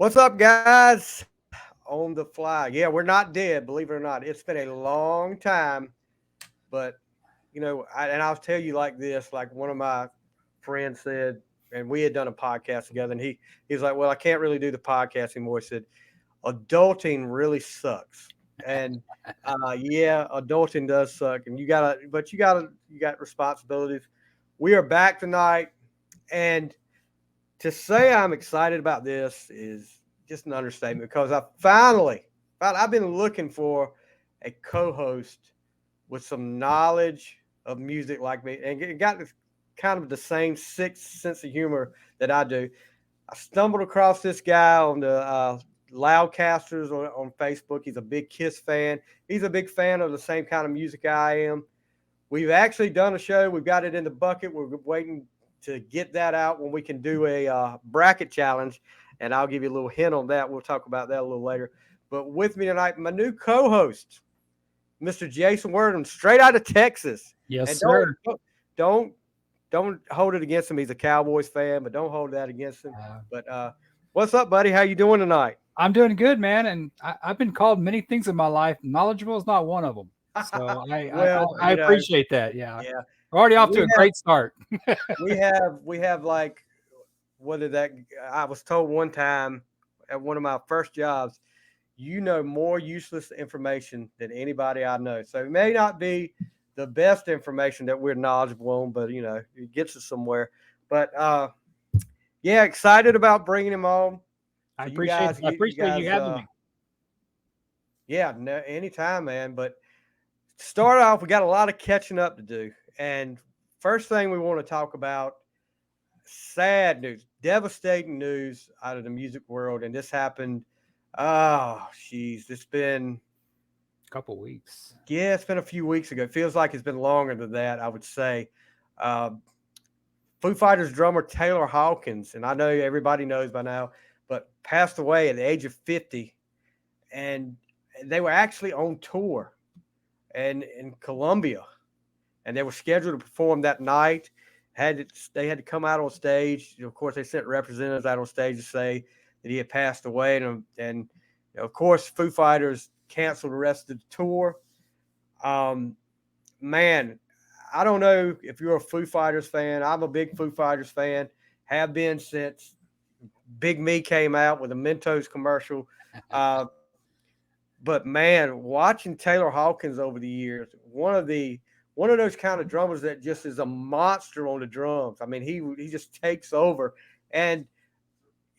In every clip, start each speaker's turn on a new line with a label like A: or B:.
A: What's up, guys? On the fly. Yeah, we're not dead, believe it or not. It's been a long time, but and I'll tell you like this. Like one of my friends said, and we had done a podcast together, and he was like, "Well, I can't really do the podcast anymore." He said, "Adulting really sucks." And yeah, adulting does suck, and you got responsibilities. We are back tonight, and to say I'm excited about this is just an understatement because I've been looking for a co-host with some knowledge of music like me and got this kind of the same sixth sense of humor that I do. I stumbled across this guy on the Loudcasters on Facebook. He's a big Kiss fan. He's a big fan of the same kind of music I am. We've actually done a show. We've got it in the bucket. We're waiting to get that out when we can do a bracket challenge, and I'll give you a little hint on that. We'll talk about that a little later. But with me tonight, my new co-host, Mr. Jason Wordham, straight out of Texas.
B: Yes,
A: and
B: sir.
A: Don't hold it against him. He's a Cowboys fan, but don't hold that against him. But what's up, buddy? How you doing tonight?
B: I'm doing good, man. And I've been called many things in my life. Knowledgeable is not one of them. So I appreciate that. Yeah. We're already off to a great start.
A: we have like whether that I was told one time at one of my first jobs, you know more useless information than anybody I know. So it may not be the best information that we're knowledgeable on, but it gets us somewhere. But yeah, excited about bringing him on.
B: I appreciate you having me.
A: Yeah, no, anytime, man. But to start off, we got a lot of catching up to do. And first thing we want to talk about, sad news, devastating news out of the music world. And this happened, it's been
B: a couple weeks.
A: Yeah, it's been a few weeks ago. It feels like it's been longer than that, I would say. Foo Fighters drummer Taylor Hawkins, and I know everybody knows by now, but passed away at the age of 50. And they were actually on tour and in Colombia, and they were scheduled to perform that night. They had to come out on stage. Of course, they sent representatives out on stage to say that he had passed away, and of course, Foo Fighters canceled the rest of the tour. Man, I don't know if you're a Foo Fighters fan. I'm a big Foo Fighters fan. Have been since Big Me came out with a Mentos commercial. But man, watching Taylor Hawkins over the years, one of those kind of drummers that just is a monster on the drums. I mean, he just takes over. And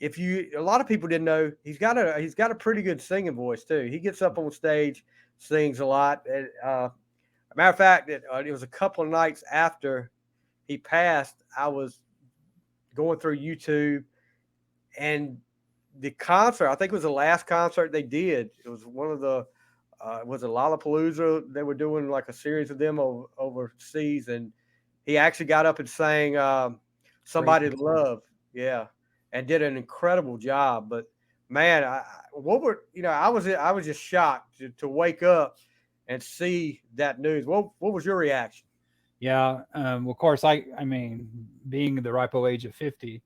A: a lot of people didn't know he's got a pretty good singing voice too. He gets up on stage, sings a lot. And, matter of fact, it was a couple of nights after he passed, I was going through YouTube, and the concert, I think it was the last concert they did. It was one of the, was it Lollapalooza? They were doing like a series of them overseas, and he actually got up and sang "Somebody to Love," yeah, and did an incredible job. But man, I was just shocked to wake up and see that news. What was your reaction?
B: Yeah, of course, I mean, being the ripe old age of 50,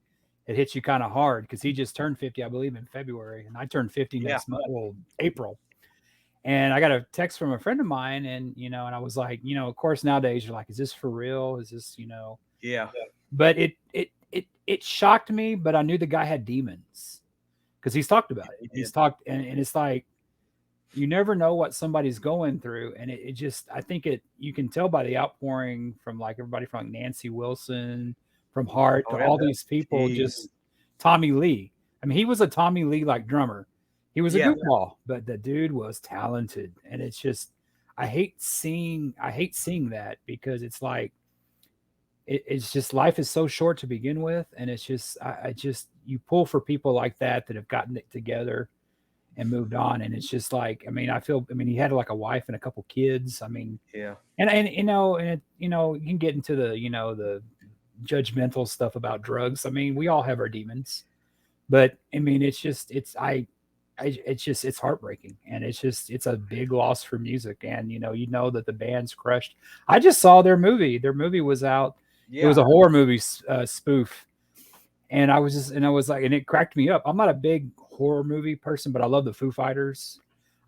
B: it hits you kind of hard because he just turned 50, I believe, in February, and I turned 50 next month, April. And I got a text from a friend of mine, and and I was like, of course, nowadays you're like, is this for real? Is this,
A: Yeah.
B: But it shocked me, but I knew the guy had demons because he's talked about it. He's talked, and it's like, you never know what somebody's going through. And it just, I think you can tell by the outpouring from like everybody from like Nancy Wilson, from Hart, to all these people, just Tommy Lee. I mean, he was a Tommy Lee like drummer. He was a goofball, but the dude was talented. And it's just, I hate seeing that because it's like, it's just, life is so short to begin with. And it's just, you pull for people like that have gotten it together and moved on. And it's just like, I mean, he had like a wife and a couple kids. I mean,
A: yeah.
B: And you can get into the, the judgmental stuff about drugs. I mean, we all have our demons, but I mean, it's heartbreaking, and it's a big loss for music. And that the band's crushed. I just saw their movie. Their movie was out. Yeah. It was a horror movie spoof, and I was like, and it cracked me up. I'm not a big horror movie person, but I love the Foo Fighters.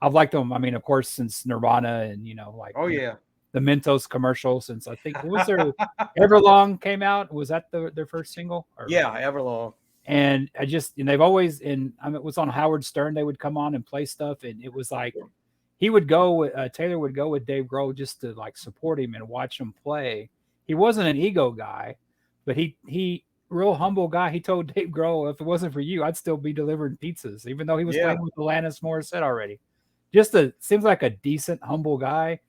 B: I've liked them. I mean, of course, since Nirvana and like
A: Oh yeah.
B: the Mentos commercial. Since I think what was their Everlong came out. Was that their first single? Or
A: Yeah, Everlong.
B: and I just and they've always I mean, it was on Howard Stern. They would come on and play stuff, and it was like he would go. Taylor would go with Dave Grohl just to like support him and watch him play. He wasn't an ego guy, but he real humble guy. He told Dave Grohl, if it wasn't for you, I'd still be delivering pizzas, even though he was
A: Yeah.
B: playing with Alanis Morissette already. Just seems like a decent, humble guy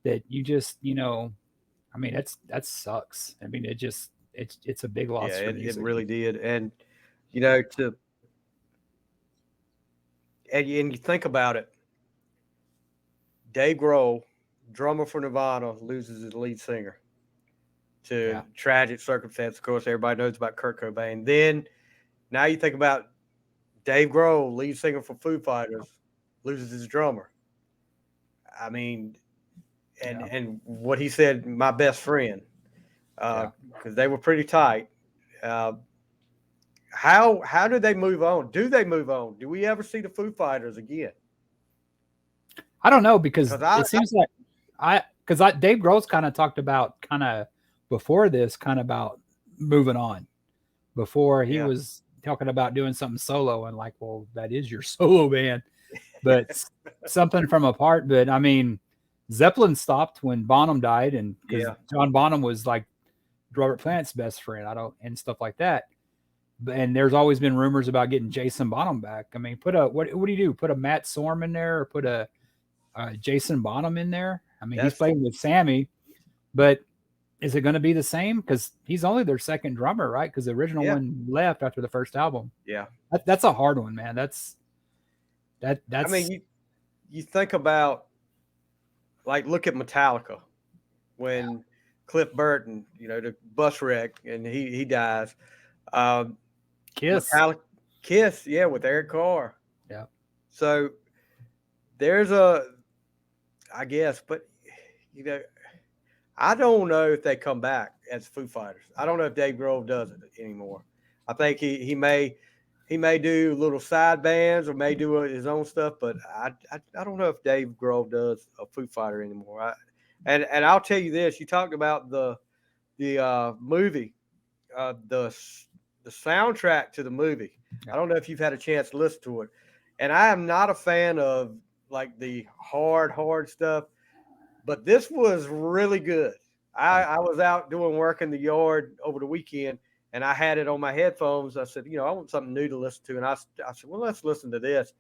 B: that you just I mean, that sucks. I mean, it's a big
A: Yeah,
B: loss for
A: it
B: music.
A: really did. And you know, to and you think about it, Dave Grohl, drummer for Nirvana, loses his lead singer to
B: Yeah,
A: tragic circumstance. Of course, everybody knows about Kurt Cobain. Then now you think about Dave Grohl, lead singer for Foo Fighters, loses his drummer. I mean, and
B: yeah.
A: and what he said, my best friend,
B: Yeah.
A: because they were pretty tight. Uh, how do they move on? Do they move on? Do we ever see the Foo Fighters again?
B: I don't know because
A: Because
B: it seems like Dave Grohl's kind of talked about kind of before this kind of about moving on. Before he
A: yeah,
B: was talking about doing something solo and like, well, that is your solo band, but something from apart. But I mean, Zeppelin stopped when Bonham died, and because
A: yeah,
B: John Bonham was like Robert Plant's best friend, I don't and stuff like that. And there's always been rumors about getting Jason Bonham back. I mean, put a what do you do? Put a Matt Sorm in there, or put a Jason Bonham in there? I mean, he's
A: that's
B: playing with Sammy, but is it going to be the same? Because he's only their second drummer, right? Because the original
A: yeah,
B: one left after the first album.
A: yeah.
B: That's a hard one, man.
A: I mean,
B: That's
A: you think about like look at Metallica when Cliff Burton, the bus wreck and he dies. Um,
B: Kiss.
A: Metallica, Kiss, yeah, with Eric Carr.
B: Yeah.
A: So there's I guess, but you know, I don't know if they come back as Foo Fighters. I don't know if Dave Grohl does it anymore. I think he may do little side bands or may do his own stuff, but I don't know if Dave Grohl does a Foo Fighter anymore. And I'll tell you this: you talked about the movie, the soundtrack to the movie. I
B: Yeah.
A: don't know if you've had a chance to listen to it, and I am not a fan of like the hard stuff, but this was really good. I,
B: Right.
A: I was out doing work in the yard over the weekend, and I had it on my headphones. I said, I want something new to listen to, and I said, well, let's listen to this.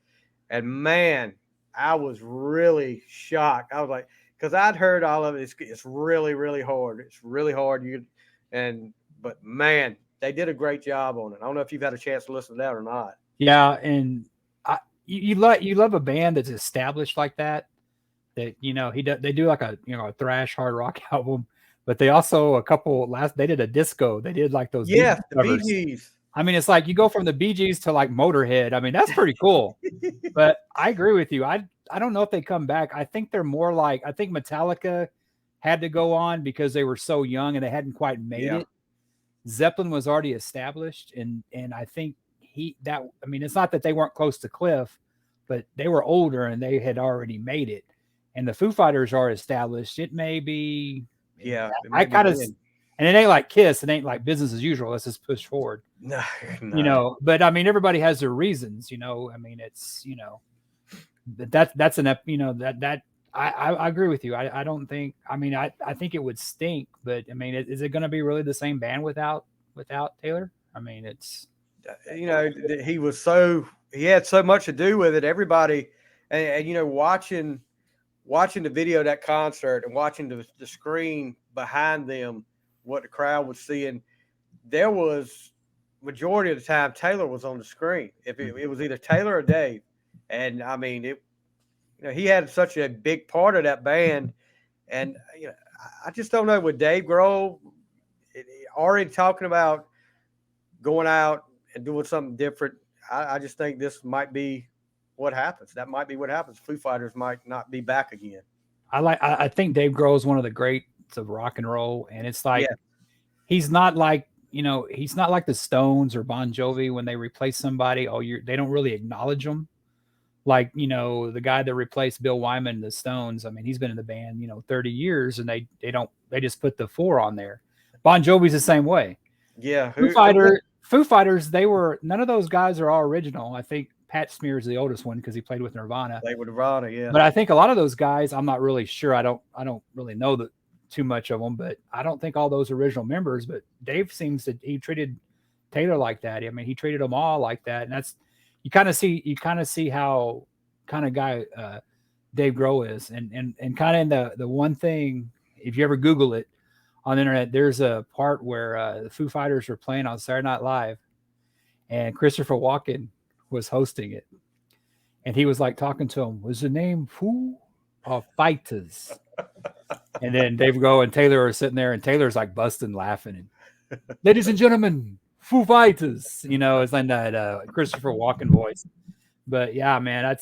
A: And man, I was really shocked. I was like, because I'd heard all of it. It's really, really hard. It's really hard. But man, they did a great job on it. I don't know if you've had a chance to listen to that or not.
B: Yeah, and you love a band that's established like that. That they do like a thrash hard rock album, but they also a couple last they did a disco. They did like those Bee
A: Yes,
B: Gees
A: the Bee
B: covers.
A: Gees.
B: I mean, it's like you go from the Bee Gees to like Motorhead. I mean, that's pretty cool. But I agree with you. I don't know if they come back. I think they're more like I think Metallica had to go on because they were so young and they hadn't quite made
A: Yeah,
B: it. Zeppelin was already established, and I think I mean, it's not that they weren't close to Cliff, but they were older and they had already made it. And the Foo Fighters are established. It may be
A: yeah. It
B: I
A: may be
B: kind of
A: then.
B: and it ain't like Kiss, it ain't like business as usual. Let's just push forward.
A: No, no.
B: But I mean everybody has their reasons, I mean it's that's an that I agree with you. I don't think I mean I think it would stink, but I mean is it going to be really the same band without Taylor? I mean it's
A: He had so much to do with it. Everybody, and watching the video of that concert and watching the screen behind them, what the crowd was seeing, there was majority of the time Taylor was on the screen. If it was either Taylor or Dave, and I mean he had such a big part of that band, and I just don't know with Dave Grohl already talking about going out and doing something different. I just think this might be what happens. That might be what happens. Foo Fighters might not be back again.
B: I think Dave Grohl is one of the greats of rock and roll, and it's like
A: Yeah,
B: he's not like he's not like the Stones or Bon Jovi when they replace somebody. Oh, they don't really acknowledge them. Like, the guy that replaced Bill Wyman, the Stones. I mean, he's been in the band, 30 years, and they just put the four on there. Bon Jovi's the same way.
A: Yeah,
B: Foo
A: who was
B: Fighter, Foo Fighters, none of those guys are all original. I think Pat Smear is the oldest one because he played with Nirvana.
A: they with Nirvana? Yeah,
B: But I think a lot of those guys, I'm not really sure. I don't really know too much of them, but I don't think all those original members. But Dave seems that he treated Taylor like that. I mean, he treated them all like that, and that's you kind of see how kind of guy Dave Grohl is, and kind of in the one thing, if you ever Google it on the internet, there's a part where the Foo Fighters were playing on Saturday Night Live, and Christopher Walken was hosting it, and he was like talking to him. Was the name Foo or Fighters? And then Dave Grohl and Taylor are sitting there, and Taylor's like busting laughing. And, ladies and gentlemen, Foo Fighters. It's like that Christopher Walken voice. But yeah, man,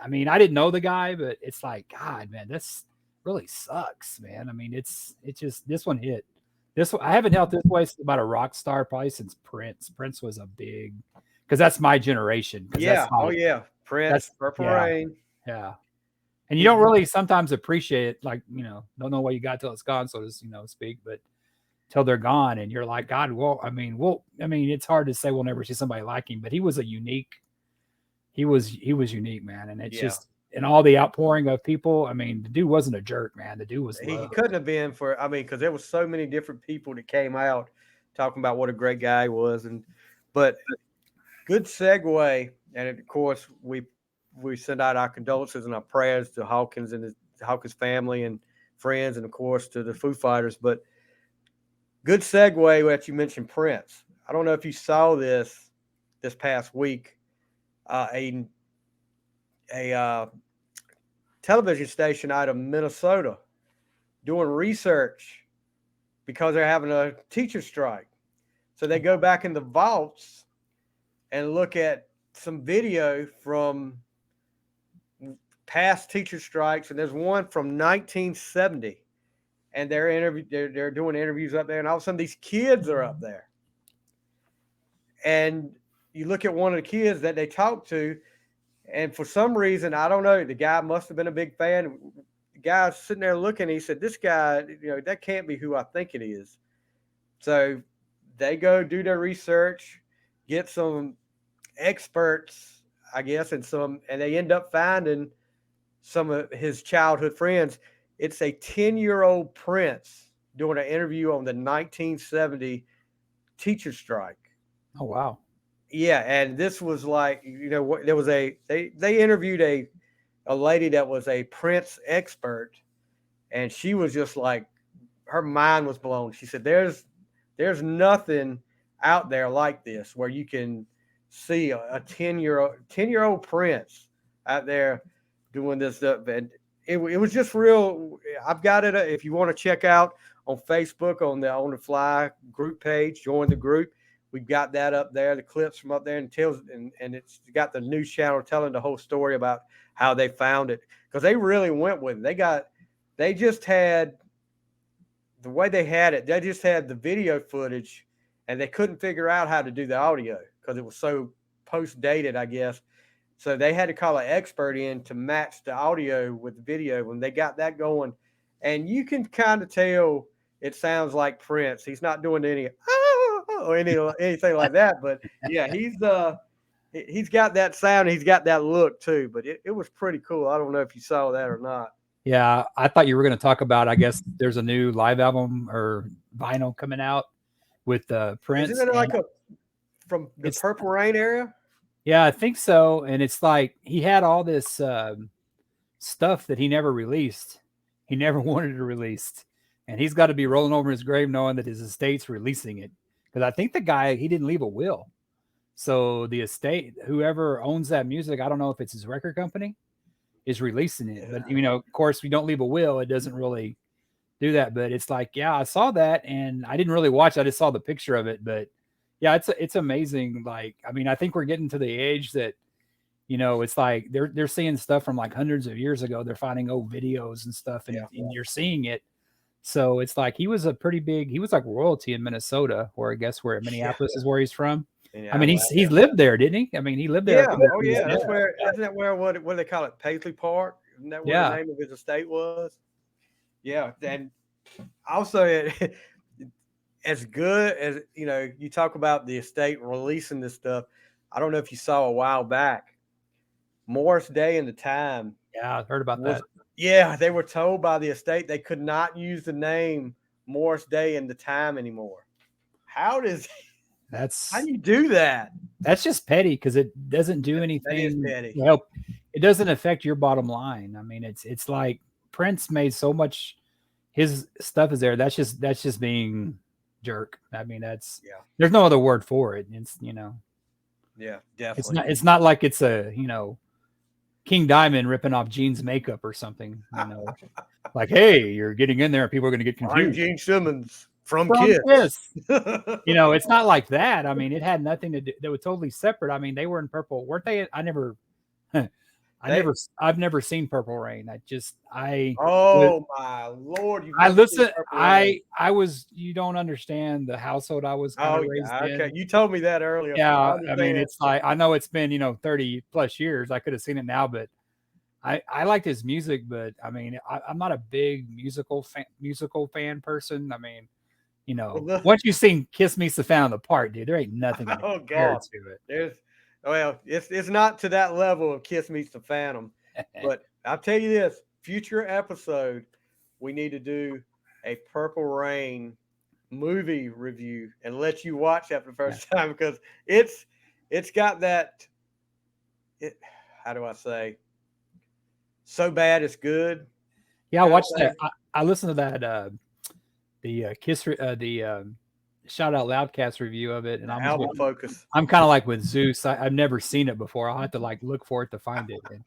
B: I mean, I didn't know the guy, but it's like, God, man, this really sucks, man. I mean, it's just this one hit. I haven't felt this way about a rock star probably since Prince. Prince was a big, because that's my generation.
A: yeah. Oh yeah, Prince, Purple
B: yeah,
A: Rain.
B: yeah. And you don't really sometimes appreciate it, like, don't know what you got till it's gone, so to speak, but till they're gone, and you're like, God, it's hard to say we'll never see somebody like him, but he was he was unique, man. And it's just, and all the outpouring of people. I mean, the dude wasn't a jerk, man. The dude was
A: He couldn't have been because there was so many different people that came out talking about what a great guy he was, but good segue. And of course, we send out our condolences and our prayers to Hawkins and the Hawkins family and friends, and of course to the Foo Fighters. But good segue that you mentioned Prince. I don't know if you saw this past week. A television station out of Minnesota doing research because they're having a teacher strike. So they go back in the vaults and look at some video from past teacher strikes, and there's one from 1970, and they're doing interviews up there, and all of a sudden these kids are up there, and you look at one of the kids that they talked to, and for some reason, I don't know, the guy must have been a big fan. The guy's sitting there looking, he said, this guy, that can't be who I think it is. So they go do their research, get some experts, I guess, and they end up finding some of his childhood friends. It's a 10-year-old Prince doing an interview on the 1970 teacher strike.
B: Oh, wow.
A: Yeah, and this was like, there was they interviewed a lady that was a Prince expert, and she was just like, her mind was blown. She said, there's nothing out there like this where you can see a 10-year-old Prince out there doing this stuff. And it was just real. I've got it. If you want to check out on Facebook on the Fly group page, join the group. We've got that up there, the clips from up there, and it's got the news channel telling the whole story about how they found it, because they really went with it. They just had the way they had it. They just had the video footage, and they couldn't figure out how to do the audio because it was so post dated, I guess. So they had to call an expert in to match the audio with the video. When they got that going, and you can kind of tell it sounds like Prince. He's not doing any or anything like that, but yeah, he's got that sound. He's got that look too. But it was pretty cool. I don't know if you saw that or not.
B: Yeah, I thought you were going to talk about, I guess there's a new live album or vinyl coming out with Prince.
A: Isn't it like from the Purple Rain area?
B: Yeah, I think so. And it's like he had all this stuff that he never released. He never wanted to release. And he's got to be rolling over his grave knowing that his estate's releasing it. Because I think the guy, he didn't leave a will. So the estate, whoever owns that music, I don't know if it's his record company, is releasing it. Yeah. But, of course, we don't leave a will. It doesn't really do that. But it's like, yeah, I saw that. And I didn't really watch it. I just saw the picture of it. But, yeah, it's amazing. Like, I mean, I think we're getting to the age that, it's like they're seeing stuff from like hundreds of years ago. They're finding old videos and stuff. And you're seeing it. So it's like he was a pretty big. He was like royalty in Minnesota, or I guess where
A: Yeah,
B: Minneapolis is where he's from. I mean,
A: Minneapolis.
B: he's lived there, didn't he? I mean, he lived there.
A: Yeah. Oh,
B: Yeah,
A: yeah. That's where. Isn't that where what do they call it? Paisley Park. Isn't that where the
B: yeah,
A: name of his estate was? Yeah. And also, as good as you talk about the estate releasing this stuff. I don't know if you saw a while back. Morris Day and the Time
B: yeah. I heard about
A: was
B: that.
A: yeah, they were told by the estate they could not use the name Morris Day and the Time anymore. How does how
B: That's
A: do you do that?
B: that's just petty because it doesn't do
A: That is
B: anything
A: petty.
B: to help. It doesn't affect your bottom line. I mean, it's like Prince made so much. His stuff is there. That's just being jerk. I mean, that's
A: Yeah,
B: there's no other word for it. It's
A: yeah,
B: it's
A: definitely.
B: not like it's a King Diamond ripping off Gene's makeup or something. Like, hey, you're getting in there, and people are going to get
A: I'm
B: confused.
A: Gene Simmons from
B: From
A: Kiss.
B: Kiss. It's not like that. I mean, it had nothing to do. They were totally separate. I mean, they were in Purple, weren't they?
A: they
B: I've never seen Purple Rain.
A: oh my lord, you've
B: I
A: never seen
B: listen.
A: Purple Rain.
B: I was. You don't understand the household I was kind of
A: Oh
B: raised
A: yeah, okay.
B: in.
A: You told me that earlier. I
B: Yeah, I mean,
A: understand.
B: it's like I know it's been 30 plus years. I could have seen it now, but I liked his music. But I mean, I'm not a big musical fan person. I mean,
A: Well, look,
B: once you've seen "Kiss Meets the Fan on the Part," dude, there ain't nothing gonna
A: oh
B: compare
A: god.
B: to
A: There's well, it's not to that level of Kiss Meets the Phantom,
B: it.
A: but I'll tell you this: future episode, we need to do a Purple Rain movie review and let you watch that for the
B: Yeah.
A: first time because it's got that. It how do I say? So bad it's good
B: Yeah, I
A: kind of
B: watched that.
A: thing.
B: I listened to that the the shout out loudcast review of it, and
A: The album focus.
B: I'm kind of like with Zeus. I've never seen it before. I'll have to like look for it to find it. And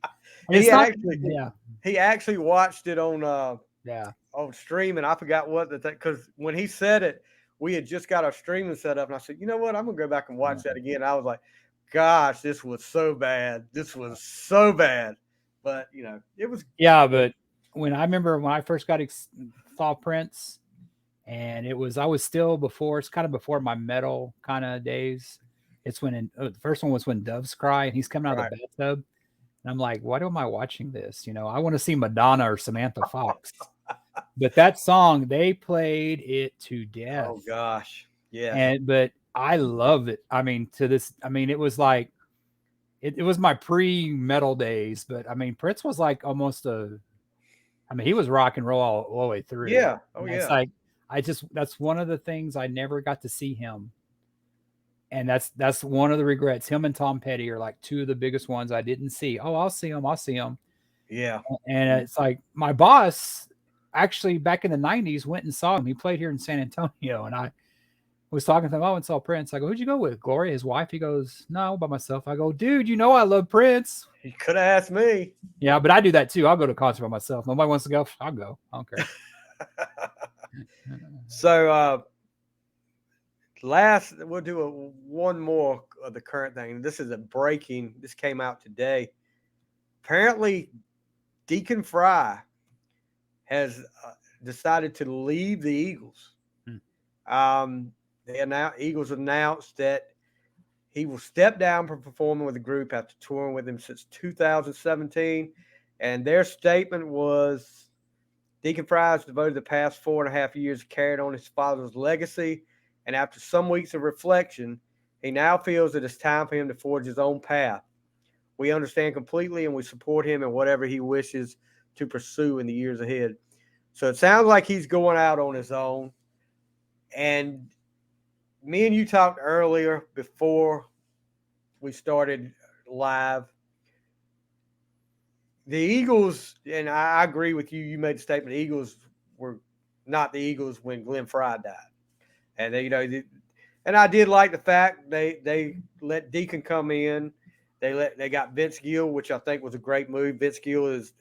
A: He
B: it's not.
A: actually
B: Yeah,
A: he actually watched it
B: yeah,
A: on stream, and I forgot what the thing because when he said it, we had just got our streaming set up, and I said, you know what, I'm gonna go back and watch that again. I was like, gosh, this was so bad. This was so bad, but it was
B: yeah.
A: good.
B: But I remember when I first saw Prince, and I was still before. It's kind of before my metal kind of days. It's the first one was when Doves Cry, and he's coming out of
A: Right.
B: the bathtub. And I'm like, why am I watching this? I want to see Madonna or Samantha Fox. But that song, they played it to death.
A: Oh gosh, yes,
B: But I love it. I mean, it was like it was my pre-metal days, but I mean, Prince was like almost he was rock and roll all the way through.
A: yeah, oh
B: And it's
A: yeah,
B: like that's one of the things I never got to see him. And that's one of the regrets. Him and Tom Petty are like two of the biggest ones I didn't see. Oh, I'll see them. I'll see them.
A: yeah.
B: And it's like my boss actually back in the 90s went and saw him. He played here in San Antonio. And I was talking to him. Oh, and saw Prince. I go, who'd you go with? Gloria, his wife? He goes, no, by myself. I go, dude, I love Prince.
A: You could have asked me.
B: Yeah, but I do that too. I'll go to a concert by myself. Nobody wants to go. I'll go. I don't care.
A: So last, we'll do one more of the current thing. This is this came out today. Apparently, Deacon Fry has decided to leave the Eagles. Eagles announced that he will step down from performing with the group after touring with him since 2017. And their statement was Deacon Fry has devoted the past 4.5 years to carrying on his father's legacy. And after some weeks of reflection, he now feels that it's time for him to forge his own path. We understand completely and we support him in whatever he wishes to pursue in the years ahead. So it sounds like he's going out on his own. And me and you talked earlier before we started live. The Eagles, and I agree with you. You made the statement. The Eagles were not the Eagles when Glenn Fry died, and and I did like the fact they let Deacon come in. They got Vince Gill, which I think was a great move. Vince Gill is,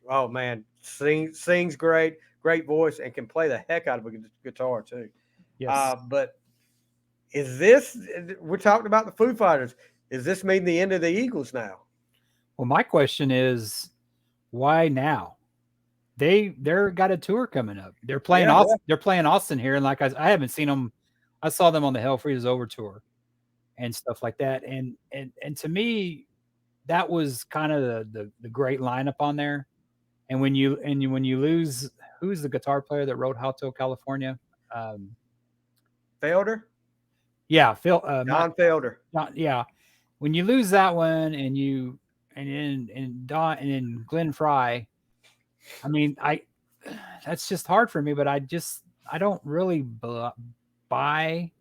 A: oh man, sings great, great voice, and can play the heck out of a guitar too.
B: Yes.
A: But is this? We're talking about the Foo Fighters. Is this mean the end of the Eagles now?
B: Well, my question is, why now? they're got a tour coming up.
A: Yeah,
B: They're playing Austin here, and like I haven't seen them. I saw them on the Hell Freezes Over tour and stuff like that. And to me, that was kind of the great lineup on there. And when you lose, who's the guitar player that wrote Hotel California? Um,
A: Felder,
B: yeah, Phil. Not,
A: Don Felder.
B: not yeah. When you lose that one, and Don and then Glenn Fry, I mean, I that's just hard for me. But I don't really buy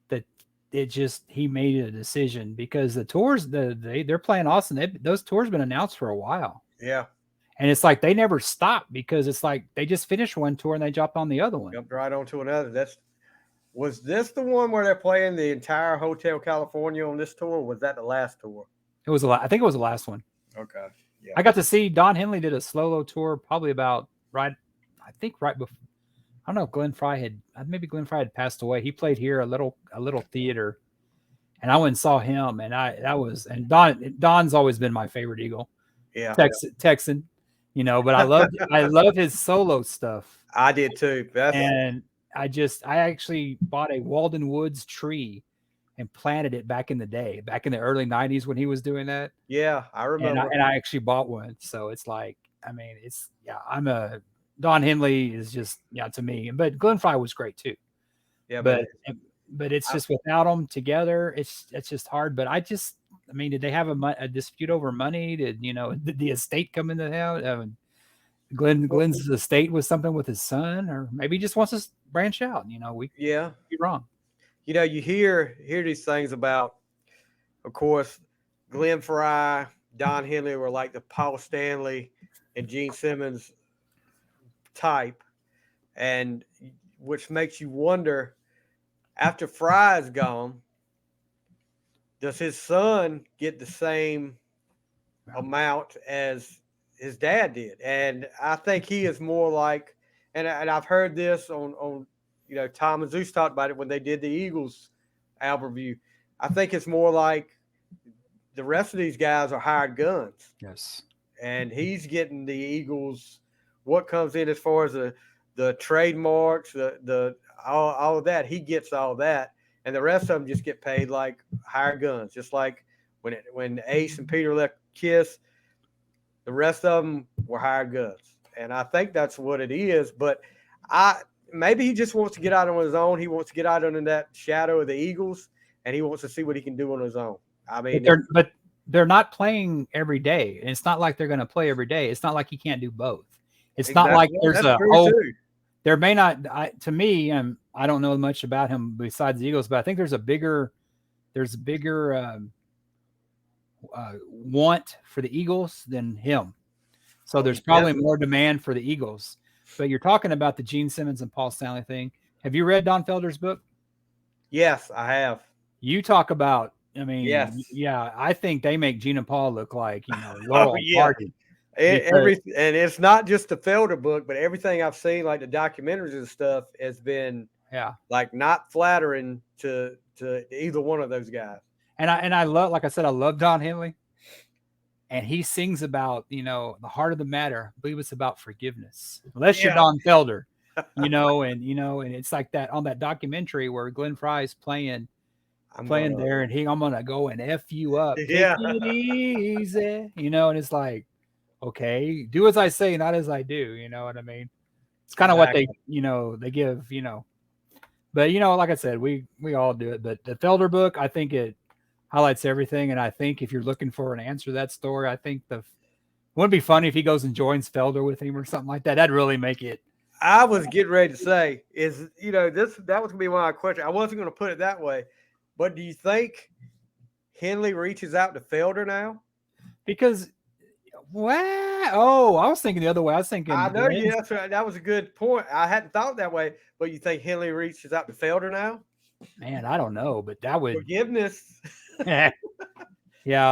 B: that it just he made a decision because the tours they're playing Austin. Those tours been announced for a while.
A: Yeah,
B: And it's like they never stop because it's like they just finished one tour and they dropped on the other one.
A: jumped right onto another. Was this the one where they're playing the entire Hotel California on this tour? Or was that the last tour?
B: It was I think it was the last one.
A: Okay. Yeah.
B: I got to see Don Henley did a solo tour probably about I think right before. I don't know if Glenn Fry had maybe Glenn Fry had passed away. He played here a little theater, and I went and saw him, and Don's always been my favorite Eagle,
A: Yeah.
B: Texan, but I love his solo stuff,
A: I did too.
B: and I actually bought a Walden Woods tree and planted it back in the day, back in the early '90s when he was doing that.
A: Yeah, I remember.
B: And I actually bought one. So it's like, I mean, I'm a Don Henley is just to me, but Glenn Fry was great too.
A: Yeah,
B: But it's just without them together, it's just hard. But I mean, did they have a dispute over money? Did did the estate come into town? Glenn's estate was something with his son, or maybe he just wants to branch out. We could
A: yeah.
B: be wrong.
A: You hear these things about, of course, Glenn Fry, Don Henley were like the Paul Stanley and Gene Simmons type, and which makes you wonder after Fry is gone, does his son get the same amount as his dad did? And I think he is more like, and I've heard this on Tom and Zeus talked about it when they did the Eagles album review. I think it's more like the rest of these guys are hired guns.
B: Yes.
A: And he's getting the Eagles what comes in as far as the trademarks, the all of that. He gets all that, and the rest of them just get paid like hired guns. Just like when Ace and Peter left Kiss, the rest of them were hired guns, and I think that's what it is. But maybe he just wants to get out on his own. He wants to get out under that shadow of the Eagles, and he wants to see what he can do on his own. I mean,
B: but they're not playing every day, and it's not like they're going to play every day. It's not like he can't do both. It's not like there's a whole. There may not. To me, I don't know much about him besides the Eagles, but I think there's a bigger want for the Eagles than him. So there's probably more demand for the Eagles. But you're talking about the Gene Simmons and Paul Stanley thing. Have you read Don Felder's book?
A: Yes, I have.
B: You talk about. I mean, yeah, I think they make Gene and Paul look like Laurel and Hardy.
A: And it's not just the Felder book, but everything I've seen, like the documentaries and stuff, has been like not flattering to either one of those guys.
B: And I love, like I said, I love Don Henley, and he sings about the heart of the matter. I believe it's about forgiveness, unless you're Don Felder, and it's like that on that documentary where Glenn Fry's playing there, and I'm gonna go and F you up.
A: Yeah.
B: Take it easy, and it's like, okay, do as I say, not as I do. You know what I mean? It's kind of what they give, But like I said, we all do it. But the Felder book, I think it highlights everything. And I think if you're looking for an answer to that story, I think wouldn't it be funny if he goes and joins Felder with him or something like that? That'd really make it.
A: I was getting ready to say that was gonna be one of my questions. I wasn't gonna put it that way, but do you think Henley reaches out to Felder now?
B: Because I was thinking the other way. I was thinking.
A: I know, that's right. That was a good point. I hadn't thought that way, but you think Henley reaches out to Felder now?
B: Man, I don't know, but that would
A: forgiveness.
B: Yeah,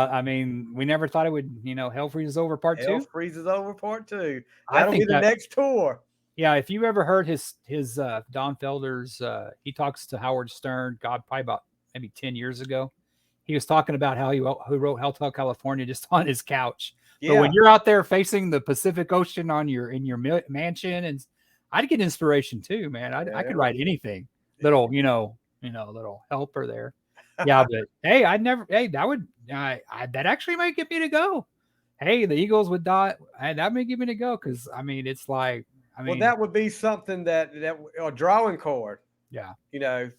B: I mean, we never thought it would. Hell Freezes Over Part 2.
A: Hell Freezes Over Part 2. That'll be the next tour.
B: Yeah, if you ever heard his Don Felder's, he talks to Howard Stern. God, probably about maybe 10 years ago. He was talking about how he wrote Hotel California just on his couch But when
A: Yeah,
B: you're out there facing the Pacific Ocean on your in your mansion, and I'd get inspiration too, man. I could
A: yeah.
B: write anything. Little, little helper there. Yeah, but hey, I'd never. Hey, that would. That actually might get me to go. Hey, the Eagles would die. That may get me to go because I mean, it's like, I
A: Well,
B: mean,
A: that would be something that a drawing card,
B: yeah,
A: you know,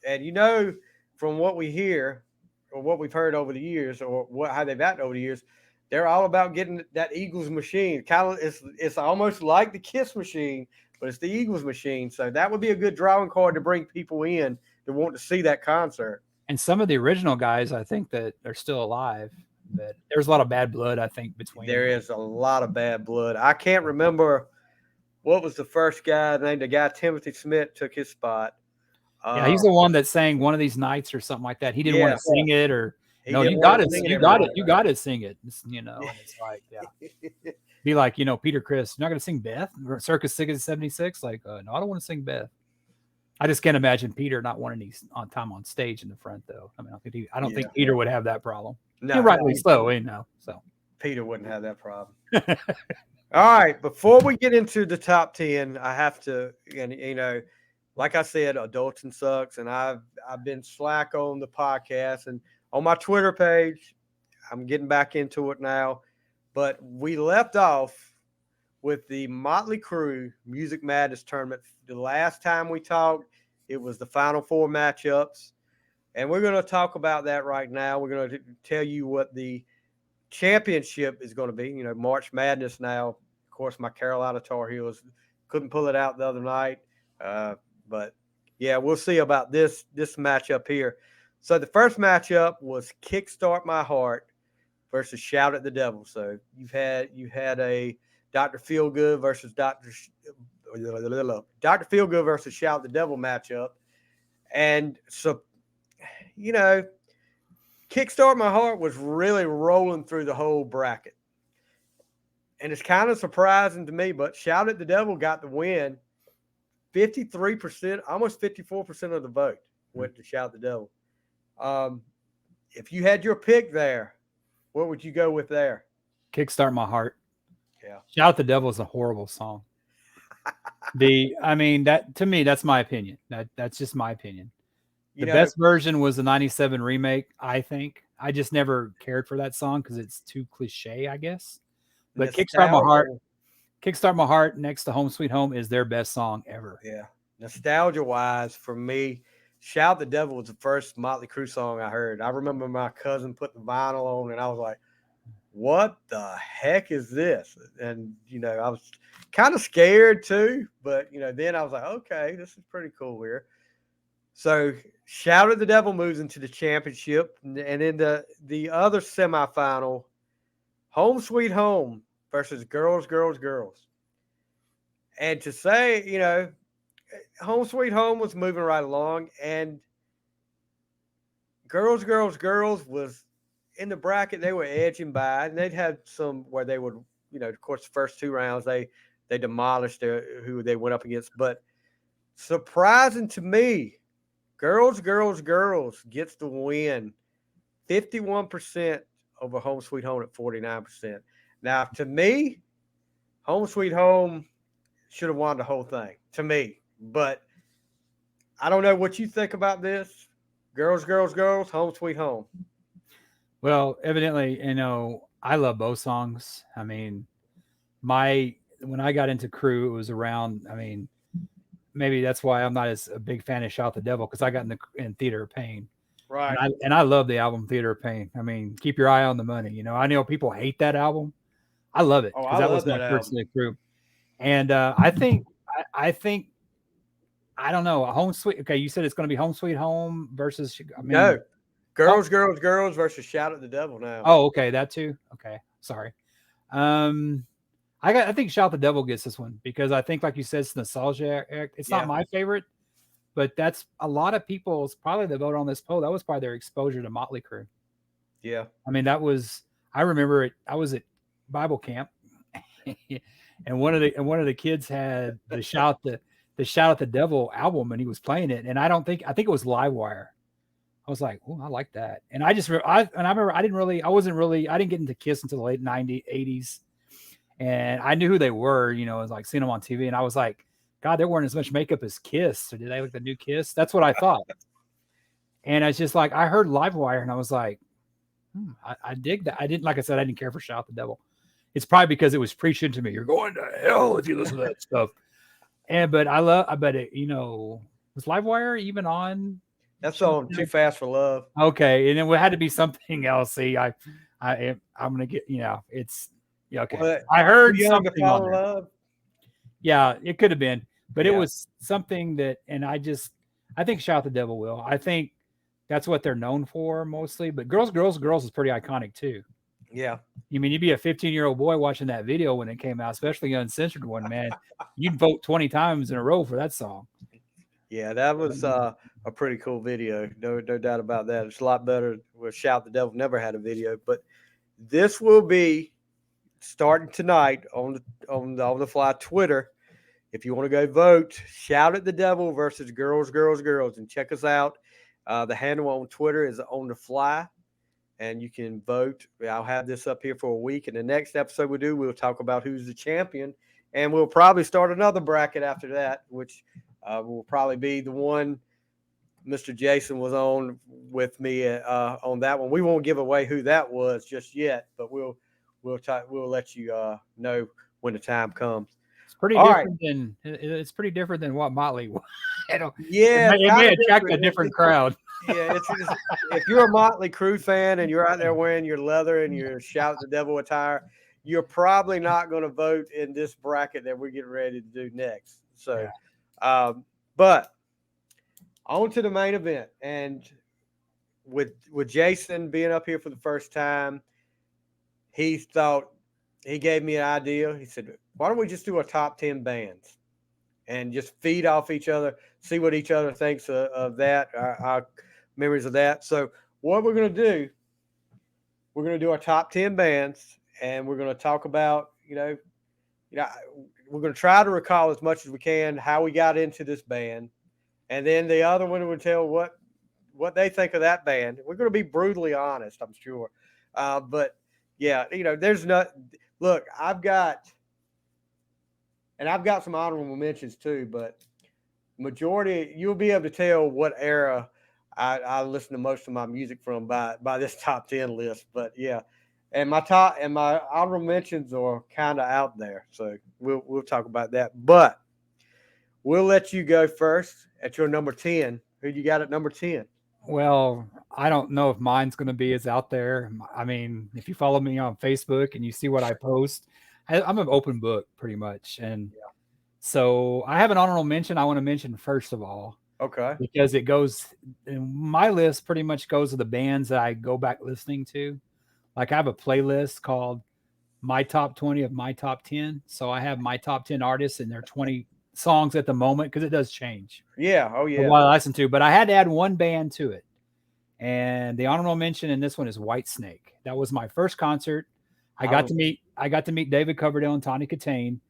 A: and from what we hear or what we've heard over the years or what how they've acted over the years, they're all about getting that Eagles machine. Kind of, it's almost like the Kiss machine, but it's the Eagles machine. So that would be a good drawing card to bring people in to want to see that concert.
B: and some of the original guys, I think that are still alive, but there's a lot of bad blood, I think, between
A: There
B: them.
A: is a lot of bad blood. I can't remember what was the first guy named. The guy Timothy Smith took his spot.
B: Yeah, he's
A: Uh,
B: the one that sang "One of These Nights" or something like that. He didn't want
A: yeah,
B: to sing it, or
A: he
B: no,
A: didn't
B: you
A: want
B: got
A: to
B: to,
A: sing it
B: you
A: every
B: got it,
A: night.
B: you got to sing it. And it's like, yeah, be like, Peter Chris, you're not going to sing Beth or Circus 76. Like, no, I don't want to sing Beth. I just can't imagine Peter not wanting these on time on stage in the front, though. I mean, I don't think
A: Yeah,
B: Peter would have that problem.
A: no,
B: Rightly so, So
A: Peter wouldn't have that problem. All right, before we get into the top 10, I have to, and like I said, adulting sucks, and I've been slack on the podcast and on my Twitter page. I'm getting back into it now, but we left off with the Motley Crue Music Madness tournament. The last time we talked, it was the Final Four matchups, and we're going to talk about that right now. We're going to tell you what the championship is going to be. March Madness now. Of course, my Carolina Tar Heels couldn't pull it out the other night, but yeah, we'll see about this matchup here. So the first matchup was Kickstart My Heart versus Shout at the Devil. So you had a Dr. Feelgood versus Dr. Feelgood versus Shout the Devil matchup, and so you know Kickstart My Heart was really rolling through the whole bracket. And it's kind of surprising to me, but Shout at the Devil got the win. 53%, almost 54% of the vote went to Shout the Devil. Um, if you had your pick there, what would you go with there?
B: Kickstart My Heart.
A: Yeah.
B: Shout Out the Devil is a horrible song. I mean, that to me, that's my opinion. That's just my opinion.
A: You
B: The
A: know,
B: best version was the '97 remake. I think I just never cared for that song because it's too cliche, I guess. But
A: nostalgia.
B: Kickstart My Heart, next to Home Sweet Home, is their best song ever.
A: Yeah. Nostalgia wise, for me, Shout the Devil was the first Motley Crue song I heard. I remember my cousin put the vinyl on, and I was like, what the heck is this? And, I was kind of scared too, but, then I was like, okay, this is pretty cool here. So Shout at the Devil moves into the championship. And in the other semifinal, Home Sweet Home versus Girls, Girls, Girls. And to say, Home Sweet Home was moving right along, and Girls, Girls, Girls was in the bracket. They were edging by, and they'd had some where they would, of course, the first two rounds they demolished who they went up against. But surprising to me, Girls, Girls, Girls gets the win, 51% over Home Sweet Home at 49%. Now, to me, Home Sweet Home should have won the whole thing, to me. But I don't know what you think about this. Girls, Girls, Girls, Home Sweet Home.
B: Well, evidently, I love both songs. I mean, my when I got into Crew, it was around. I mean, maybe that's why I'm not as a big fan of Shout the Devil because I got in Theater of Pain, and
A: Right.
B: I love the album Theater of Pain. I mean, keep your eye on the money. I know people hate that album. I love it
A: Oh,
B: because
A: I
B: that was
A: love
B: my
A: that
B: first
A: album.
B: to Crew, and I think I don't know Home Sweet. Okay, you said it's going to be Home Sweet Home versus. I mean,
A: No. Girls, Girls, Girls versus Shout at the Devil now.
B: oh, okay, that too. Okay, sorry. Um, I think Shout the Devil gets this one because I think, like you said, it's nostalgia. It's not
A: Yeah.
B: my favorite, but that's a lot of people's probably the vote on this poll. That was probably their exposure to Motley Crue.
A: Yeah.
B: I mean, that was I remember it. I was at Bible camp, and one of the kids had the Shout at the Devil album, and he was playing it. And I think it was Livewire. I was like, oh, I like that. And I remember I didn't get into Kiss until the late 90s, 80s. And I knew who they were, I was like seeing them on TV. And I was like, God, they're wearing as much makeup as Kiss. So did they look the new Kiss? That's what I thought. And it's just like, I heard Livewire and I was like, I dig that. I didn't, like I said, I didn't care for Shout the Devil. It's probably because it was preaching to me. You're going to hell if you listen to that stuff. But I bet it, was Livewire even on?
A: That's on Too Fast for Love.
B: Okay, and it had to be something else. See, I'm gonna get, it's yeah, okay.
A: Well,
B: I
A: Too
B: heard
A: Young to
B: something on
A: Fall in
B: there.
A: Love.
B: Yeah, it could have been, but it
A: Yeah,
B: was something that, and I think Shout the Devil will. I think that's what they're known for mostly. But Girls, Girls, Girls is pretty iconic too.
A: yeah,
B: You mean you'd be a 15-year-old boy watching that video when it came out, especially the uncensored one, man. You'd vote 20 times in a row for that song.
A: yeah. That was a pretty cool video. No doubt about that. It's a lot better with Shout the Devil never had a video, but this will be starting tonight on the Fly Twitter. If you want to go vote, Shout at the Devil versus Girls, Girls, Girls, and check us out. The handle on Twitter is On the Fly, and you can vote. I'll have this up here for a week, and the next episode we'll talk about who's the champion, and we'll probably start another bracket after that, which will probably be the one Mr. Jason was on with me on that one. We won't give away who that was just yet, but we'll let you know when the time comes. All right.
B: It's pretty different than what Motley was.
A: Yeah, it's
B: It
A: kind
B: may
A: of
B: attract a
A: different.
B: different crowd.
A: Yeah, it's just, if you're a Motley Crue fan and you're out there wearing your leather and your Shout the Devil attire, you're probably not going to vote in this bracket that we're getting ready to do next. So,
B: Yeah.
A: but on to the main event, and with Jason being up here for the first time, he gave me an idea. He said, "Why don't we just do a top 10 bands and just feed off each other, see what each other thinks of that, our memories of that." So what we're going to do, we're going to do our top 10 bands, and we're going to talk about, you know, we're going to try to recall as much as we can how we got into this band, and then the other one would tell what they think of that band. We're going to be brutally honest, I'm sure, but yeah, there's not. Look, I've got some honorable mentions too, but majority you'll be able to tell what era I listen to most of my music from by this top 10 list. But yeah, and my honorable mentions are kind of out there, so we'll talk about that. But we'll let you go first at your number 10. Who you got at number 10?
B: Well, I don't know if mine's going to be as out there. I mean, if you follow me on Facebook and you see what I post, I'm an open book pretty much. And so I have an honorable mention I want to mention first of all,
A: Okay.
B: because it goes, my list pretty much goes to the bands that I go back listening to. Like I have a playlist called My Top 20 of My Top 10. So I have my top 10 artists and their 20 songs at the moment because it does change
A: Yeah. Oh
B: of
A: yeah.
B: what I listen to. But I had to add one band to it. And the honorable mention in this one is Whitesnake. That was my first concert. I got to meet David Coverdale and Tawny Katane.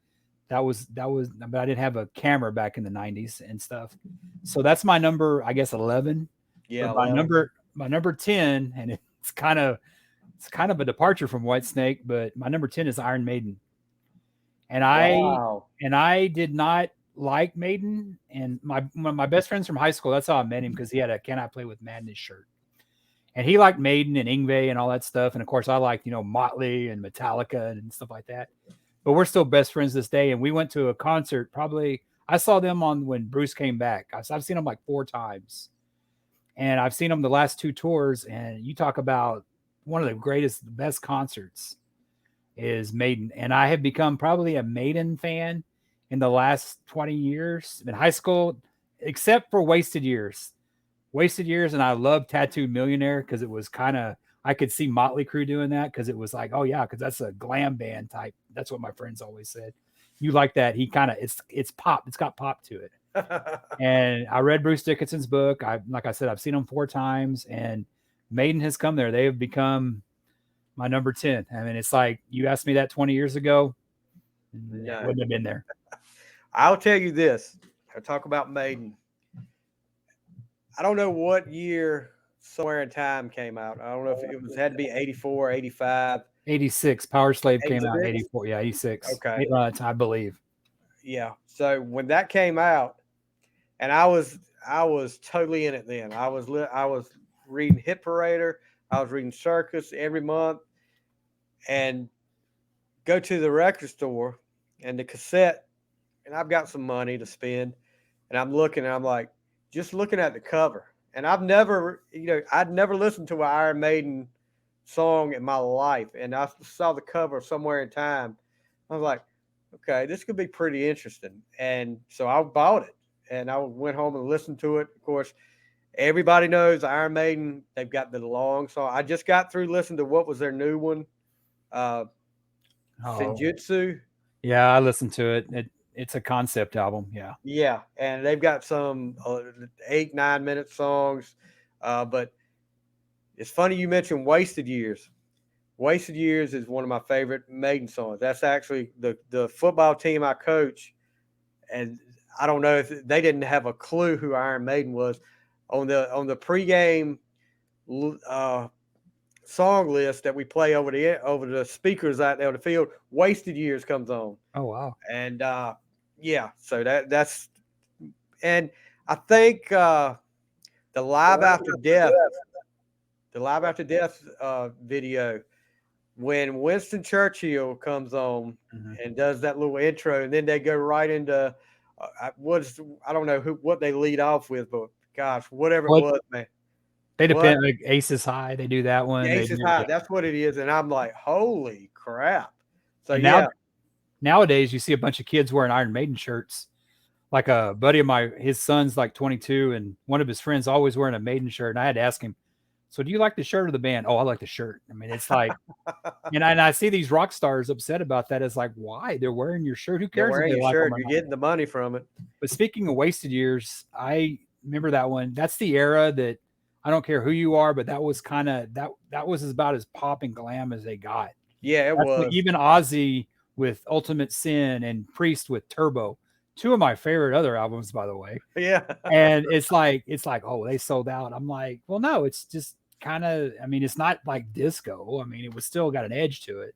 B: But I didn't have a camera back in the 90s and stuff. So that's my number, I guess 11.
A: Yeah.
B: But my number 10, and it's kind of a departure from Whitesnake, but my number 10 is Iron Maiden. And
A: Wow.
B: I did not like Maiden, and one of my best friends from high school, that's how I met him, because he had a Can I Play with Madness shirt. And he liked Maiden and Yngwie and all that stuff. And of course I liked, Motley and Metallica and stuff like that. But we're still best friends this day. And we went to a concert, probably I saw them on when Bruce came back. I've seen them like 4 times. And I've seen them the last 2 tours. And you talk about one of the greatest, best concerts is Maiden. And I have become probably a Maiden fan in the last 20 years. In high school, except for Wasted Years. And I love Tattooed Millionaire because it was kind of, I could see Motley Crue doing that because it was like, oh yeah, because that's a glam band type. That's what my friends always said. You like that? He kind of, it's pop. It's got pop to it. And I read Bruce Dickinson's book. Like I said, I've seen them 4 times, and Maiden has come there. They have become my number 10. I mean, it's like you asked me that 20 years ago,
A: No.
B: wouldn't have been there.
A: I'll tell you this. I talk about Maiden. I don't know what year Somewhere in Time came out. I don't know if it was had to be 84, 85,
B: 86. Power Slave came out in
A: 86.
B: 84. Yeah, 86.
A: Okay.
B: I believe.
A: Yeah. So when that came out, and I was totally in it then. I was reading Hit Parader, I was reading Circus every month, and go to the record store and the cassette, and I've got some money to spend, and I'm looking, and I'm like, just looking at the cover, and I'd never listened to an Iron Maiden song in my life, and I saw the cover Somewhere in Time. I was like, okay, this could be pretty interesting, and so I bought it, and I went home and listened to it. Of course, everybody knows Iron Maiden. They've got the long song. I just got through listening to what was their new one, uh,
B: Oh,
A: Senjutsu.
B: yeah, I listened to it. It's a concept album. Yeah.
A: Yeah, and they've got some 8 9 minute songs. But it's funny you mentioned "Wasted Years." "Wasted Years" is one of my favorite Maiden songs. That's actually the football team I coach, and I don't know if they didn't have a clue who Iron Maiden was on the pregame uh, song list that we play over the speakers out there on the field. "Wasted Years" comes on,
B: Oh wow.
A: and yeah, so that's and I think the live after death, the live after death video when Winston Churchill comes on
B: Mhm.
A: and does that little intro, and then they go right into what's I don't know what they lead off with, but gosh, whatever it
B: Well,
A: was, man,
B: they
A: what
B: depend. Like Aces High, they do that
A: the
B: one. They
A: Aces
B: do.
A: High,
B: Yeah.
A: that's what it is, and I'm like, holy crap! So
B: And now
A: yeah,
B: nowadays, you see a bunch of kids wearing Iron Maiden shirts. Like a buddy of mine, his son's like 22, and one of his friends always wearing a Maiden shirt. And I had to ask him, "So do you like the shirt or the band?" "Oh, I like the shirt." I mean, it's like, and I see these rock stars upset about that. It's like, why? They're wearing your shirt. Who
A: they're
B: cares if
A: wearing
B: they
A: your
B: like them
A: shirt,
B: or
A: you're
B: not?
A: getting the money from it.
B: But speaking of wasted years, I remember that one. That's the era that I don't care who you are, but that was kind of that was about as pop and glam as they got.
A: Yeah, it
B: That's what
A: was.
B: even Ozzy with Ultimate Sin and Priest with Turbo, two of my favorite other albums, by the way.
A: Yeah,
B: And it's like, oh, they sold out. I'm like, well, no, it's just kind of. I mean, it's not like disco. I mean, it was still got an edge to it.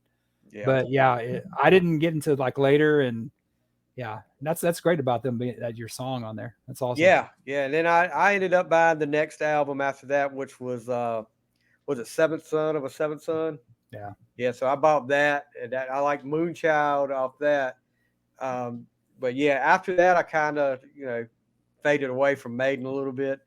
A: yeah.
B: But yeah, I didn't get into like later, and yeah, that's great about them being that your song on there. That's awesome.
A: Yeah, yeah, and then I ended up buying the next album after that, which was it Seventh Son of a Seventh Son?
B: Yeah.
A: Yeah, so I bought that, and that I like Moonchild off that. Um, but yeah, after that, I kind of faded away from Maiden a little bit.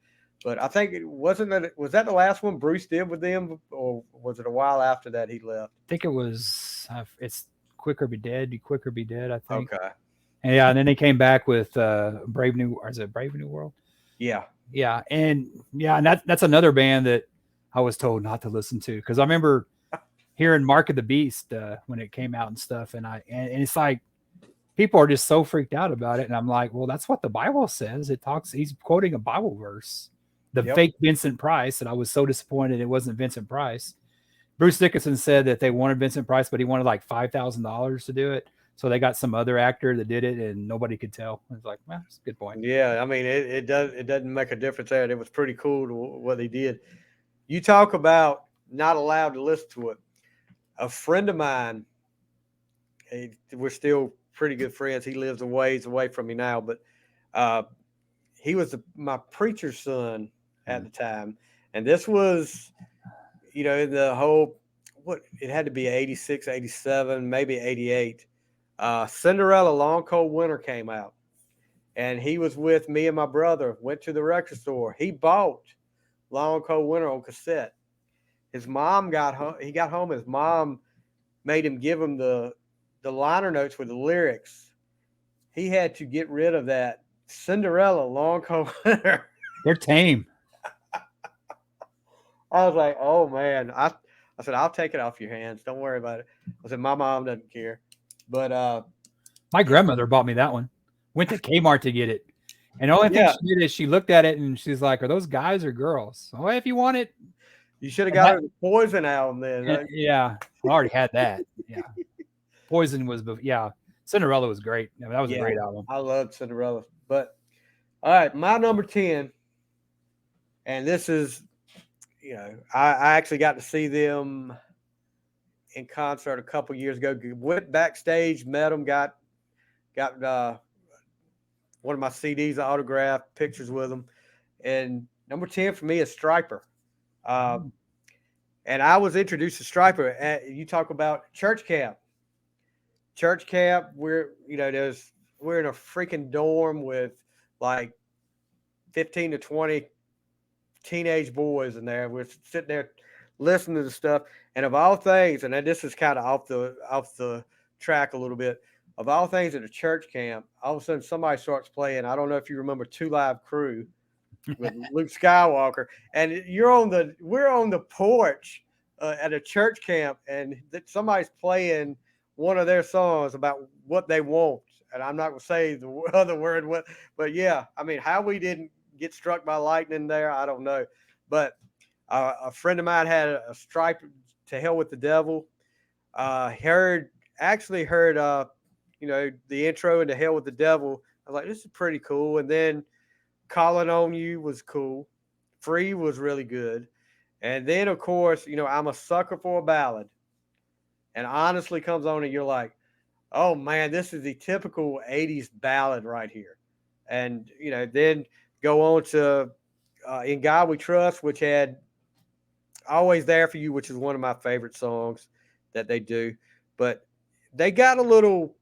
A: But I think it wasn't that was that the last one Bruce did with them, or was it a while after that he left?
B: I think it was it's Quick or Be Dead, Be Quick or Be Dead, I think.
A: Okay,
B: And yeah, and then they came back with Brave New, or is it Brave New World?
A: yeah,
B: Yeah, and that's another band that I was told not to listen to because I remember hearing Mark of the Beast when it came out and stuff, and it's like people are just so freaked out about it, and I'm like, well, that's what the Bible says. It talks. He's quoting a Bible verse, the
A: yep,
B: fake Vincent Price, and I was so disappointed it wasn't Vincent Price. Bruce Dickinson said that they wanted Vincent Price, but he wanted like $5,000 to do it. So they got some other actor that did it, and nobody could tell. I was like, well, that's a good point.
A: yeah. I mean, it doesn't make a difference there. It was pretty cool what they did. You talk about not allowed to listen to it. A friend of mine, we're still pretty good friends. He lives a ways away from me now, but uh, he was my preacher's son at
B: Mm.
A: the time, and this was, in the whole what it had to be 86, 87, maybe 88. Cinderella Long Cold Winter came out, and he was with me and my brother. Went to the record store. He bought Long Cold Winter on cassette. His mom got home. He got home. His mom made him give him the liner notes with the lyrics. He had to get rid of that Cinderella Long Cold Winter.
B: They're tame.
A: I was like, oh man. I said, I'll take it off your hands. Don't worry about it. I said, my mom doesn't care. But
B: My grandmother bought me that one. Went to Kmart to get it. And the only thing
A: yeah,
B: she did is she looked at it and she's like, "Are those guys or girls?" Oh, if you want it.
A: you should have
B: And
A: got her the Poison album
B: and
A: then.
B: yeah, I already had that. Yeah. Poison was, yeah. Cinderella was great. I mean, that was a
A: Yeah,
B: great album.
A: I loved Cinderella. But all right, my number 10, and this is I actually got to see them in concert a couple years ago. Went backstage, met them, got one of my CDs autographed, pictures with them. And number 10 for me is Striper. Uh,
B: Mm.
A: and I was introduced to Striper. You talk about church camp. Church camp, we're in a freaking dorm with like 15 to 20 teenage boys in there. We're sitting there listening to the stuff. And of all things, and this is kind of off the track a little bit. Of all things at a church camp, all of a sudden somebody starts playing. I don't know if you remember Two Live Crew with Luke Skywalker, and we're on the porch at a church camp, and somebody's playing one of their songs about what they want, and I'm not gonna say the other word, what, but yeah, I mean, how we didn't get struck by lightning there, I don't know, but a friend of mine had a Stripe to hell with the devil. Heard actually heard the intro into Hell with the Devil. I was like, this is pretty cool, and then Calling on You was cool. Free was really good. And then, of course, I'm a sucker for a ballad. And honestly comes on and you're like, oh man, this is the typical 80s ballad right here. And, then go on to In God We Trust, which had Always There for You, which is one of my favorite songs that they do. But they got a little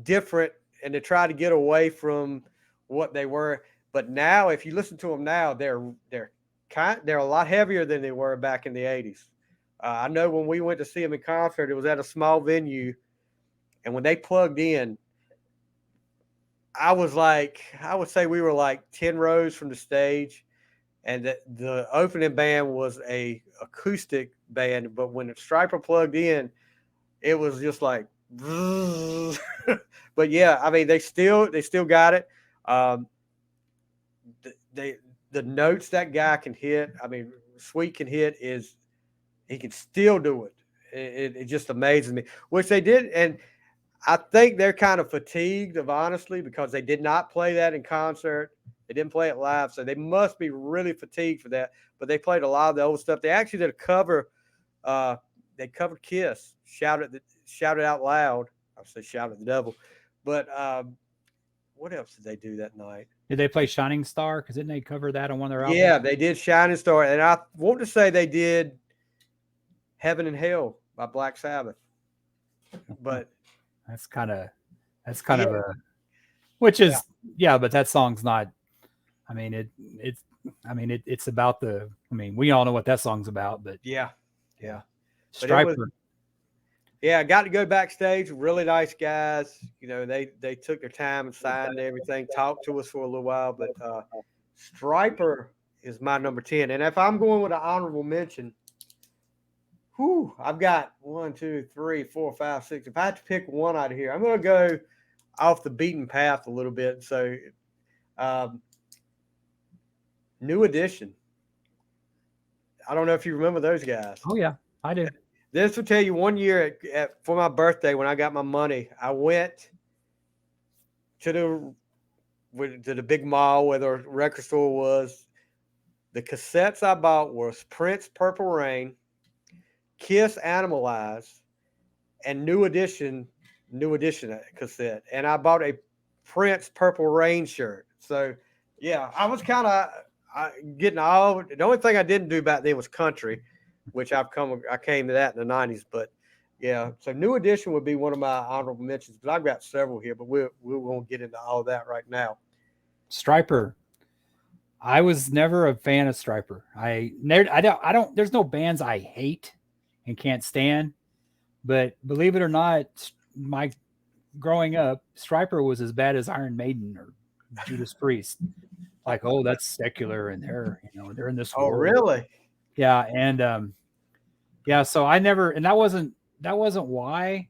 A: different and to try to get away from what they were. But now, if you listen to them now, they're a lot heavier than they were back in the '80s. I know when we went to see them in concert, it was at a small venue, and when they plugged in, I would say we were like 10 rows from the stage, and the opening band was a acoustic band. But when the Striper plugged in, it was just like, but yeah, I mean they still got it. Um, they the notes that guy can hit. I mean, Sweet can hit is he can still do it. It just amazes me, which they did, and I think they're kind of fatigued of honestly because they did not play that in concert. They didn't play it live, so they must be really fatigued for that. But they played a lot of the old stuff. They actually did a cover. Uh, they covered Kiss, shouted out loud. I say shout at the devil, but what else did they do that night?
B: Did they play Shining Star? Because didn't they cover that on one of their albums?
A: Yeah, they did Shining Star, and I want to say they did Heaven and Hell by Black Sabbath. But
B: That's kind
A: yeah,
B: of a which
A: yeah,
B: is yeah, but that song's not. I mean it's it's about the. I mean we all know what that song's about, but
A: yeah,
B: yeah,
A: yeah. But it was
B: Striper.
A: yeah. I got to go backstage. Really nice guys. They took their time and signed everything. Talked to us for a little while. But Striper is my number 10. And if I'm going with an honorable mention, whew, I've got one, two, three, four, five, six. If I had to pick one out of here, I'm going to go off the beaten path a little bit. So, um, New Edition. I don't know if you remember those guys.
B: Oh yeah, I do.
A: This will tell you one year for my birthday when I got my money, I went to the big mall where the record store was. The cassettes I bought was Prince Purple Rain, Kiss Animalize, and New Edition cassette. And I bought a Prince Purple Rain shirt. So yeah, I was kind of getting all. The only thing I didn't do back then was country, which I came to that in the '90s. But yeah, so New Edition would be one of my honorable mentions. But I've got several here, but we won't get into all of that right now.
B: Striper. I was never a fan of Striper. I don't. There's no bands I hate and can't stand. But believe it or not, my growing up, Striper was as bad as Iron Maiden or Judas Priest. Like, oh, that's secular, and they're in this
A: Oh,
B: world.
A: really?
B: Yeah, and yeah. So I never, and that wasn't why,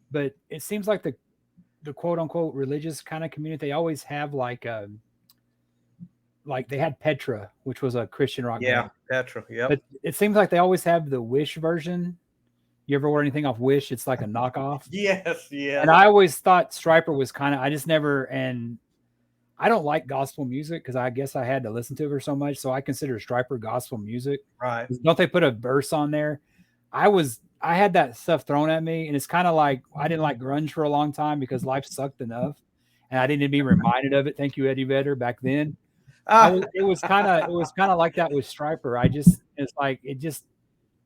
B: but it seems like the quote unquote religious kind of community they always have like they had Petra, which was a Christian rock
A: Yeah,
B: band,
A: Petra. Yep.
B: but it seems like they always have the Wish version. You ever order anything off Wish? It's like a knockoff.
A: Yes,
B: And
A: yes.
B: I always thought Striper was kind of. I just never and I don't like gospel music because I guess I had to listen to it for so much. So I consider Striper gospel music.
A: Right.
B: Don't they put a verse on there? I had that stuff thrown at me, and it's kind of like I didn't like grunge for a long time because life sucked enough, and I didn't be reminded of it. Thank you, Eddie Vedder. Back then,
A: Ah,
B: it was kind of like that with Striper. I just it's like it just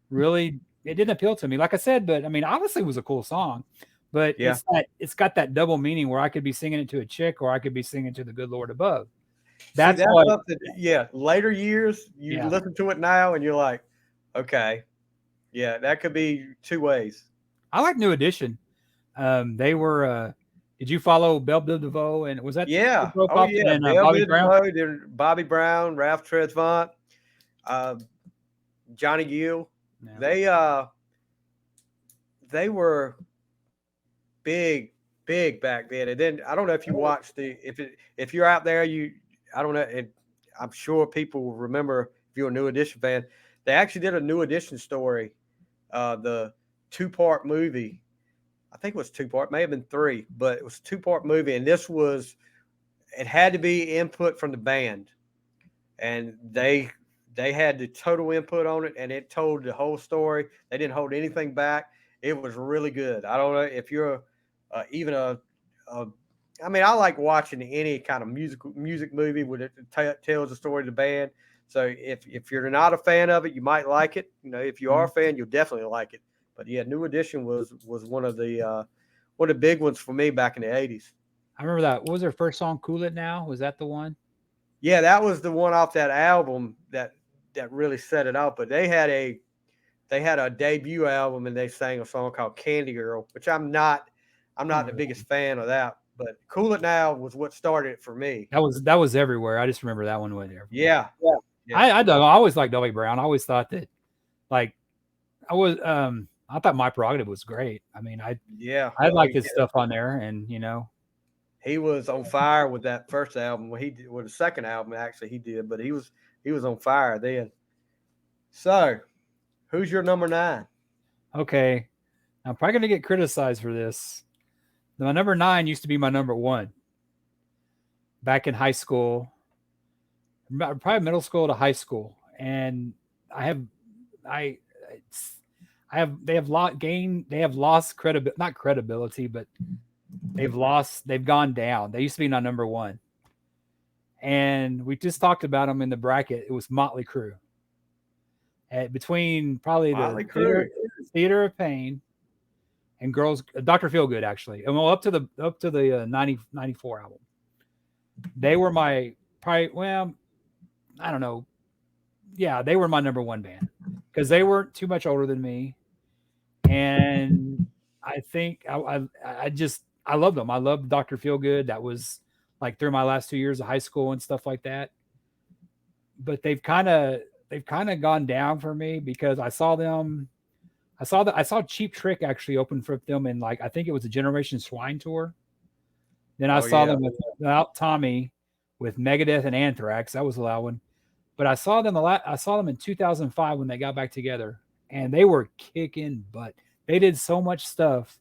B: really it didn't appeal to me. Like I said, but I mean, obviously, it was a cool song, but
A: yeah.
B: it's got that double meaning where I could be singing it to a chick or I could be singing to the good Lord above.
A: See,
B: That's
A: that's
B: what,
A: something. Yeah, later years, you
B: yeah.
A: listen to it now, and you're like, okay, yeah, that could be two ways.
B: I like New Edition. They were. Did you follow Belle Biv DeVoe and was that who
A: Yeah.
B: broke
A: Oh
B: off
A: yeah.
B: and Bobby
A: Velvet
B: Brown?
A: Devoe, then Bobby Brown, Ralph Tresvant, uh, Johnny Gill.
B: Yeah.
A: They uh they were big, big back then. And then I don't know if you watched if you're out there, I don't know, and I'm sure people will remember if you're a New Edition fan. They actually did a New Edition story, the two-part movie. I think it was two-part, may have been three, but it was a two-part movie, and it had to be input from the band, and they had the total input on it, and it told the whole story. They didn't hold anything back. It was really good. I don't know if you're even a I mean, I like watching any kind of music movie when it tells the story of the band. So if you're not a fan of it, you might like it. You know, if you are a
B: Mhm.
A: fan, you'll definitely like it. But yeah, New Edition was one of the big ones for me back in the '80s.
B: I remember that. What was their first song? Cool It Now. Was that the one?
A: Yeah, that was the one off that album that really set it up. But they had a debut album and they sang a song called Candy Girl, which I'm
B: I don't
A: not the
B: remember that
A: biggest
B: one.
A: fan of that. But Cool It Now was what started it for me.
B: That was everywhere. I just remember that one went everywhere.
A: Yeah, yeah,
B: I don't know. I always liked Bobby Brown. I always thought that like I thought My Prerogative was great. I mean,
A: yeah.
B: I
A: Oh
B: liked his
A: yeah,
B: stuff on there, and
A: he was on fire with that first album. Well, he did with the second album actually he did, but he was on fire then. So who's your number nine?
B: okay, I'm probably gonna get criticized for this. My number 9 used to be my number 1 back in high school, probably middle school to high school, and I have I it's, I have they have lost credibility, not credibility, but they've gone down. They used to be my number 1, and we just talked about them in the bracket. It was Motley Crue. Between probably the
A: Motley Crue.
B: Theater of Pain and Girls Dr. Feelgood actually. And well up to the 94 album. They were my probably well, I don't know. Yeah, they were my number 1 band because they weren't too much older than me, and I think I just I loved them. I loved Dr. Feelgood. That was like through my last 2 years of high school and stuff like that. But they've kind of gone down for me because I saw them. I saw Cheap Trick actually open for them in like I think it was a Generation Swine tour. Then I
A: Oh
B: saw
A: yeah.
B: them without Tommy with Megadeth and Anthrax. That was a loud one. But I saw them in 2005 when they got back together, and they were kicking butt. They did so much stuff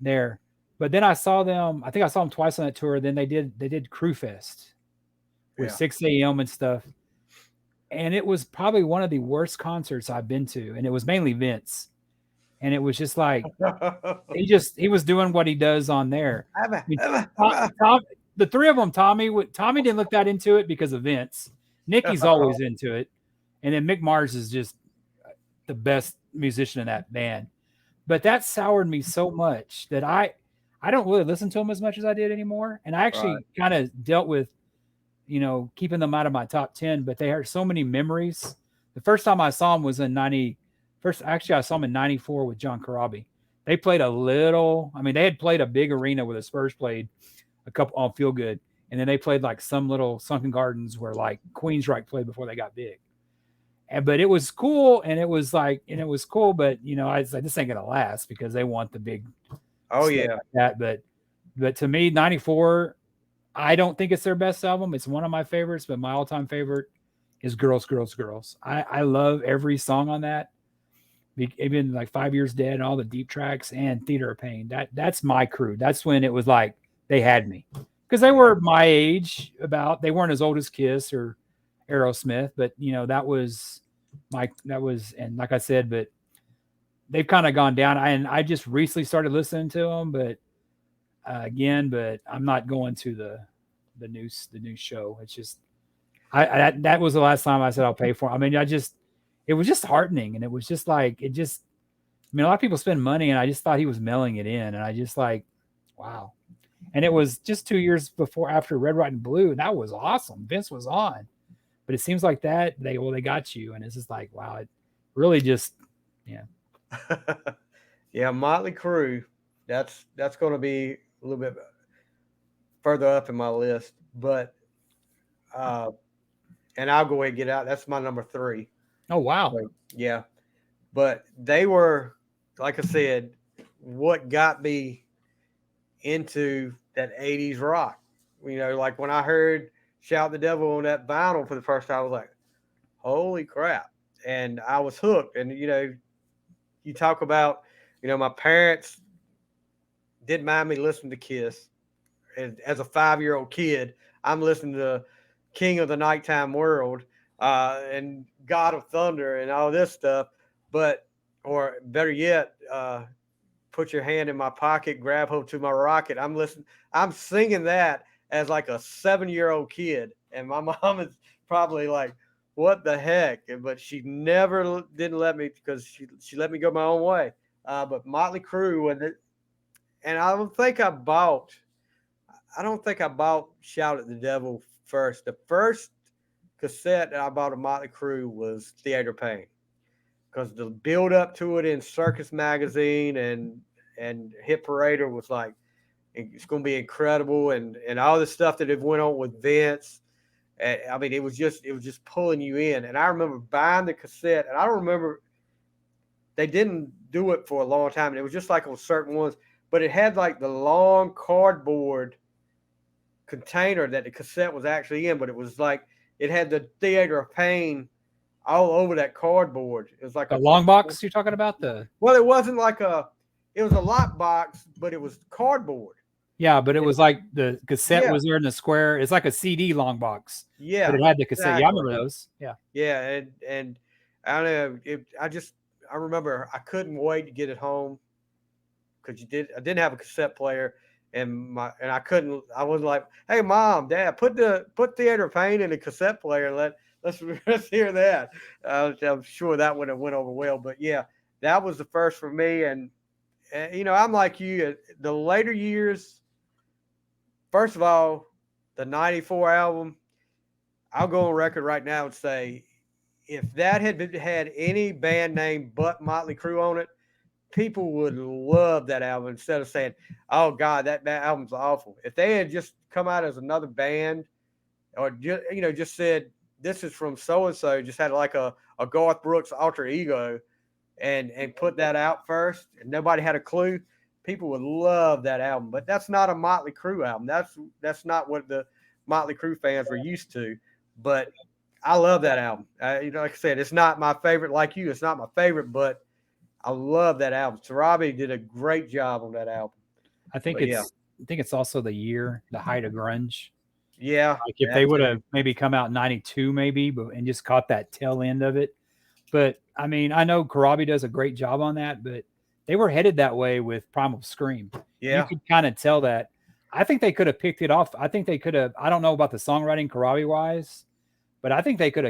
B: there. But then I saw them. I think I saw them twice on that tour. Then they did Crew Fest with
A: Yeah.
B: 6 a.m. and stuff, and it was probably one of the worst concerts I've been to. And it was mainly Vince, and it was just like he was doing what he does on there. I mean, Tom, the three of them, Tommy didn't look that into it because of Vince. Nikki's always into it, and then Mick Mars is just the best musician in that band. But that soured me so much that I don't really listen to them as much as I did anymore. And I
A: Right.
B: actually kind of dealt with keeping them out of my top 10. But they had so many memories. The first time I saw them was in 90. First, actually, I saw them in 94 with John Corabi. They played a little. I mean, they had played a big arena where the Spurs played a couple on Feel Good, and then they played like some little sunken gardens where like Queensryche played before they got big. And but it was cool, and it was cool, but I was like, this ain't gonna last because they want the big
A: Oh
B: stuff
A: yeah.
B: like that. But to me, 94, I don't think it's their best album. It's one of my favorites, but my all-time favorite is Girls, Girls, Girls. I love every song on that. Even like 5 Years Dead and all the deep tracks and Theater of Pain. That's my crew. That's when it was like they had me. because they
A: Yeah.
B: were my age. About they weren't as old as Kiss or Aerosmith, but that was and like I said, but they've kind of gone down. And I just recently started listening to them, but again, but I'm not going to the new show. It's just that was the last time I said I'll pay for it. I mean, it was just heartening, and it was just like it just. I mean, a lot of people spend money, and I just thought he was mailing it in, and I just like, wow. And it was just 2 years before after Red, White, and Blue, and that was awesome. Vince was on, but it seems like that they got you, and it's just like, wow, it really just, yeah.
A: Yeah, Motley Crue. That's going to be a little bit further up in my list, but uh, and I'll go ahead and get out. That's my number three.
B: Oh wow.
A: So, yeah, but they were, like I said, what got me into that '80s rock. Like when I heard "Shout the Devil" on that vinyl for the first time, I was like, "Holy crap!" And I was hooked. And you talk about, my parents didn't mind me listening to Kiss. As a 5-year-old kid, I'm listening to King of the Nighttime World and God of Thunder and all this stuff. But, or better yet, put your hand in my pocket, grab hold to my rocket. I'm singing that as like a 7-year-old kid. And my mom is probably like, what the heck? But she never didn't let me because she let me go my own way. But Motley Crue, and I don't think I bought Shout at the Devil first. The first cassette that I bought of Motley Crue was Theater Pain because the build up to it in Circus Magazine and Hit Parader was like it's going to be incredible, and all the stuff that it went on with Vince. And, I mean, it was just pulling you in. And I remember buying the cassette, and I don't remember they didn't do it for a long time, and it was just like on certain ones, but it had like the long cardboard container that the cassette was actually in, but it was like it had the Theater of Pain all over that cardboard. It was like
B: The
A: a
B: long box you're talking about, the
A: well, it wasn't like it was a lock box, but it was cardboard.
B: yeah, but it
A: And
B: was like the cassette
A: yeah,
B: was there in the square. It's like a CD long box, but
A: yeah,
B: it had the cassette. Yeah, I
A: exactly.
B: remember those. Yeah.
A: Yeah, and I don't know. I remember I couldn't wait to get it home because I didn't have a cassette player, and I couldn't. I was like, "Hey, mom, dad, put Theater of Pain in the cassette player. And let's let's hear that." I'm sure that would have went over well, but yeah, that was the first for me. And I'm like you. The later years, first of all, the '94 album. I'll go on record right now and say, if that had any band name but Motley Crue on it, people would love that album instead of saying, "Oh God, that album's awful." If they had just come out as another band, or just said, "This is from so and so," just had like a Garth Brooks alter ego, and put that out first, and nobody had a clue, people would love that album. But that's not a Motley Crue album. That's not what the Motley Crue fans were used to. But I love that album. Like I said, it's not my favorite. Like you, it's not my favorite, but I love that album. Sarabi did a great job on that album.
B: I think
A: But yeah,
B: it's also the height of grunge.
A: yeah,
B: Like if they
A: that
B: would
A: too.
B: have maybe come out in '92, maybe, but and just caught that tail end of it. But I mean, I know Karabi does a great job on that, but they were headed that way with Primal Scream. You
A: Yeah,
B: could kind of tell that. I think they could have picked it off. I think they could have. I don't know about the songwriting Karabi wise, but I think they could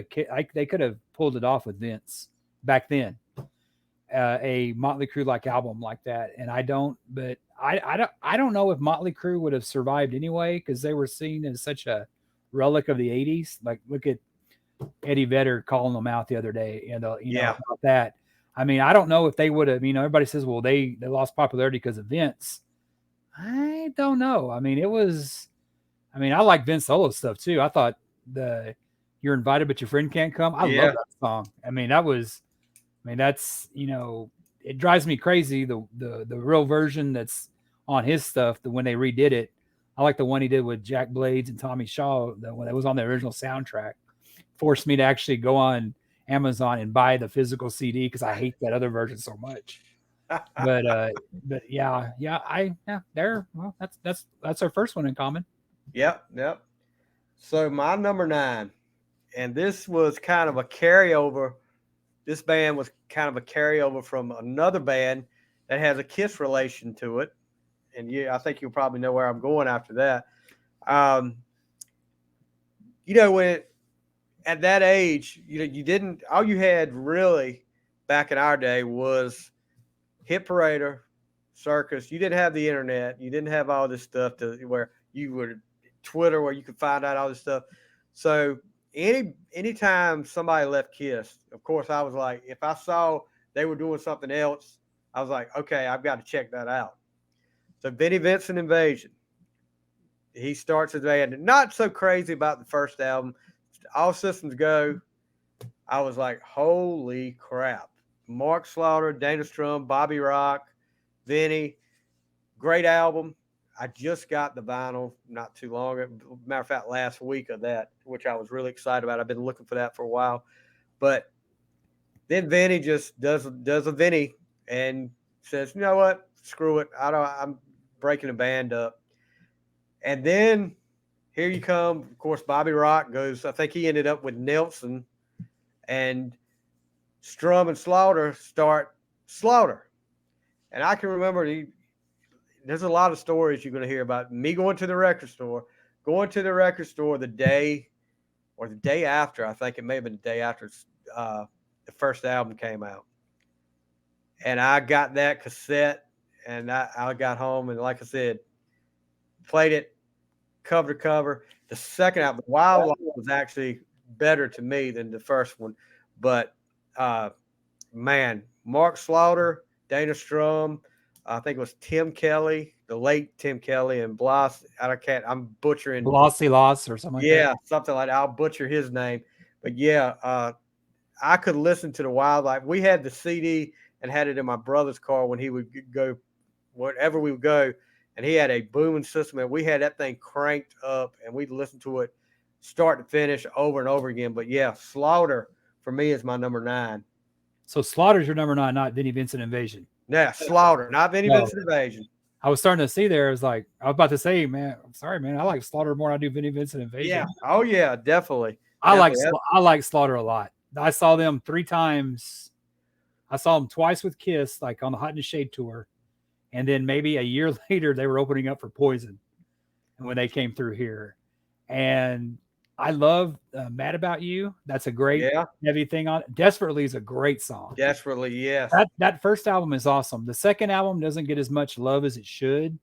B: have pulled it off with Vince back then. A Motley Crue like album like that, and I don't. But I don't know if Motley Crue would have survived anyway because they were seen as such a relic of the '80s. Like look at Eddie Vedder calling them out the other day,
A: yeah,
B: about that. I mean, I don't know if they would have. Everybody says, well, they lost popularity because of Vince. I don't know. I mean, it was. I mean, I like Vince solo stuff too. I thought the "You're Invited but Your Friend Can't Come." I love
A: yeah.
B: that song. I mean, that was. I mean, that's it drives me crazy the real version that's on his stuff. The when they redid it, I like the one he did with Jack Blades and Tommy Shaw. The one that was on the original soundtrack forced me to actually go on Amazon and buy the physical CD because I hate that other version so much. But but yeah, they're well. That's our first one in common.
A: Yep, yep. So my number nine, and this was kind of a carryover. This band was kind of a carryover from another band that has a Kiss relation to it. And yeah, I think you'll probably know where I'm going after that. Um, when at that age, you didn't, all you had really back in our day was Hit Parader, Circus. You didn't have the internet. You didn't have all this stuff to where you would Twitter where you could find out all this stuff. So anytime somebody left Kiss, of course I was like, if I saw they were doing something else, I was like, okay, I've got to check that out. So Vinnie Vincent Invasion, he starts his band. Not so crazy about the first album. All Systems Go. I was like, holy crap. Mark Slaughter, Dana Strum, Bobby Rock, Vinny, great album. I just got the vinyl not too long. Matter of fact, last week of that, which I was really excited about. I've been looking for that for a while. But then Vinny just does a Vinny and says, you know what? Screw it. I'm breaking the band up. And then here you come. Of course, Bobby Rock goes, I think he ended up with Nelson, and Strum and Slaughter start Slaughter. And I can remember there's a lot of stories you're going to hear about me going to the record store the day or the day after. I think it may have been the day after uh, the first album came out. And I got that cassette, and I got home, and like I said, played it cover to cover. The second album, Wildlife, was actually better to me than the first one. But uh, man, Mark Slaughter, Dana Strum, I think it was Tim Kelly, the late Tim Kelly, and Bloss. I can't. I'm butchering.
B: Glossy Loss or something like that.
A: Yeah, something like that. I'll butcher his name, but yeah, I could listen to the Wildlife. We had the CD and had it in my brother's car when he would go wherever we would go, and he had a booming system, and we had that thing cranked up, and we'd listen to it start to finish over and over again. But yeah, Slaughter for me is my number nine.
B: So Slaughter's your number 9, not Vinnie Vincent Invasion.
A: Yeah, Slaughter, not Vinnie
B: No,
A: Vincent Invasion.
B: I was starting to see there. I was like, I was about to say, man, I'm sorry, man. I like Slaughter more than I do Vinnie Vincent
A: Yeah.
B: Invasion.
A: Oh yeah, definitely.
B: I like
A: Definitely.
B: I like Slaughter a lot. I saw them 3 times. I saw them twice with Kiss, like on the Hot in the Shade tour, and then maybe a year later they were opening up for Poison, and when they came through here, and I love "Mad About You." That's a great
A: Yeah,
B: heavy thing on. "Desperately" is a great song.
A: desperately. Yes.
B: That first album is awesome. The second album doesn't get as much love as it should.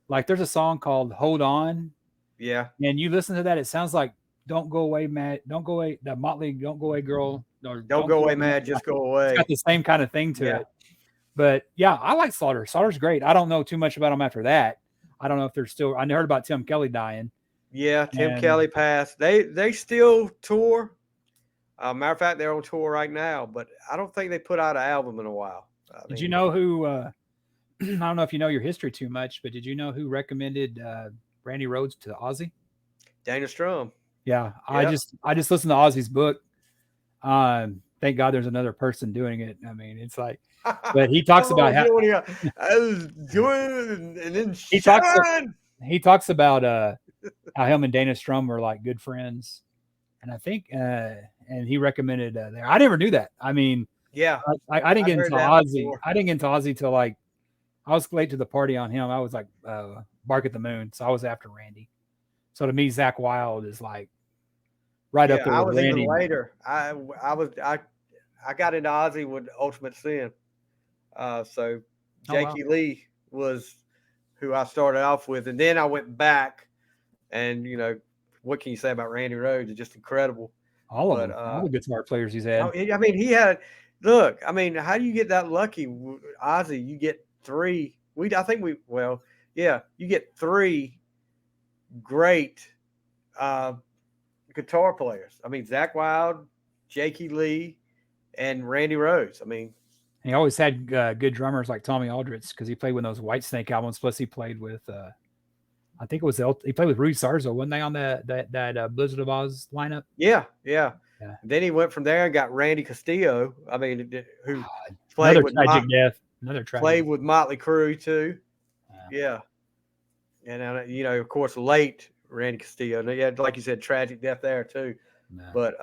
B: Like there's a song called "Hold On,"
A: Yeah.
B: and you listen to that, it sounds like "Don't Go Away, Mad." Don't go away. That Motley "Don't Go Away, Girl." Or
A: Don't
B: "Don't
A: go
B: Go
A: away,
B: Away, Mad."
A: mad. Just go
B: It's got
A: away.
B: the same kind of thing to
A: Yeah.
B: it. But yeah, I like Slaughter. Slaughter's great. I don't know too much about him after that. I don't know if they're still. I heard about Tim Kelly dying,
A: Yeah. Tim
B: and
A: Kelly passed. They still tour. Matter of fact, they're on tour right now, but I don't think they put out an album in a while. I
B: did you
A: mean,
B: know who? I don't know if you know your history too much, but did you know who recommended Randy Rhoads to Ozzy?
A: Dana Strum.
B: Yeah,
A: Yeah.
B: I just listened to Ozzy's book. Thank God there's another person doing it. I mean, it's like, but he talks
A: Oh,
B: about how
A: what do you? I was doing, and then
B: he talks
A: Sean.
B: he talks about how him and Dana Strum were like good friends, and I think and he recommended there. I never knew that. I mean,
A: Yeah,
B: I didn't
A: I've
B: get into
A: heard that
B: Ozzy.
A: before.
B: I didn't get into Ozzy till like I was late to the party on him. I was like Bark at the Moon, so I was after Randy. So to me, Zach Wild is like right up
A: Yeah,
B: there
A: I
B: with
A: was even
B: Randy.
A: later. I got into Ozzy with Ultimate Sin. So
B: Oh wow,
A: Jakey Lee was who I started off with, and then I went back, and what can you say about Randy Rhoads? It's just incredible.
B: all of
A: But
B: them, all the guitar players he's had.
A: I mean, he had. Look, I mean, how do you get that lucky, Ozzy? You get three. I think well, yeah, you get three great uh, guitar players. I mean, Zach Wild, Jakey Lee, and Randy Rhoads. I mean,
B: He always had good drummers like Tommy Aldrich because he played with those Whitesnake albums. Plus, he played with I think it was he played with Rudy Sarzo, wasn't they on that Blizzard of Oz lineup?
A: yeah, yeah.
B: Yeah,
A: Then he went from there and got Randy Castillo. I mean, who played
B: another
A: with
B: tragic death. Another tragic.
A: played with Motley Crue too.
B: Yeah.
A: Yeah, and of course, late Randy Castillo. And yeah, like you said, tragic death there too.
B: Nah.
A: But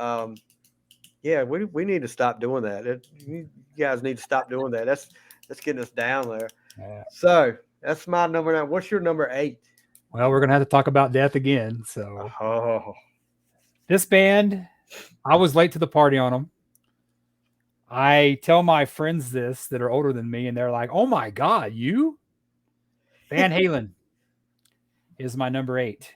A: yeah, we need to stop doing that. You guys need to stop doing that. That's getting us down there.
B: Yeah.
A: So that's my number 9. What's your number 8?
B: Well, we're gonna have to talk about death again. So
A: Oh,
B: this band, I was late to the party on them. I tell my friends this that are older than me, and they're like, "Oh my god, you?" Van Halen is my number 8.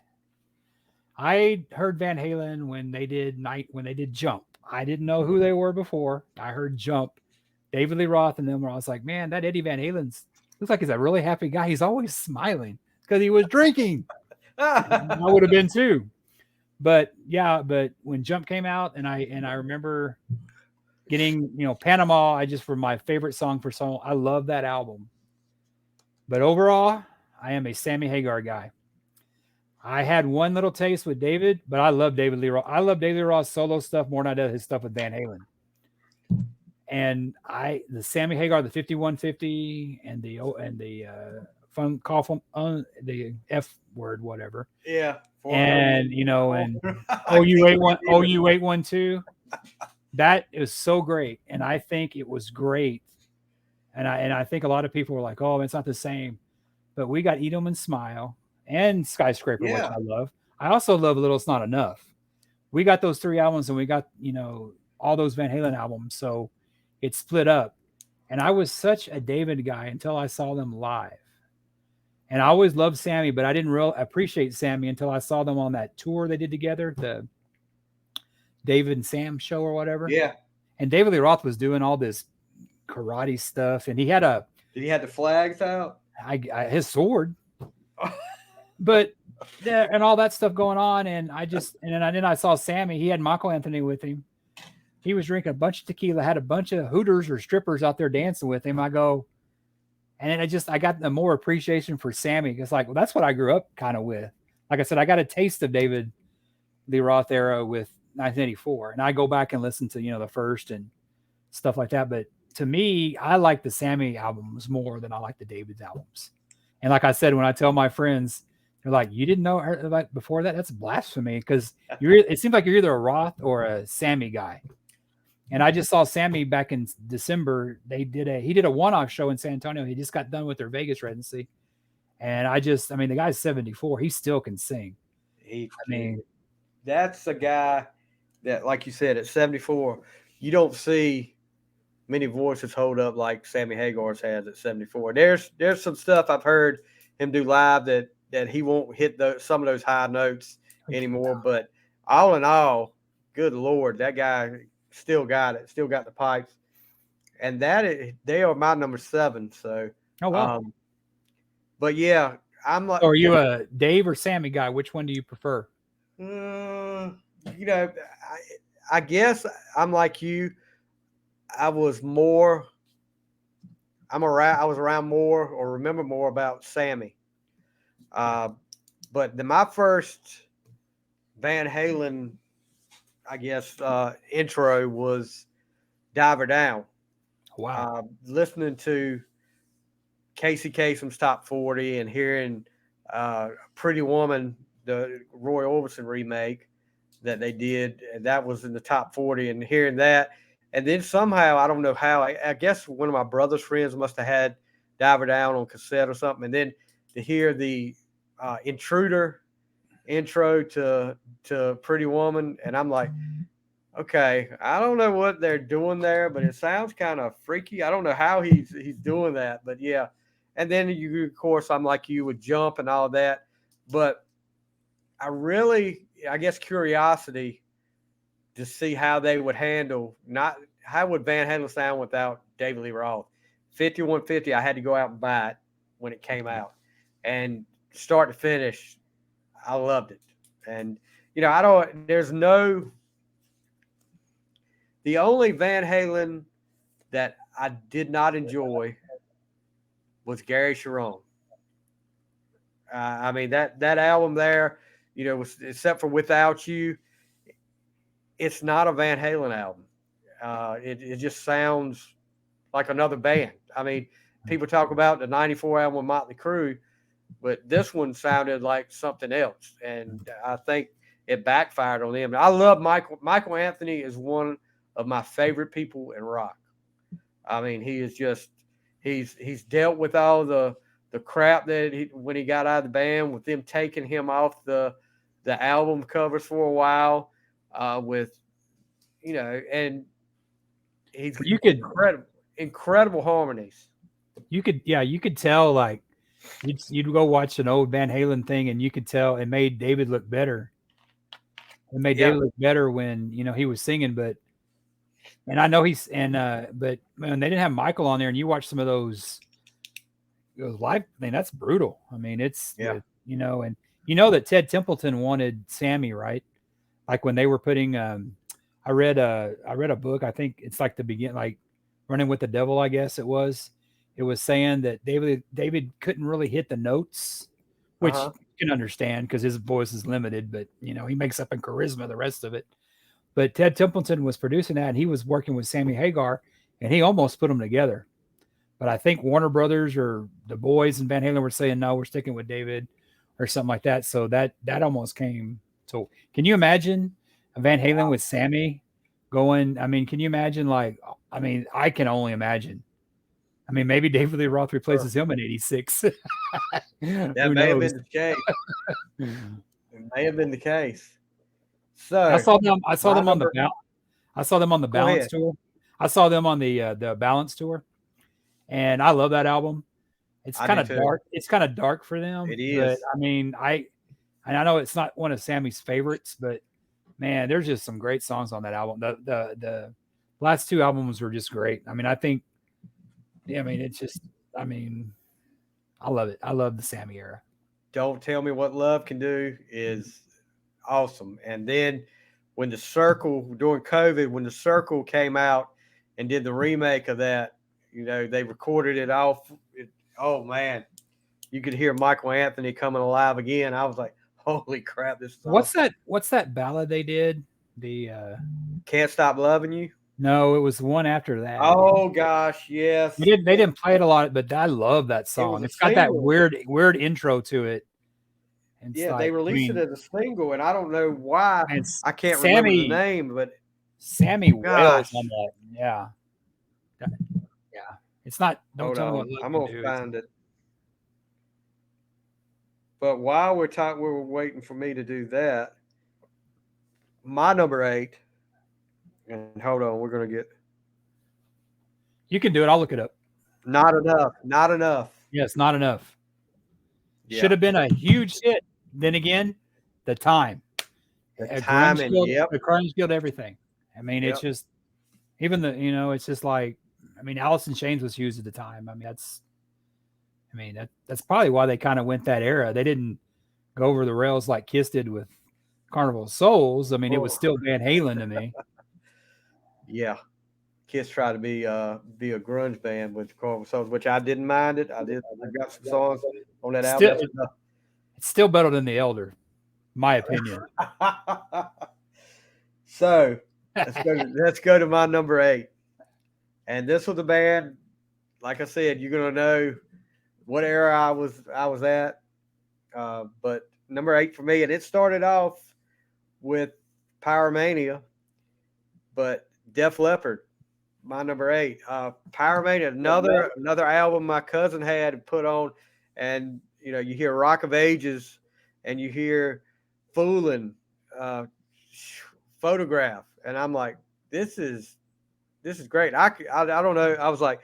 B: I heard Van Halen when they did Jump. I didn't know who they were before. I heard Jump, David Lee Roth, and them. Where I was like, man, that Eddie Van Halen's looks like he's a really happy guy. He's always smiling because he was drinking. I would have been too. But yeah, but when Jump came out, and I remember getting Panama. I just for my favorite song for song. I love that album. But overall, I am a Sammy Hagar guy. I had one little taste with David, but I love David Lee Roth. I love David Lee Roth's solo stuff more than I do his stuff with Van Halen. And the Sammy Hagar, the 5150, and the fun call from the F word, whatever.
A: yeah.
B: And and
A: I can't believe it.
B: you ate one too. That is so great, and I think it was great. And I think a lot of people were like, "Oh, it's not the same." But we got Eat 'Em and Smile and Skyscraper, which
A: Yeah.
B: I love. I also love A Little It's Not Enough. We got those 3 albums, and we got, all those Van Halen albums. So it's split up. And I was such a David guy until I saw them live. And I always loved Sammy, but I didn't real appreciate Sammy until I saw them on that tour they did together, the David and Sam show or whatever.
A: Yeah.
B: And David Lee Roth was doing all this karate stuff, and he had
A: Did he have the flags out?
B: his sword. But yeah, and all that stuff going on, and then I saw Sammy. He had Michael Anthony with him. He was drinking a bunch of tequila, had a bunch of hooters or strippers out there dancing with him. I go, and then I got the more appreciation for Sammy. It's like, well, that's what I grew up kind of with. Like I said, I got a taste of David Lee Roth era with 1984, and I go back and listen to the first and stuff like that. But to me, I like the Sammy albums more than I like the David's albums. And like I said, when I tell my friends, they're like, "You didn't know her like before that? That's blasphemy." Because it seems like you're either a Roth or a Sammy guy. And I just saw Sammy back in December. He did a one-off show in San Antonio. He just got done with their Vegas residency. And I mean, the guy's 74. He still can sing.
A: He,
B: I mean,
A: that's a guy that, like you said, at 74, you don't see many voices hold up like Sammy Hagar's has at 74. There's some stuff I've heard him do live that he won't hit some of those high notes anymore. But all in all, good Lord, that guy still got it, still got the pipes. And they are my number 7. So,
B: oh wow.
A: But yeah, I'm like,
B: So are you a Dave or Sammy guy? Which one do you prefer?
A: mm, you know, I guess I'm like you. I was more. I was around more or remember more about Sammy. Uh, but my first Van Halen, I guess, intro was Diver Down.
B: Wow.
A: Listening to Casey Kasem's Top 40 and hearing Pretty Woman, the Roy Orbison remake that they did, and that was in the top 40, and hearing that. And then somehow, I don't know how, I guess one of my brother's friends must have had Diver Down on cassette or something. And then to hear the Intruder intro to Pretty Woman, and I'm like, okay, I don't know what they're doing there, but it sounds kind of freaky. I don't know how he's doing that, but yeah. And then you, of course, I'm like you with Jump and all that, but I guess, curiosity to see how they would handle not how would Van Halen sound without David Lee Roth. 5150, I had to go out and buy it when it came out, and start to finish, I loved it. And I don't. There's no. The only Van Halen that I did not enjoy was Gary Sharon. I mean that album there, except for Without You, it's not a Van Halen album. It just sounds like another band. I mean, people talk about the '94 album with Motley Crue. but this one sounded like something else, and I think it backfired on them. I love Michael. Michael Anthony is one of my favorite people in rock. I mean, he is just he's dealt with all the crap that when he got out of the band, with them taking him off the album covers for a while, with and he's
B: You could
A: incredible harmonies.
B: you could tell like you'd go watch an old Van Halen thing and you could tell it made David look better. It made
A: Yeah.
B: David look better when he was singing, but and I know he's and but man, they didn't have Michael on there, and you watch some of those live. I mean, that's brutal. I mean, it's
A: Yeah.
B: and that Ted Templeton wanted Sammy, right? Like when they were putting I read a book, I think it's like the begin like Running with the Devil, I guess it was. It was saying that David couldn't really hit the notes, which
A: Uh-huh.
B: you can understand because his voice is limited, but he makes up in charisma the rest of it. But Ted Templeton was producing that and he was working with Sammy Hagar and he almost put them together. But I think Warner Brothers or the boys and Van Halen were saying no, we're sticking with David or something like that. So that almost came. So can you imagine a Van Halen with Sammy going? I mean, can you imagine? Like, I mean, I can only imagine. I mean, maybe David Lee Roth
A: Sure.
B: replaces him in '86.
A: That
B: Who
A: may have
B: knows?
A: been the case. It may have been the case. So
B: I saw
A: my
B: them on
A: number.
B: I saw them on the
A: Go
B: Balance
A: ahead.
B: tour. I saw them on the Balance tour, and I love that album. It's
A: I
B: kind
A: do
B: of
A: too.
B: dark. It's kind of dark for them,
A: It
B: but
A: is.
B: I mean, I know it's not one of Sammy's favorites, but man, there's just some great songs on that album. The last two albums were just great. I mean, I think, yeah, I mean, it's just, I mean, I love it. I love the Sammy era.
A: Don't Tell Me What Love Can Do is awesome. And then when the Circle during COVID, when the Circle came out and did the remake of that, they recorded it off. Oh man, you could hear Michael Anthony coming alive again. I was like, holy crap, this is
B: What's
A: awesome.
B: that? What's that ballad they did? The
A: Can't Stop Loving You.
B: no, it was the one after that.
A: Oh gosh, yes.
B: They didn't play it a lot, but I love that
A: It was
B: song.
A: a
B: It's got that
A: single.
B: weird intro to it. It's
A: Yeah, they
B: like, I
A: released it
B: mean,
A: as a single, and I don't know why.
B: and
A: I can't remember the
B: Sammy
A: name, but
B: Sammy Wales on
A: gosh,
B: that. Yeah. That- yeah. It's not don't
A: hold
B: tell me what
A: on,
B: love
A: I'm
B: can
A: gonna
B: do. It's
A: find it. But while we're waiting for me to do that, my number eight. And hold on, we're gonna get
B: you can do it. I'll look it up.
A: not enough, not enough.
B: Yes, not enough. Should
A: Yeah,
B: have been a huge hit. Then again, the time.
A: the time and
B: The grunge killed everything. I mean, it's
A: yep,
B: just even it's just like I mean, Alice in Chains was huge at the time. I mean that's probably why they kind of went that era. They didn't go over the rails like Kiss did with Carnival of Souls. I mean, it was
A: oh
B: still Van Halen to me.
A: yeah. Kiss tried to be a grunge band with Carl songs, which I didn't mind it. I did. I got some songs on that album.
B: Still, it's still better than the Elder, my opinion.
A: So let's go to my number eight, and this was a band. Like I said, you're gonna know what era I was at. But number eight for me, and it started off with Pyromania, but Def Leppard, my number eight. Pyromania, another album my cousin had put on, and you hear Rock of Ages, and you hear Foolin', uh, Photograph, and I'm like, this is great. I don't know. I was like,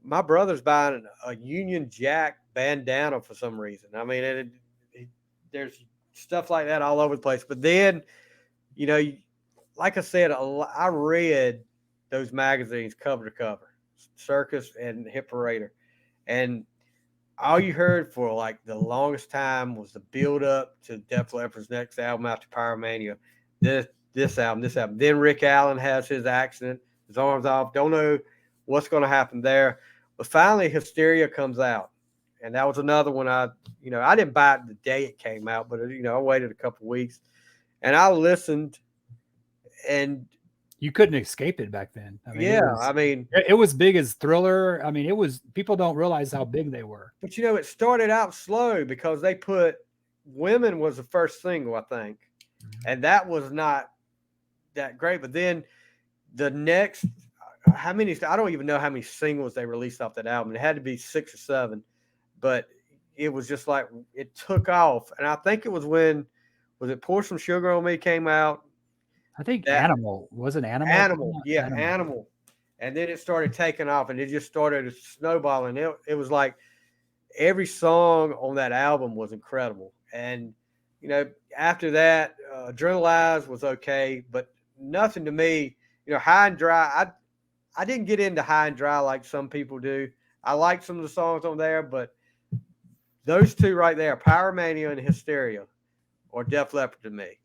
A: my brother's buying a Union Jack bandana for some reason. I mean, there's stuff like that all over the place. But then, you know, like I said, I read those magazines cover to cover, Circus and Hit Parader, and all you heard for like the longest time was the build up to Def Leppard's next album after Pyromania. This this album. Then Rick Allen has his accident, his arms off. Don't know what's going to happen there. But finally, Hysteria comes out, and that was another one. I didn't buy it the day it came out, but I waited a couple weeks, and I listened, and
B: You couldn't escape it back then. I mean,
A: Yeah, I mean,
B: it was big as Thriller. I mean, it was people don't realize how big they were.
A: but it started out slow because they put Women was the first single, I think, and that was not that great. But then the next, how many? I don't even know how many singles they released off that album. It had to be 6 or 7, but it was just like it took off. And I think it was when was it Pour Some Sugar on Me came out.
B: I think
A: That
B: Animal wasn't Animal.
A: Animal, yeah,
B: Animal.
A: Animal, and then it started taking off, and it just started snowballing. It was like every song on that album was incredible. And after that, Adrenalize was okay, but nothing to me. High and Dry. I didn't get into High and Dry like some people do. I liked some of the songs on there, but those two right there, Pyromania and Hysteria, or Def Leppard to me.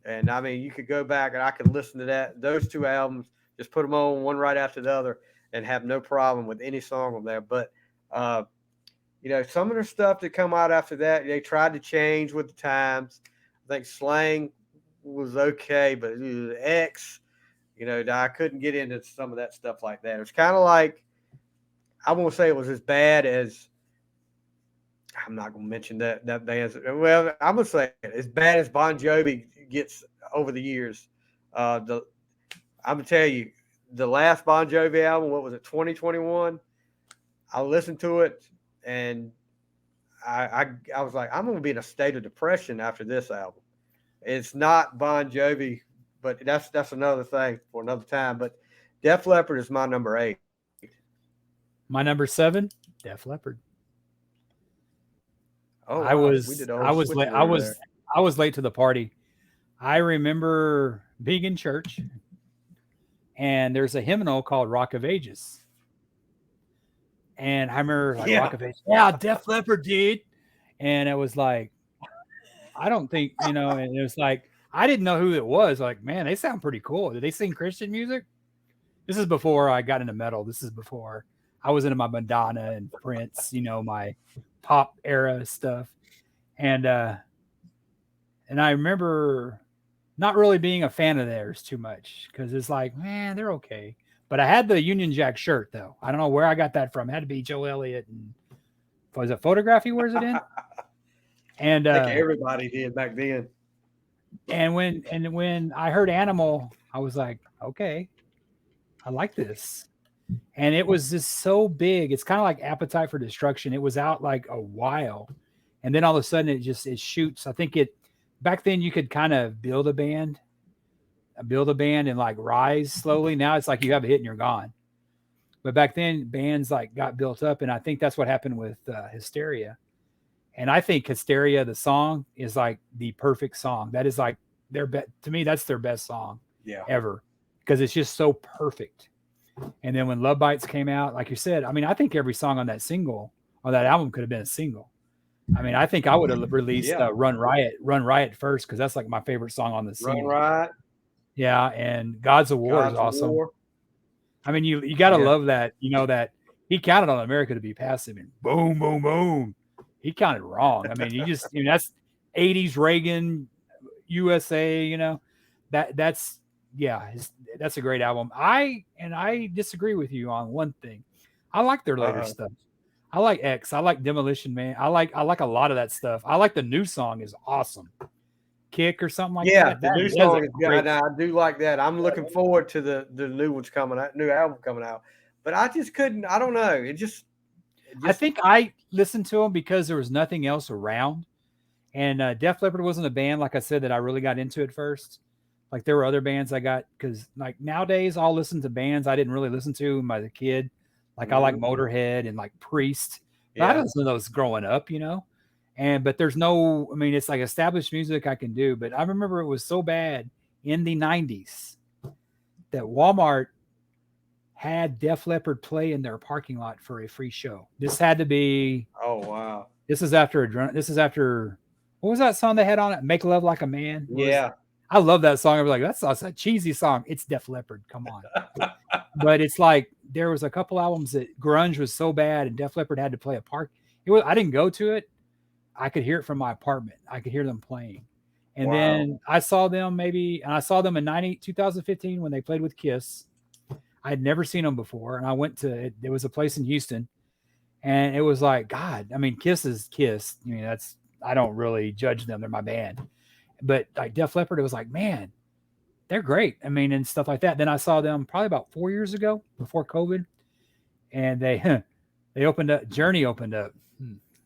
A: And I mean, you could go back and I could listen to those two albums, just put them on one right after the other, and have no problem with any song on there. But some of the stuff that come out after that, they tried to change with the times. I think Slang was okay, but X, I couldn't get into some of that stuff like that. It was kind of like, I won't say it was as bad as, I'm not going to mention that band's, well, I'm going to say it, as bad as Bon Jovi gets over the years. I'm going to tell you, the last Bon Jovi album, what was it, 2021? I listened to it, and I was like, I'm going to be in a state of depression after this album. It's not Bon Jovi, but that's another thing for another time. But Def Leppard is my number 8.
B: My number 7, Def Leppard.
A: Oh
B: I
A: wow, we
B: was
A: did
B: I
A: old
B: was late.
A: switcheroo there.
B: I was late to the party. I remember being in church, and there's a hymnal called Rock of Ages. And I remember like
A: Yeah,
B: Rock of Ages. Yeah, Def Leppard, dude. And it was like, I don't think, and it was like, I didn't know who it was. Like, man, they sound pretty cool. Did they sing Christian music? This is before I got into metal. This is before I was into my Madonna and Prince, my pop era stuff. And I remember not really being a fan of theirs too much because it's like, man, they're okay. But I had the Union Jack shirt though. I don't know where I got that from. It had to be Joe Elliott and was it Photograph he wears it in? And
A: I think everybody did back then.
B: when I heard Animal, I was like, okay, I like this. And it was just so big. It's kind of like Appetite for Destruction. It was out like a while, and then all of a sudden it shoots. I think back then you could kind of build a band and like rise slowly. Now it's like you have a hit and you're gone. But back then bands like got built up, and I think that's what happened with Hysteria. And I think Hysteria, the song, is like the perfect song. That is like to me, that's their best song
A: Yeah.
B: ever because it's just so perfect. And then when Love Bites came out, like you said, I mean, I think every song on that album could have been a single. I mean, I think I would have released Run Riot first because that's like my favorite song on the
A: Run
B: single.
A: Riot.
B: Yeah, and Gods of War is awesome. War. I mean, you got to love that, that he counted on America to be passive and boom, boom, boom. He counted wrong. I mean, he just, that's 80s Reagan, USA, that's a great album. I disagree with you on one thing. I like their later stuff. I like X. I like Demolition Man. I like a lot of that stuff. I like the new song is awesome. Kick or something like that.
A: Yeah, the new song is good. I do like that. I'm looking forward to the new ones coming out, new album coming out. But I just couldn't. I don't know. It just
B: I think I listened to them because there was nothing else around. And Def Leppard wasn't a band, like I said, that I really got into at first. Like there were other bands I got because like nowadays I'll listen to bands I didn't really listen to when I was a kid. Like I like Motorhead and like Priest. But I didn't listen to those growing up, but there's no, I mean, it's like established music I can do. But I remember it was so bad in the 90s that Walmart had Def Leppard play in their parking lot for a free show. This had to be.
A: Oh wow!
B: This is after what was that song they had on it? Make Love Like a Man.
A: Yeah,
B: I love that song. I was like, that's a cheesy song. It's Def Leppard. Come on. But it's like there was a couple albums that grunge was so bad, and Def Leppard had to play a part. I didn't go to it. I could hear it from my apartment. I could hear them playing, And
A: Wow.
B: then I saw them in 2015 when they played with Kiss. I had never seen them before, and I went to it. There was a place in Houston, and it was like, God, I mean, Kiss is Kiss. I mean, I don't really judge them; they're my band. But like Def Leppard, it was like, man, they're great. I mean, and stuff like that. Then I saw them probably about 4 years ago, before COVID, and they they opened up. Journey opened up.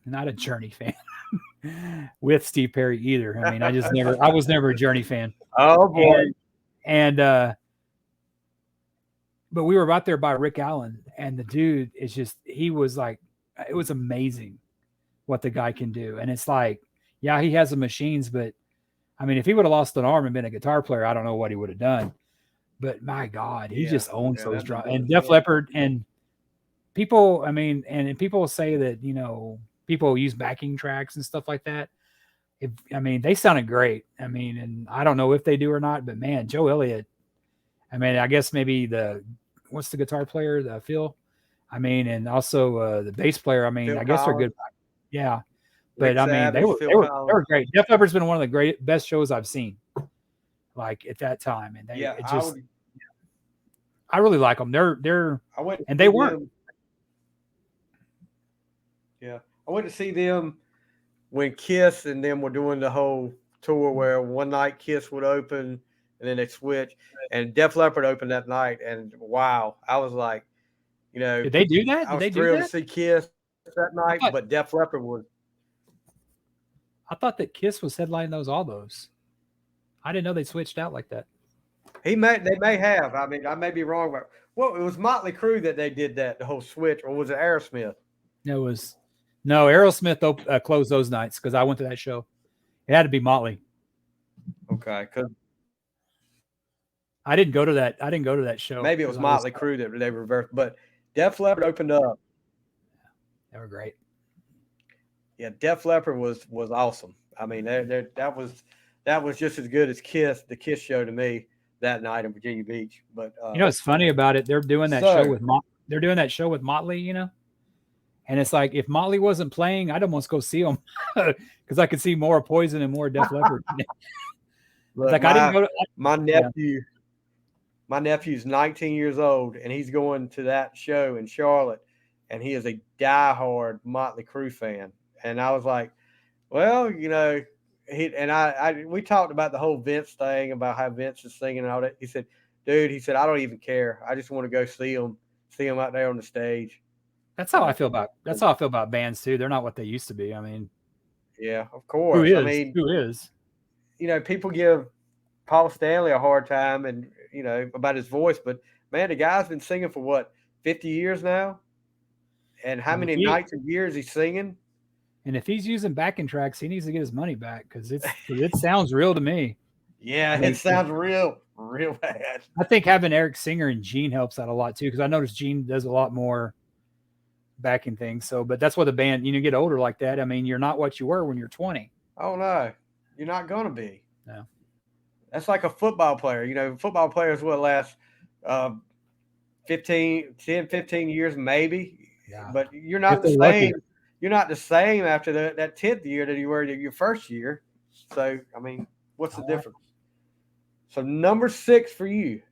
B: Not a Journey fan with Steve Perry either. I mean, I was never a Journey fan,
A: Oh boy.
B: and but we were out there by Rick Allen, and the dude is just he was like, it was amazing what the guy can do, and it's like, yeah, he has the machines, but I mean, if he would have lost an arm and been a guitar player, I don't know what he would have done. But my God, he
A: Yeah.
B: just owns
A: Yeah,
B: those
A: that'd be
B: drums.
A: doing
B: And
A: it
B: Def
A: again.
B: Leppard and people, I mean, and people say that people use backing tracks and stuff like that. I mean, they sounded great. I mean, and I don't know if they do or not, but man, Joe Elliott. I mean, I guess maybe what's the guitar player, the Phil. I mean, and also the bass player. I mean,
A: Phil
B: I guess they're good.
A: Collins,
B: Yeah, but
A: Rick
B: I mean,
A: Savage, Phil
B: they
A: Collins.
B: were great. Def Leppard's been one of the best shows I've seen, like at that time, and
A: Yeah,
B: it just I really like them.
A: I went to
B: And they
A: see
B: weren't.
A: them. Yeah, I went to see them when Kiss and them were doing the whole tour where one night Kiss would open and then they switch, and Def Leppard opened that night, and wow, I was like, you know,
B: Did they do that?
A: I
B: Did
A: was
B: they do
A: thrilled to
B: that?
A: see Kiss that
B: I
A: night,
B: thought
A: but Def Leppard was.
B: I thought that Kiss was headlining those all those. I didn't know they switched out like that.
A: They may have. I mean, I may be wrong, but well, it was Motley Crue that they did that the whole switch, or was it Aerosmith?
B: It was no Aerosmith closed those nights because I went to that show. It had to be Motley.
A: Okay, because
B: I didn't go to that. I didn't go to that show
A: maybe it
B: because
A: was
B: I was.
A: Motley Crue that they reversed, but Def Leppard opened up.
B: They were great.
A: Yeah, Def Leppard was awesome. I mean, that was just as good as Kiss, the Kiss show to me that night in Virginia Beach. But
B: What's funny about it?
A: so
B: They're doing that show with Motley. And it's like if Motley wasn't playing, I'd almost go see them because I could see more Poison and more Def Leppard. It's
A: look,
B: like I didn't go to.
A: my
B: Yeah,
A: nephew, my nephew's 19 years old, and he's going to that show in Charlotte, and he is a diehard Motley Crue fan. And I was like, well, we talked about the whole Vince thing about how Vince is singing and all that. He said, dude, I don't even care. I just want to go see him out there on the stage.
B: that's how I feel about. That's how I feel about bands too. They're not what they used to be. I mean,
A: Yeah, of
B: who
A: course. I
B: is?
A: mean,
B: Who is?
A: people give Paul Stanley a hard time and about his voice, but man, the guy's been singing for what, 50 years now? And how
B: And if
A: many
B: he
A: nights and years he's singing?
B: and if he's using backing tracks, he needs to get his money back because it sounds real to me.
A: Yeah,
B: I
A: it
B: mean,
A: sounds real bad.
B: I think having Eric Singer and Gene helps out a lot too because I noticed Gene does a lot more backing things. So, but that's what the band, get older like that. I mean, you're not what you were when you're 20.
A: Oh no, you're not gonna be.
B: No.
A: That's like a football player. Football players will last uh, 15 years maybe,
B: Yeah.
A: but you're
B: If
A: not the
B: they're lucky.
A: same. You're not the same after that 10th year that you were your first year. So I mean, what's the
B: All right.
A: difference? So number 6 for you.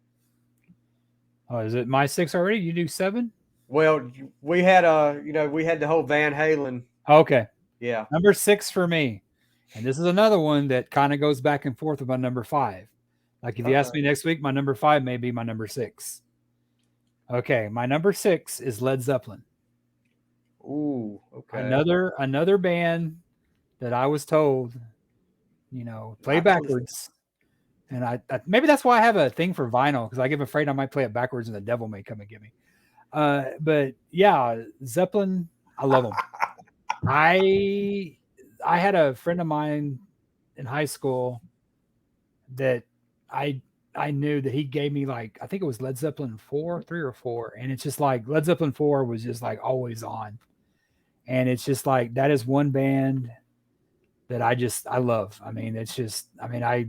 B: Oh, is it my 6 already? You do 7?
A: Well, we had the whole Van Halen.
B: Okay.
A: Yeah.
B: Number 6 for me. And this is another one that kind of goes back and forth with my number 5. Like if you ask
A: Uh-oh.
B: me next week, my number 5 may be my number 6. Okay, my number 6 is Led Zeppelin.
A: Ooh. Okay.
B: Another band that I was told, play
A: Not to listen.
B: backwards. And I maybe that's why I have a thing for vinyl because I'm afraid I might play it backwards and the devil may come and get me. But yeah, Zeppelin, I love them. I had a friend of mine in high school that I knew that he gave me like I think it was Led Zeppelin 4, 3 or 4, and it's just like Led Zeppelin 4 was just like always on, and it's just like that is one band that I love. I mean, it's just I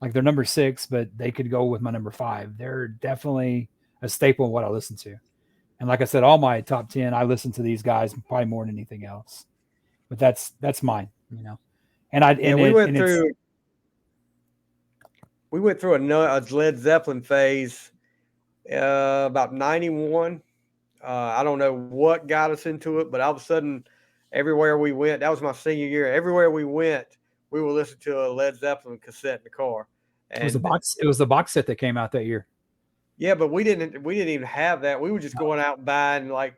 B: like they're number 6, but they could go with my number 5. They're definitely a staple of what I listen to, and like I said, all my top 10 I listen to these guys probably more than anything else, but that's mine. And I
A: Yeah,
B: and
A: we
B: it
A: went
B: and it's
A: through. we went through a Led Zeppelin phase about 91. I don't know what got us into it, but all of a sudden, everywhere we went, that was my senior year. Everywhere we went, we would listen to a Led Zeppelin cassette in the car.
B: It was the
A: And
B: box. It was the box set that came out that year.
A: yeah, but we didn't even have that. We were just going out and buying like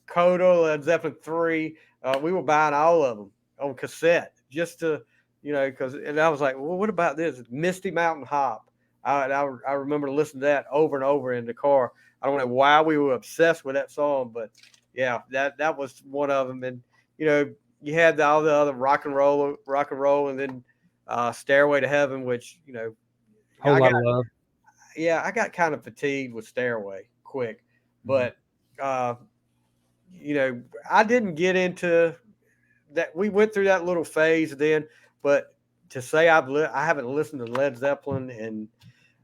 A: Coda, Led Zeppelin 3. We were buying all of them on cassette just to, because, and I was like, well, what about this? Misty Mountain Hop. I remember listening to that over and over in the car. I don't know why we were obsessed with that song, but yeah, that was one of them. And, you know, you had all the other rock and roll, and then Stairway to Heaven, which,
B: Whole
A: I
B: lot
A: got,
B: of love.
A: yeah, I got kind of fatigued with Stairway quick,
B: Mhm.
A: but, uh, I didn't get into that. We went through that little phase then, but to say I haven't listened to Led Zeppelin, and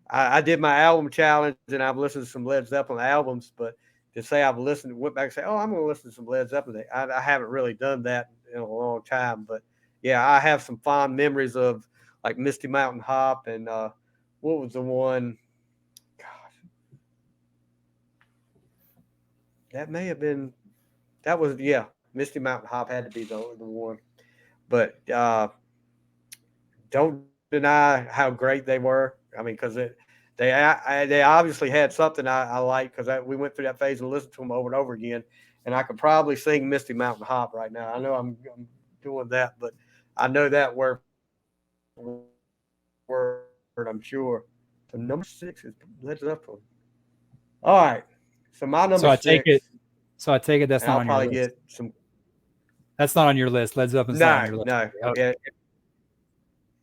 A: I did my album challenge and I've listened to some Led Zeppelin albums, but to say I've listened, went back and say, oh, I'm going to listen to some Led Zeppelin, I haven't really done that in a long time. But yeah, I have some fond memories of like Misty Mountain Hop and what was the one? Gosh, that may have been that was yeah, Misty Mountain Hop had to be the one. But don't deny how great they were. I mean, because they obviously had something I like because we went through that phase and listened to them over and over again, and I could probably sing Misty Mountain Hop right now. I know I'm doing that, but I know that word for word. I'm sure. So number 6 is Led Zeppelin. All right. So my number six,
B: So I take it.
A: and
B: So
A: I'll
B: I take it
A: probably
B: that's not
A: get
B: on your
A: some.
B: list. That's not on your list. Led Zeppelin's not on
A: No,
B: your list.
A: no.
B: Okay.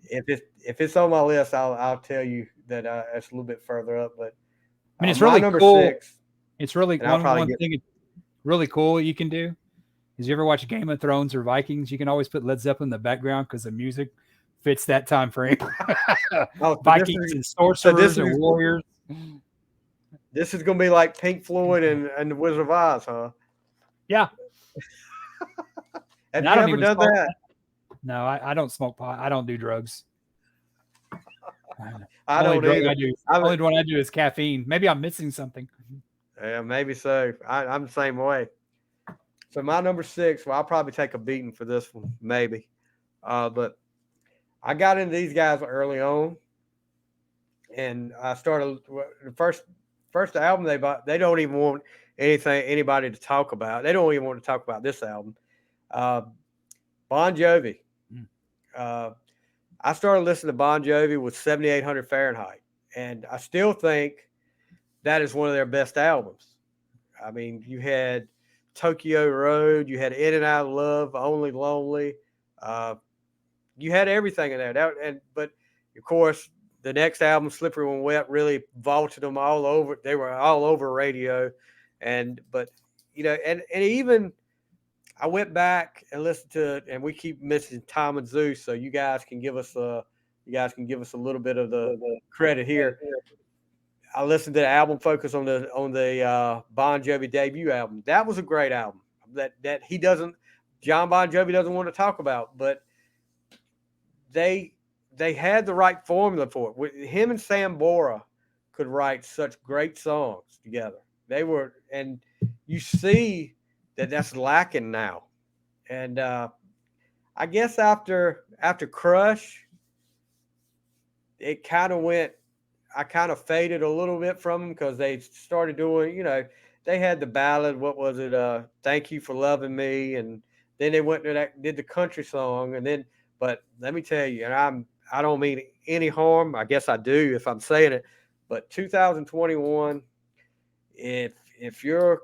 A: If it's on my list, I'll tell you that it's a little bit further up. But
B: I mean, it's
A: my
B: really
A: number
B: cool.
A: six,
B: It's really
A: and I'll probably
B: one
A: get.
B: thing. It's really cool you can do is you ever watch Game of Thrones or Vikings? You can always put Led Zeppelin in the background because the music fits that time frame.
A: Oh,
B: Vikings and
A: so
B: sorcerers
A: this
B: and
A: is
B: warriors.
A: this is gonna be like Pink Floyd and the Wizard of Oz, huh?
B: Yeah, and
A: Have
B: I
A: you
B: don't
A: ever
B: even
A: done
B: smoke.
A: that?
B: No, I don't smoke pot. I don't do drugs.
A: I
B: Only
A: don't
B: drug
A: either.
B: I do.
A: I
B: Only one I do is caffeine. Maybe I'm missing something.
A: Yeah, maybe so. I'm the same way. So my number six, well, I'll probably take a beating for this one, maybe. But I got into these guys early on, and I started the first album they bought. They don't even want anybody to talk about. They don't even want to talk about this album. Uh, Bon Jovi.
B: Mm.
A: Uh, I started listening to Bon Jovi with 7,800 Fahrenheit, and I still think that is one of their best albums. I mean, you had Tokyo Road, you had In and Out of Love, Only Lonely. Uh, you had everything in there. But of course, the next album, Slippery When Wet, really vaulted them all over. They were all over radio, and but and even I went back and listened to, and we keep missing Tom and Zeus, so you guys can give us a little bit of the credit here. I listened to the album Focus on the Bon Jovi debut album. That was a great album. That he doesn't John Bon Jovi doesn't want to talk about, but they they had the right formula for it. Him and Sam Bora could write such great songs together. They were, and you see that that's lacking now. And I guess after Crush, it kind of went. I kind of faded a little bit from them because they started doing. They had the ballad. What was it? Thank You for Loving Me, and then they went to that did the country song, and then. But let me tell you, and I don't mean any harm. I guess I do if I'm saying it. But 2021, if if you're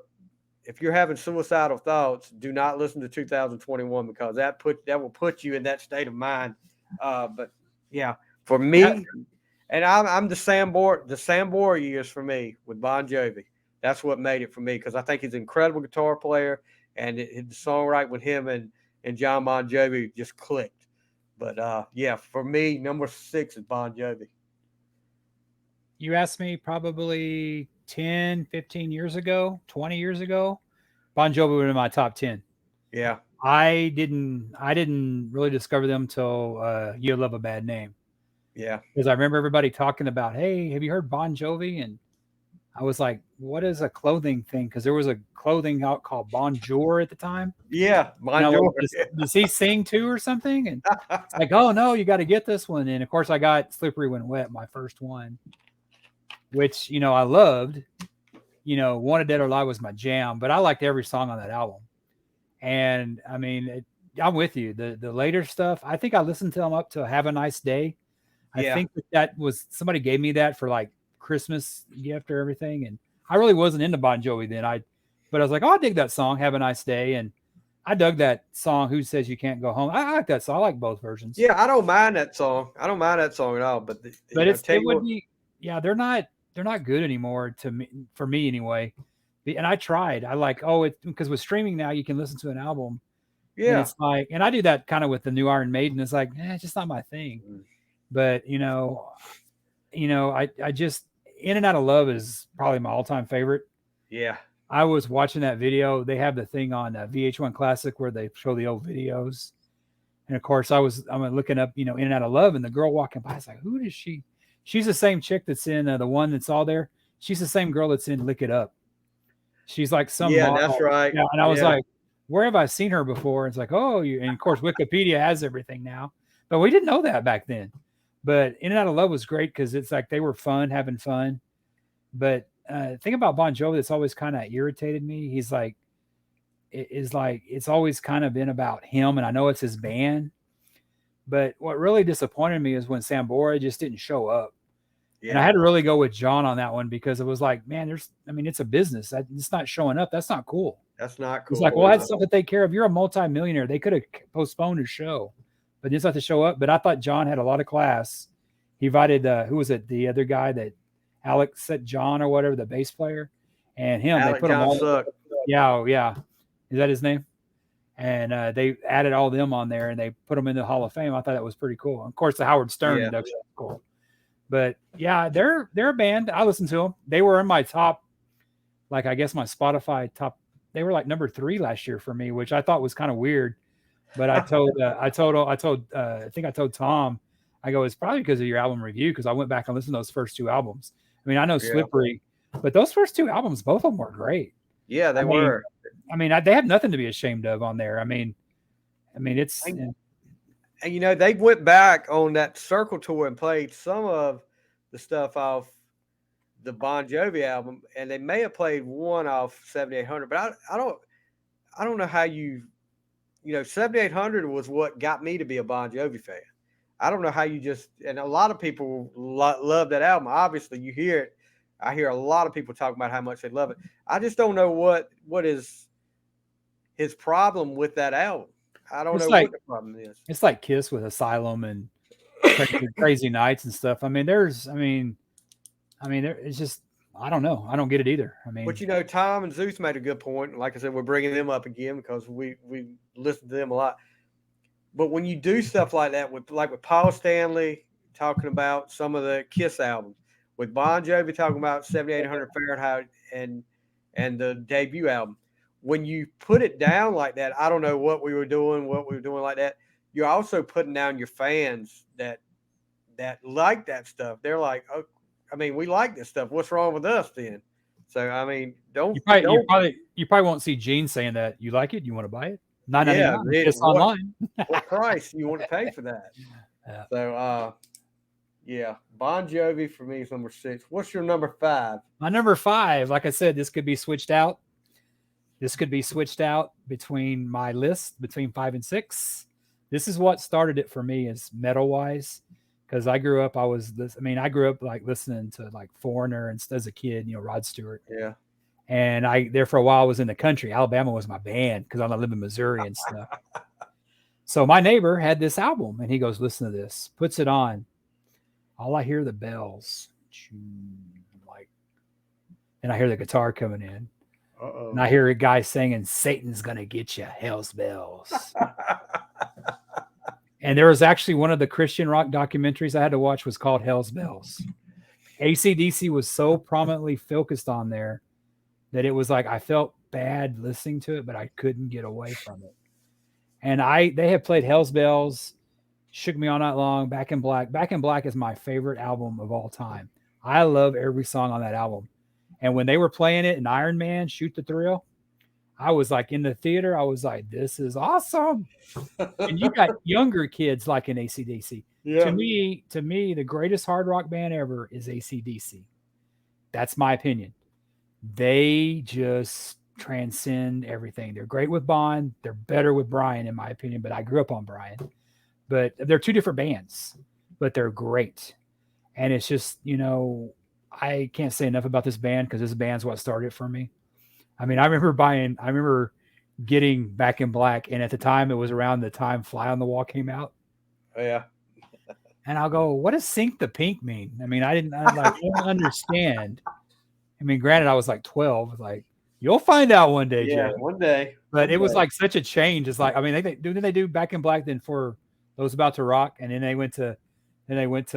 A: if you're having suicidal thoughts, do not listen to 2021 because that will put you in that state of mind. But yeah, for
B: Yeah,
A: me, and I'm the Sam Bora years for me with Bon Jovi. That's what made it for me because I think he's an incredible guitar player, and the songwriting with him and John Bon Jovi just clicked. But yeah, for me, number six is Bon Jovi.
B: you asked me probably 10, 15 years ago, 20 years ago. Bon Jovi was in my top 10.
A: Yeah,
B: I didn't really discover them till You Love a Bad Name.
A: Yeah.
B: because I remember everybody talking about, hey, have you heard Bon Jovi? And I was like, what is a clothing thing? Because there was a clothing out called Bonjour at the time.
A: Yeah.
B: And I was
A: Bonjour.
B: like, does he sing too or something? And it's like, oh no, you got to get this one. And of course, I got Slippery When Wet, my first one, which I loved. Wanted Dead or Alive was my jam, but I liked every song on that album. And I mean, I'm with you. The later stuff, I think I listened to them up to Have a Nice Day. I
A: Yeah.
B: think that was somebody gave me that for like Christmas gift or everything, and I really wasn't into Bon Jovi then. But I was like, oh, I dig that song, Have a Nice Day, and I dug that song, Who Says You Can't Go Home. I like that song. I like both versions.
A: Yeah. I don't mind that song. I don't mind that song at all. But
B: But
A: tell
B: it
A: you
B: would
A: what.
B: be, yeah, they're not good anymore to me, for me anyway. And I tried. I like, oh, it because with streaming now you can listen to an album, and
A: Yeah.
B: it's like, and I do that kind of with the new Iron Maiden. It's like, it's just not my thing.
A: Mm.
B: But I just In and Out of Love is probably my all time favorite.
A: Yeah.
B: I was watching that video. They have the thing on VH1 Classic where they show the old videos, and of course I'm looking up In and Out of Love, and the girl walking by is like, who is she? She's the same chick that's in the one that's all there. She's the same girl that's in Lick It Up. She's like some
A: Yeah. That's
B: model.
A: right.
B: Yeah, and I was
A: Yeah.
B: like, where have I seen her before? It's like, oh, and of course Wikipedia has everything now, but we didn't know that back then. But In and Out of Love was great because it's like they were fun, having fun. But thing about Bon Jovi that's always kind of irritated me, he's like, it's always kind of been about him, and I know it's his band. But what really disappointed me is when Sambora just didn't show up. And I
A: Yeah.
B: had to really go with John on that one because it was like, man, it's a business. It's not showing up. That's not cool.
A: That's not
B: It's like,
A: cool.
B: well, I had stuff to take care of. You're a multimillionaire. They could have postponed his show, but just have to show up. But I thought John had a lot of class. He invited, who was it? The other guy that Alex said, John or whatever, the bass player, and him. They
A: Alec
B: put them
A: John
B: all.
A: Suck.
B: Yeah, oh, yeah. Is that his name? And they added all them on there, and they put them in the Hall of Fame. I thought that was pretty cool. And of course, the Howard Stern
A: Yeah.
B: induction was cool. But yeah, they're a band. I listened to them. They were in my top, like I guess my Spotify top. They were like number 3 last year for me, which I thought was kind of weird. But I think I told Tom, I go, it's probably because of your album review because I went back and listened to those first 2 albums. I mean, I know
A: Yeah.
B: Slippery, but those first 2 albums, both of them were great.
A: Yeah. They
B: I mean,
A: were.
B: they have nothing to be ashamed of on there. I mean, it's
A: And they went back on that Circle tour and played some of the stuff off the Bon Jovi album, and they may have played one off 7800. But I don't know how 7800 was what got me to be a Bon Jovi fan. I don't know how you just, and a lot of people love that album. Obviously, you hear it. I hear a lot of people talking about how much they love it. I just don't know what is his problem with that album. I don't
B: it's
A: know
B: like
A: what the problem is.
B: it's like Kiss with Asylum and Crazy Nights and stuff. It's just, I don't know. I don't get it either.
A: But Tom and Zeus made a good point. Like I said, we're bringing them up again because we listen to them a lot. But when you do stuff like that with Paul Stanley talking about some of the Kiss albums, with Bon Jovi talking about 7800 Fahrenheit and the debut album, when you put it down like that, I don't know what we were doing like that. You're also putting down your fans that like that stuff. They're like, oh, we like this stuff. What's wrong with us then? So don't
B: you probably won't see Gene saying that. You like it? You want to buy it?
A: Yeah,
B: $9.99. It's online.
A: what price you want to pay for that?
B: Yeah.
A: So yeah, Bon Jovi for me is number 6. What's your number 5?
B: My number 5, like I said, this could be switched out. This could be switched out between my list between 5 and 6. This is what started it for me as metal wise, because I grew up. I grew up like listening to like Foreigner and as a kid, Rod Stewart.
A: Yeah.
B: And I there for a while I was in the country. Alabama was my band because I live in Missouri and stuff. So my neighbor had this album, and he goes, "Listen to this." Puts it on. All I hear the bells, like, and I hear the guitar coming in.
A: Uh-oh.
B: And I hear a guy singing, "Satan's gonna get you, hell's bells." And there was actually one of the Christian rock documentaries I had to watch was called Hell's Bells. AC/DC was so prominently focused on there that it was like I felt bad listening to it, but I couldn't get away from it. And they have played Hell's Bells, Shook Me All Night Long, Back in Black. Back in Black is my favorite album of all time. I love every song on that album. And when they were playing it in Iron Man, Shoot the Thrill, I was like in the theater, I was like, this is awesome. And you got younger kids like in ACDC.
A: Yeah.
B: To me, the greatest hard rock band ever is ACDC. That's my opinion. They just transcend everything. They're great with Bond. They're better with Brian, in my opinion. But I grew up on Brian. But they're two different bands, but they're great. And it's just, I can't say enough about this band because this band's what started for me. I mean, I remember getting Back in Black, and at the time, it was around the time Fly on the Wall came out.
A: Yeah.
B: And I'll go, what does Sink the Pink mean? I mean, I don't understand. I mean, granted, I was like 12. Like, you'll find out one day,
A: Yeah.
B: Jay.
A: One day.
B: But
A: One
B: it was
A: day.
B: like such a change. It's like, I mean, didn't they do Back in Black then for those about to rock, and then they went to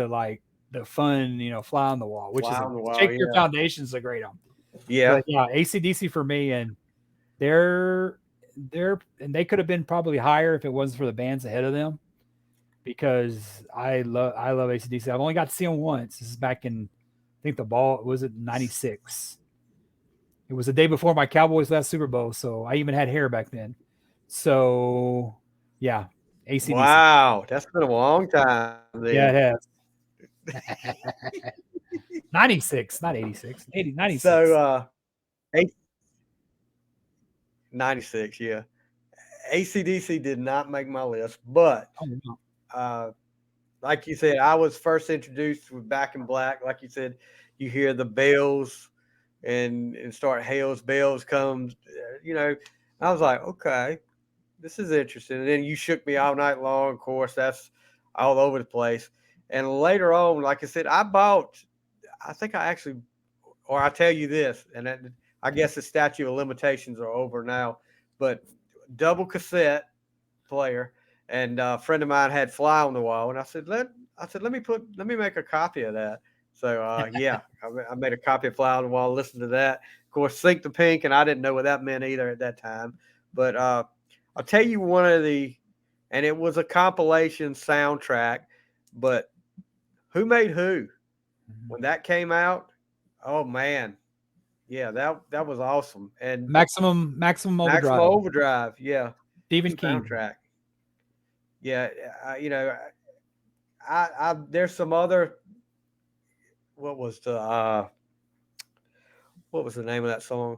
B: like the fun, Fly on the Wall, which
A: Fly
B: is a
A: on the wall.
B: Shake Your
A: Yeah.
B: Foundation is a great album.
A: Yeah.
B: But yeah, ACDC for me, and they're and they could have been probably higher if it wasn't for the bands ahead of them because I love ACDC. I've only got to see them once. This is back in I think the ball was it 96. It was the day before my Cowboys last Super Bowl, so I even had hair back then. So yeah, ACDC.
A: Wow. That's been a long time
B: Yeah,
A: then.
B: it has. 96, not 86. 80,
A: So
B: 96.
A: 96, yeah. ACDC did not make my list, but
B: Oh, no.
A: uh, like you said, I was first introduced with Back in Black. Like you said, you hear the bells and start Hell's Bells comes, I was like, okay, this is interesting. And then you shook me all night long. Of course, that's all over the place. And later on, like I said, I think I actually, or I tell you this, and I guess the statute of limitations are over now, but double cassette player, and a friend of mine had Fly on the Wall, and let me make a copy of that. So yeah, I made a copy of Fly on the Wall, listened to that. Of course, Sink the Pink, and I didn't know what that meant either at that time. But I'll tell you one of and it was a compilation soundtrack, but Who Made Who? When that came out, oh man, yeah, that was awesome. And
B: Maximum
A: Maximum
B: Overdrive.
A: Overdrive, yeah,
B: Stephen King.
A: soundtrack. Yeah, I there's some other what was the what was the name of that song?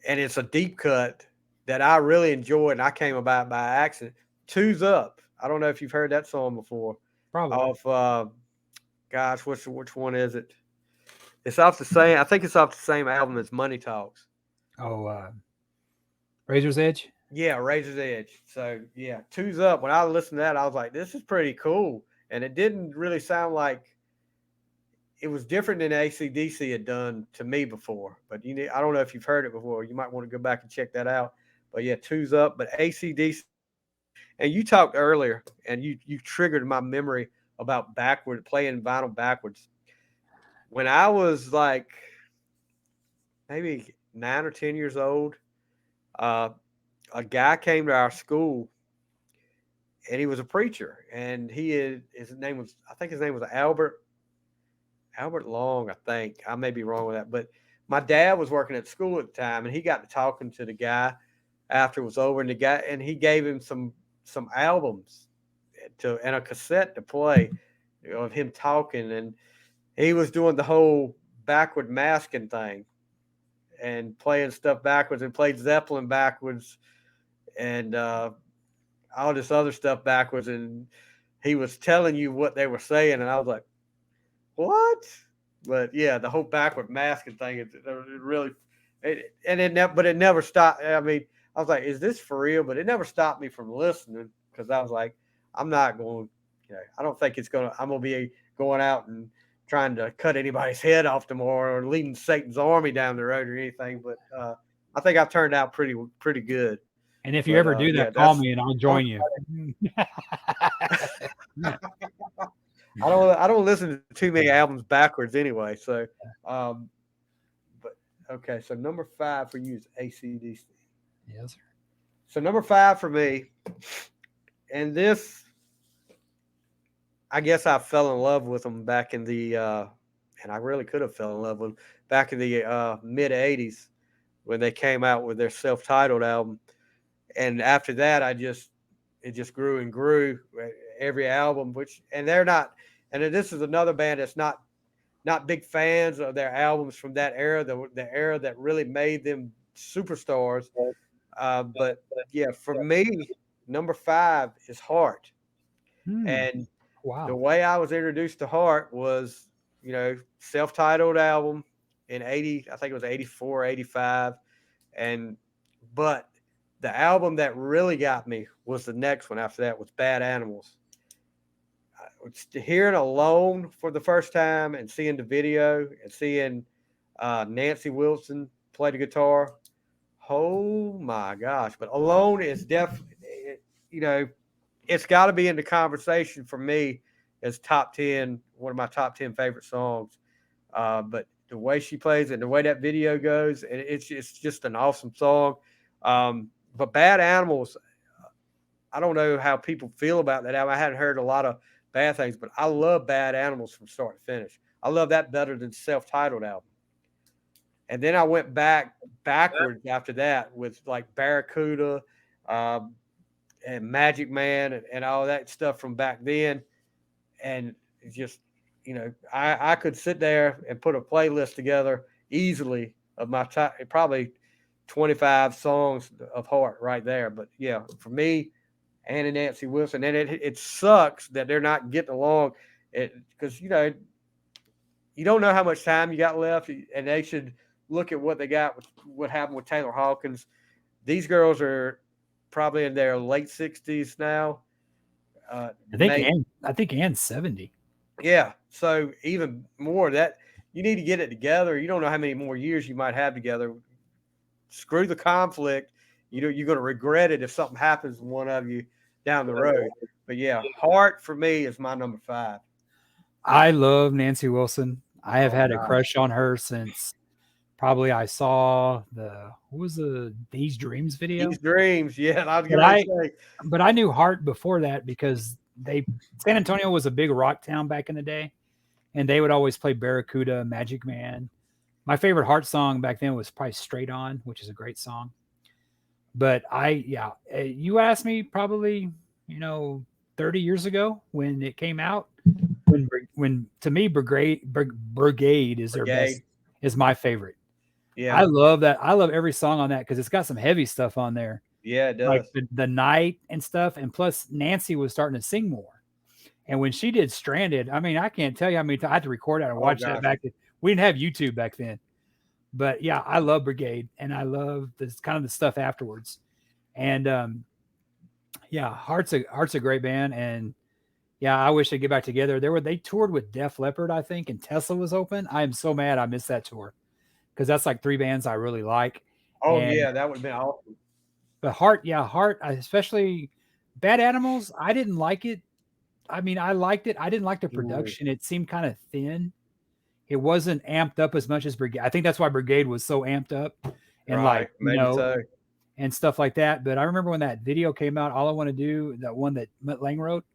A: And it's a deep cut that I really enjoyed, and I came about by accident. Two's Up. I don't know if you've heard that song before.
B: Probably.
A: Off, gosh, which one is it? It's off the same. I think it's off the same album as Money Talks.
B: Oh, Razor's Edge.
A: Yeah, Razor's Edge. So yeah, Two's Up. When I listened to that, I was like, this is pretty cool. And it didn't really sound like it was different than ACDC had done to me before. But I don't know if you've heard it before. You might want to go back and check that out. But yeah, Two's Up. But ACDC, and you talked earlier, and you triggered my memory about backward playing vinyl backwards. When I was like maybe 9 or 10 years old, uh, a guy came to our school, and he was a preacher, and his name was, I think his name was Albert Long. I think I may be wrong with that, but my dad was working at school at the time, and he got to talking to the guy after it was over, and he gave him some albums and a cassette to play, of him talking, and he was doing the whole backward masking thing and playing stuff backwards, and played Zeppelin backwards, and all this other stuff backwards, and he was telling you what they were saying, and I was like, what? But yeah, the whole backward masking thing, it really, but it never stopped. I mean, I was like, is this for real? But it never stopped me from listening, because I was like, I'm not going, I don't think I'm going to be going out and trying to cut anybody's head off tomorrow or leading Satan's army down the road or anything. But I think I've turned out pretty good.
B: And if you
A: But
B: ever do
A: yeah,
B: that, call
A: that's
B: me and I'll join you.
A: I don't listen to too many albums backwards anyway. So, um, but okay. So number 5 for you is ACDC.
B: Yes, sir.
A: So number 5 for me, and this I guess I fell in love with them back in the and I really could have fell in love with them back in the mid '80s when they came out with their self-titled album. And after that, I just it just grew and grew. Every album, which and they're not, and this is another band that's not big fans of their albums from that era, the era that really made them superstars. But yeah, for me, number five is Heart.
B: Hmm.
A: And the
B: Wow.
A: way I was introduced to Heart was, self-titled album in 80, I think it was 84, 85. And but the album that really got me was the next one after that was Bad Animals. Hearing Alone for the first time and seeing the video and seeing Nancy Wilson play the guitar. Oh my gosh! But Alone is definitely, you know, it's got to be in the conversation for me as top 10, one of my top 10 favorite songs. But the way she plays and the way that video goes, and it's just an awesome song. But Bad Animals, I don't know how people feel about that album. I hadn't heard a lot of bad things, but I love Bad Animals from start to finish. I love that better than self-titled album. And then I went backwards after that with like Barracuda, um, and Magic Man and all that stuff from back then. And it's just, I could sit there and put a playlist together easily of my top, probably 25 songs of Heart right there. But yeah, for me, Ann and Nancy Wilson, and it sucks that they're not getting along, because you don't know how much time you got left, and they should look at what they got, what happened with Taylor Hawkins. These girls are probably in their late 60s now. May
B: I think Ann's 70.
A: Yeah, so even more that you need to get it together. You don't know how many more years you might have together. Screw the conflict. You're going to regret it if something happens to one of you down the road. But yeah, Heart for me is my number five.
B: I love Nancy Wilson. I have
A: Oh
B: had a
A: gosh,
B: crush on her since probably I saw the what was the These Dreams
A: these
B: video.
A: dreams. Yeah, I was
B: But
A: getting ready to
B: I
A: say.
B: but I knew Heart before that because they San Antonio was a big rock town back in the day, and they would always play Barracuda, Magic Man. My favorite Heart song back then was probably Straight On, which is a great song. But you asked me probably, 30 years ago when it came out, when to me Brigade is their best,
A: Brigade.
B: is my favorite. I
A: Yeah,
B: love that. I love every song on that because it's got some heavy stuff on there,
A: yeah, it
B: like
A: does.
B: the night and stuff. And plus, Nancy was starting to sing more. And when she did Stranded, I mean, I can't tell you how many times I had to record that and
A: Oh
B: watch that
A: gosh,
B: back then. We didn't have YouTube back then. But yeah, I love Brigade and I love this kind of the stuff afterwards. And yeah, Heart's a great band. And yeah, I wish they'd get back together. They toured with Def Leppard, I think, and Tesla was open. I am so mad I missed that tour because that's like three bands I really like.
A: oh
B: And
A: yeah, that would have been awesome.
B: but Heart, yeah, Heart, especially Bad Animals, I didn't like it. I mean, I liked it. I didn't like the
A: Mm,
B: production. It seemed kind of thin. It wasn't amped up as much as Brigade. I think that's why Brigade was so amped up and
A: right,
B: like,
A: maybe so.
B: and stuff like that. But I remember when that video came out, All I Want to Do, that one that Mutt Lang wrote,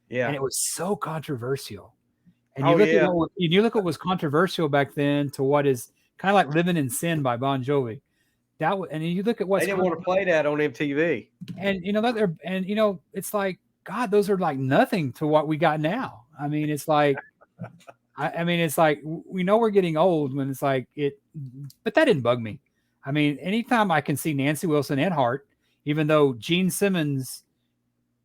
B: and
A: Yeah.
B: it was so controversial. And
A: Oh yeah.
B: you look at what was controversial back then to what is kind of like Living in Sin by Bon Jovi. And you look at
A: They
B: what's
A: didn't want to play that on MTV.
B: and that it's like God, those are like nothing to what we got now. I mean, it's like I mean, it's like we know we're getting old when it's like it, but that didn't bug me. I mean, anytime I can see Nancy Wilson and Hart, even though Gene Simmons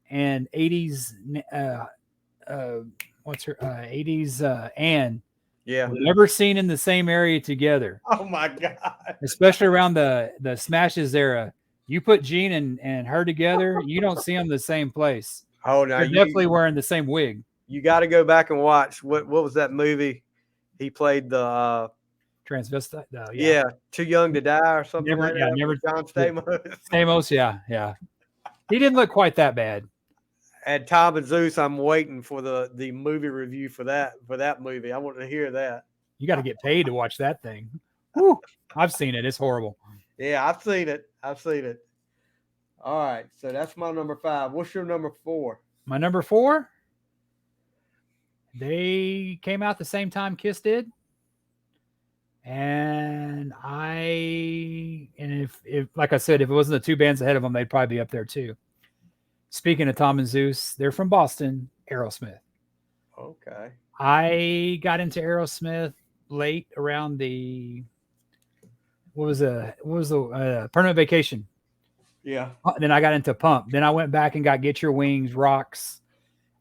B: and 80s, uh, what's her 80s Anne
A: Yeah.
B: were never seen in the same area together,
A: Oh my God.
B: especially around the Smashes era. You put Gene and her together, you don't see them the same place.
A: Oh no,
B: They're definitely wearing the same wig.
A: you got to go back and watch what was that movie? He played the
B: Transvestite, yeah.
A: yeah, Too Young to Die or something
B: Never,
A: like
B: yeah,
A: that
B: never.
A: with John
B: Yeah.
A: Stamos.
B: Stamos, yeah, yeah. He didn't look quite that bad.
A: And Tom and Zeus, I'm waiting for the movie review for that movie. I want to hear that.
B: You got to get paid to watch that thing. Woo. I've seen it. It's horrible.
A: Yeah, I've seen it. I've seen it. All right, so that's my number five. What's your number four?
B: My number four, They came out the same time Kiss did, and if like I said, if it wasn't the two bands ahead of them, they'd probably be up there too. Speaking of Tom and Zeus, they're from Boston, Aerosmith.
A: Okay.
B: I got into Aerosmith late around the what was the Permanent Vacation.
A: Yeah.
B: Then I got into Pump. Then I went back and got Get Your Wings, Rocks,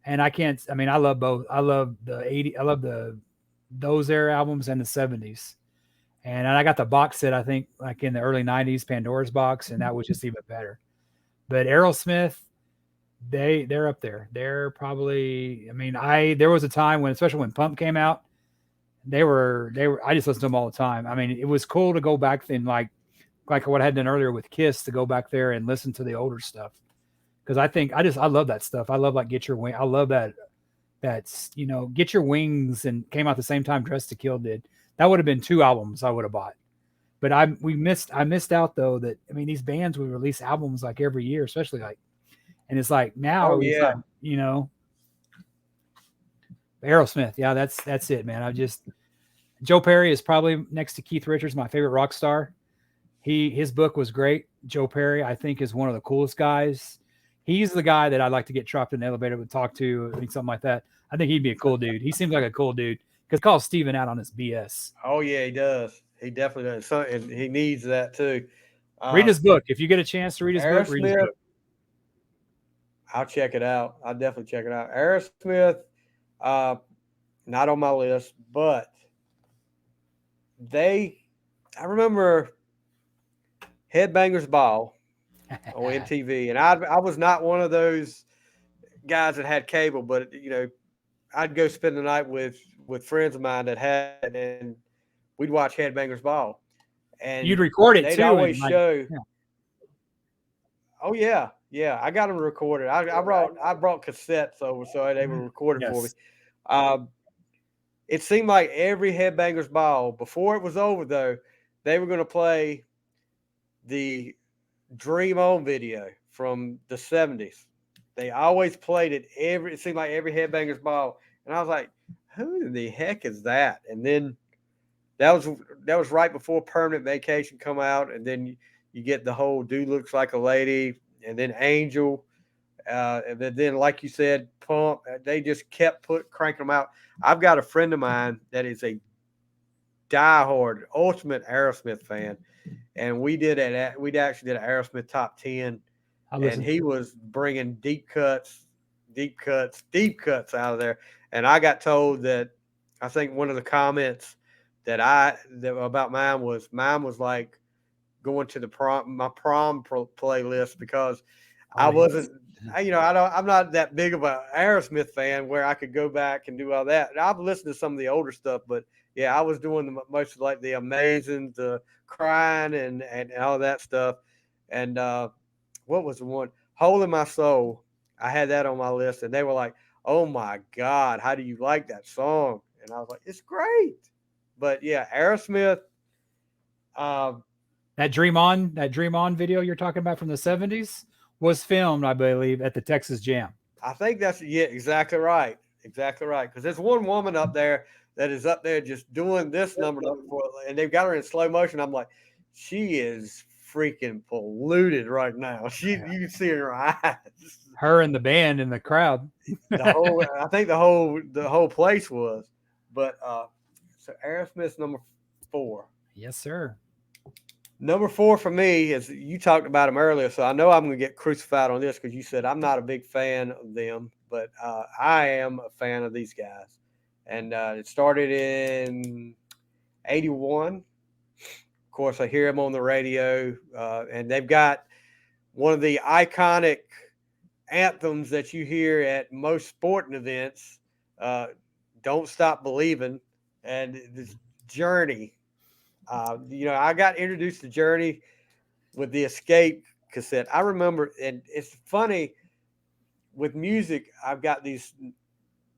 B: and I can't. I mean, I love both. I love the 80. I love the those era albums and the 70s. And I got the box set. I think like in the early 90s, Pandora's box, and that was just even better. But Aerosmith, they're up there. They're probably. I mean, I there was a time when, especially when Pump came out, they were. I just listened to them all the time. I mean, it was cool to go back and like what I had done earlier with Kiss to go back there and listen to the older stuff because I think I love that stuff. I love like Get Your Wing. I love that's Get Your Wings and came out the same time Dress to Kill did. That would have been two albums I would have bought. But I missed out though that I mean these bands would release albums like every year, especially like and it's like now
A: Oh
B: it's like
A: yeah.
B: Aerosmith. Yeah, that's it, man. I just Joe Perry is probably next to Keith Richards my favorite rock star. His book was great. Joe Perry, I think, is one of the coolest guys. He's the guy that I'd like to get dropped in the elevator with, talk to, I mean, something like that. I think he'd be a cool dude. He seems like a cool dude because call Steven out on his BS.
A: Oh yeah, he does. He definitely does. So, and he needs that too.
B: Read
A: Uh,
B: his book. If you get a chance to read his book, read his
A: Aerosmith,
B: book.
A: I'll check it out. I'll definitely check it out. Aerosmith, uh, not on my list, but they. I remember Headbangers Ball on MTV, and I was not one of those guys that had cable, but I'd go spend the night with friends of mine that had it, and we'd watch Headbangers Ball, and
B: You'd record it
A: they'd
B: too,
A: always
B: and like,
A: show.
B: yeah,
A: Oh yeah, yeah, I got them recorded. I brought cassettes over so they were recorded for me.
B: yes,
A: Um, it seemed like every Headbangers Ball before it was over though, they were going to play the Dream On video from the 70s. They always played it every. It seemed like every Headbangers Ball, and I was like, "Who the heck is that?" And then that was that was right before Permanent Vacation come out, and then you get the whole "Dude Looks Like a Lady," and then Angel, and then like you said, Pump. They just kept cranking them out. I've got a friend of mine that is a diehard, ultimate Aerosmith fan, and we actually did an Aerosmith top 10,
B: I
A: and
B: listened
A: he
B: to it.
A: was bringing deep cuts out of there. And I got told that I think one of the comments that about mine was like going to the prom playlist because I
B: Oh yes,
A: wasn't. I'm not that big of a Aerosmith fan where I could go back and do all that. And I've listened to some of the older stuff, but yeah, I was doing most of like the Amazing, the Crying, and all that stuff. And what was the one? Hole in My Soul. I had that on my list, and they were like, "Oh my God, how do you like that song?" And I was like, "It's great." But yeah, Aerosmith. Um,
B: that Dream On video you're talking about from the 70s was filmed, I believe, at the Texas Jam.
A: I think that's yeah, exactly right, exactly right. Because there's one woman up there that is up there just doing this number, and they've got her in slow motion. I'm like, she is freaking polluted right now. You can see it in her eyes.
B: Her and the band in the crowd.
A: I think the whole place was. But so Aerosmith's number 4.
B: Yes, sir.
A: Number 4 for me is you talked about them earlier, so I know I'm going to get crucified on this because you said I'm not a big fan of them, but I am a fan of these guys, and it started in '81. Of course, I hear them on the radio, and they've got one of the iconic anthems that you hear at most sporting events. Uh, "Don't Stop Believing," and this Journey. I got introduced to Journey with the Escape cassette. I remember, and it's funny with music. I've got these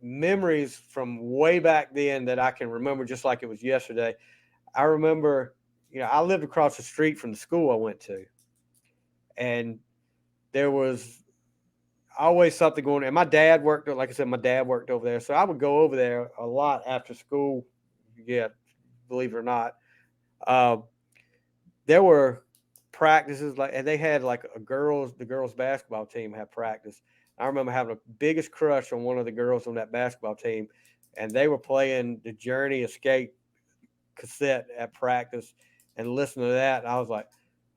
A: memories from way back then that I can remember just like it was yesterday. I remember, I lived across the street from the school I went to, and there was always something going. And my dad worked, like I said, my dad worked over there, so I would go over there a lot after school. Yeah, believe it or not. Uh, there were practices like, and they had like the girls basketball team had practice. I remember having a biggest crush on one of the girls on that basketball team, and they were playing the Journey Escape cassette at practice and listening to that. And I was like,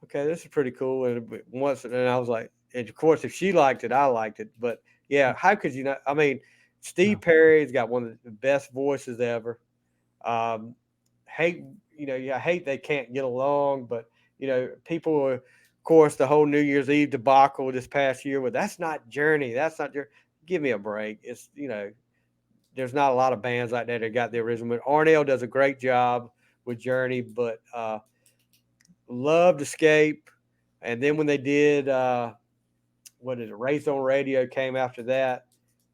A: okay, this is pretty cool. And I was like, and of course, if she liked it, I liked it. But yeah, how could you not? I mean, Steve
B: No.
A: Perry's got one of the best voices ever. Um, hate, yeah, I hate they can't get along, but people are, of course, the whole New Year's Eve debacle this past year. Well, that's not Journey. That's not Journey. Give me a break. It's there's not a lot of bands like that that got the original. But Arnell does a great job with Journey, but loved Escape. And then when they did, what is it, Raised on Radio came after that.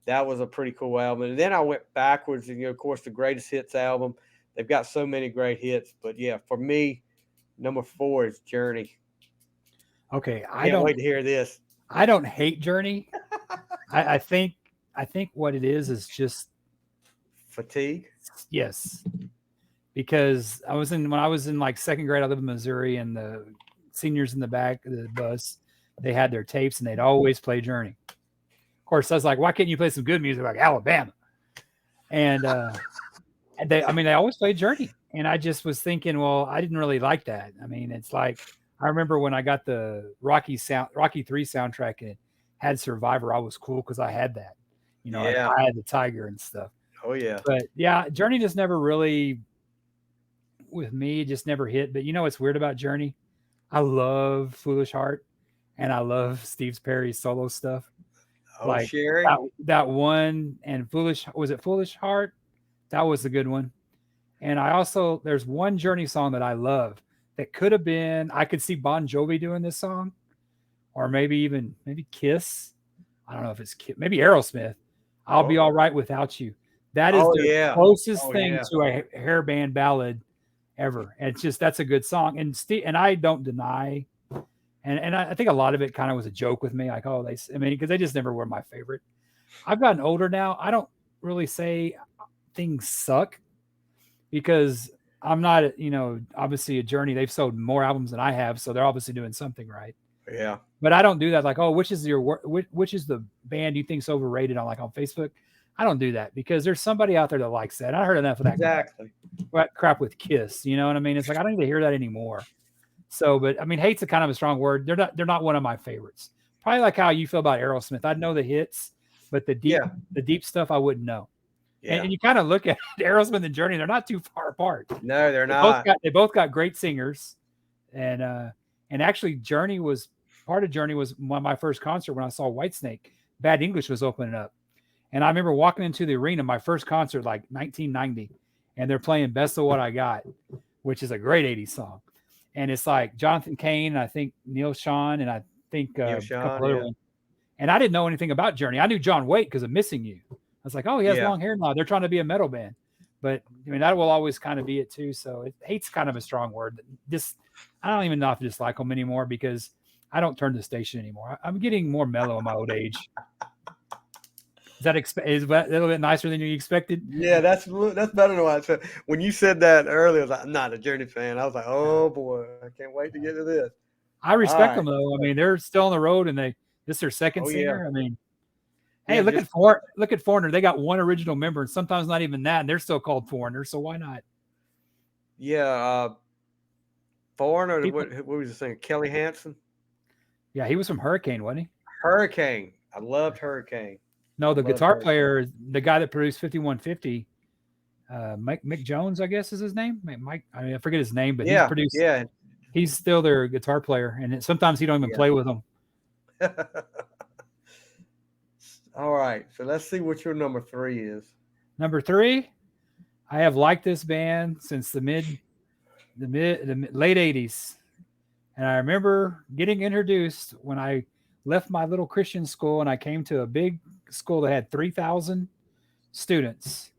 A: That was a pretty cool album. And then I went backwards, and of course, the Greatest Hits album. They've got so many great hits. But yeah, for me, number 4 is Journey.
B: Okay,
A: Can't wait to hear this.
B: I don't hate Journey. I think what it is just
A: Fatigue.
B: yes, because when I was in like second grade, I lived in Missouri, and the seniors in the back of the bus, they had their tapes and they'd always play Journey. Of course, I was like, why can't you play some good music like Alabama? And they always played Journey, and I just was thinking, well, I didn't really like that. I mean, it's like I remember when I got the Rocky 3 soundtrack and it had Survivor, I was cool because I had that, like
A: Yeah.
B: I had the Tiger and stuff.
A: Oh yeah.
B: But yeah, Journey just never really with me, just never hit. But you know what's weird about Journey? I love Foolish Heart, and I love Steve Perry's solo stuff.
A: Oh
B: Like
A: Sherry.
B: that one and Foolish Heart? That was a good one. And I also there's one Journey song that I love that could have been I could see Bon Jovi doing this song, or maybe Kiss. I don't know if it's Kiss, maybe Aerosmith. I'll be
A: Oh.
B: all right without you. That is
A: Oh
B: their
A: yeah.
B: closest
A: Oh
B: thing
A: yeah.
B: to a hair band ballad ever. And it's just that's a good song. And I don't deny, and I think a lot of it kind of was a joke with me, like because they just never were my favorite. I've gotten older now. I don't really say things suck because I'm not, obviously a Journey. They've sold more albums than I have, so they're obviously doing something right.
A: Yeah.
B: But I don't do that. Like, oh, which is the band you think's overrated on Facebook? I don't do that because there's somebody out there that likes that. I heard enough of that
A: Exactly.
B: crap with Kiss. You know what I mean? It's like I don't need to hear that anymore. So, but I mean, hate's a kind of a strong word. They're not one of my favorites. Probably like how you feel about Aerosmith. I know the hits, but
A: Yeah.
B: the deep stuff I wouldn't know.
A: Yeah.
B: And you kind of look at Aerosmith and Journey; they're not too far apart.
A: No, they're not.
B: They both got great singers, and actually, part of Journey was one of my first concert when I saw Whitesnake. Bad English was opening up, and I remember walking into the arena, my first concert, like 1990, and they're playing "Best of What I Got," which is a great '80s song, and it's like Jonathan Cain, and I think Neil Sean, and I think
A: Neil
B: a
A: Sean.
B: couple other
A: Yeah.
B: ones. And I didn't know anything about Journey. I knew John Waite because of Missing You. I was like, oh, he has
A: Yeah.
B: long hair now. They're trying to be a metal band. But I mean, that will always kind of be it too. So hate's kind of a strong word. I don't even know if I dislike them anymore because I don't turn the station anymore. I'm getting more mellow in my old age. Is that a little bit nicer than you expected?
A: Yeah, that's better than what I said. When you said that earlier, I was like, I'm not a Journey fan. I was like, oh boy, I can't wait to get to this.
B: I
A: All
B: respect
A: right.
B: them though. I mean, they're still on the road, and this is their second
A: Oh yeah.
B: singer. I mean, hey,
A: Yeah. Just
B: look at Foreigner. They got one original member, and sometimes not even that, and they're still called Foreigner. So why not?
A: yeah. Foreigner.
B: People,
A: What was the singer? Kelly Hansen.
B: yeah, he was from Hurricane, wasn't he?
A: Hurricane. I loved Hurricane.
B: No,
A: I
B: the
A: loved
B: guitar
A: Hurricane.
B: player, the guy that produced 5150, Mick Jones, I guess is his name. Mike, I mean, I forget his name, but
A: Yeah. Yeah.
B: he's still their guitar player, and sometimes he don't even play with them.
A: Yeah. All right. So let's see what your number 3 is.
B: Number 3, I have liked this band since the late 80s. And I remember getting introduced when I left my little Christian school and I came to a big school that had 3,000 students.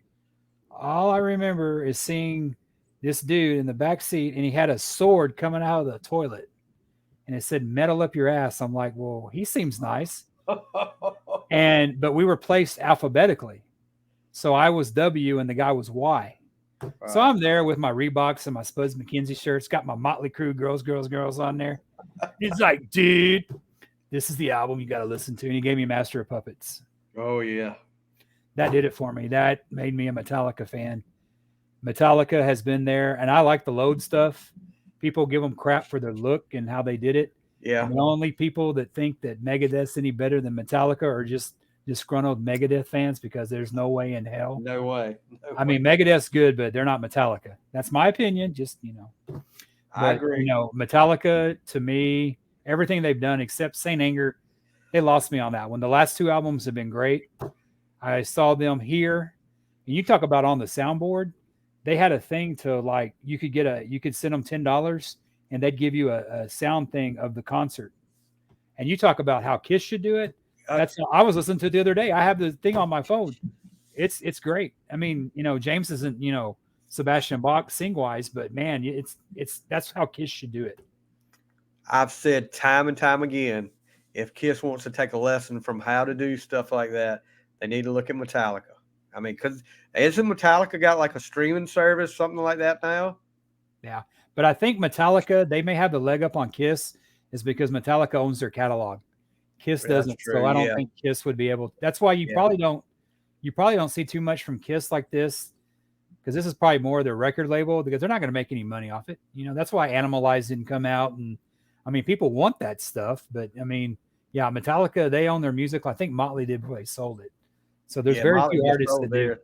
B: All I remember is seeing this dude in the back seat and he had a sword coming out of the toilet and it said metal up your ass. I'm like, well, he seems nice. and but we were placed alphabetically. So I was W and the guy was Y. So
A: Wow.
B: I'm there with my Reeboks and my Spuds McKenzie shirts, got my Motley Crue girls on there. He's like, dude, this is the album you got to listen to. And he gave me Master of Puppets.
A: Oh yeah.
B: That did it for me. That made me a Metallica fan. Metallica has been there, and I like the Load stuff. People give them crap for their look and how they did it.
A: Yeah.
B: And the only people that think that Megadeth's any better than Metallica are just disgruntled Megadeth fans because there's no way in hell.
A: No way. No
B: I
A: way.
B: mean, Megadeth's good, but they're not Metallica. That's my opinion. Just
A: I
B: but
A: agree.
B: Metallica to me, everything they've done except Saint Anger, they lost me on that one. The last two albums have been great. I saw them here, and you talk about on the soundboard. They had a thing to like you could send them $10 and they'd give you a sound thing of the concert. And you talk about how Kiss should do it.
A: Uh,
B: That's I was listening to it the other day. I have the thing on my phone. It's great. I mean, James isn't Sebastian Bach sing wise, but man, it's that's how Kiss should do it.
A: I've said time and time again, if Kiss wants to take a lesson from how to do stuff like that, they need to look at Metallica. I mean, because isn't Metallica got like a streaming service, something like that now?
B: Yeah, but I think Metallica they may have the leg up on Kiss is because Metallica owns their catalog. Kiss
A: That's
B: doesn't,
A: true.
B: so I don't
A: Yeah.
B: think Kiss would be able. That's why
A: Yeah.
B: you probably don't see too much from Kiss like this because this is probably more their record label because they're not going to make any money off it. That's why Animalize didn't come out, and I mean people want that stuff, but I mean, yeah, Metallica they own their music. I think Motley did before they sold it, so there's
A: Yeah.
B: very
A: Molly
B: few
A: just
B: artists
A: sold
B: that do.
A: there.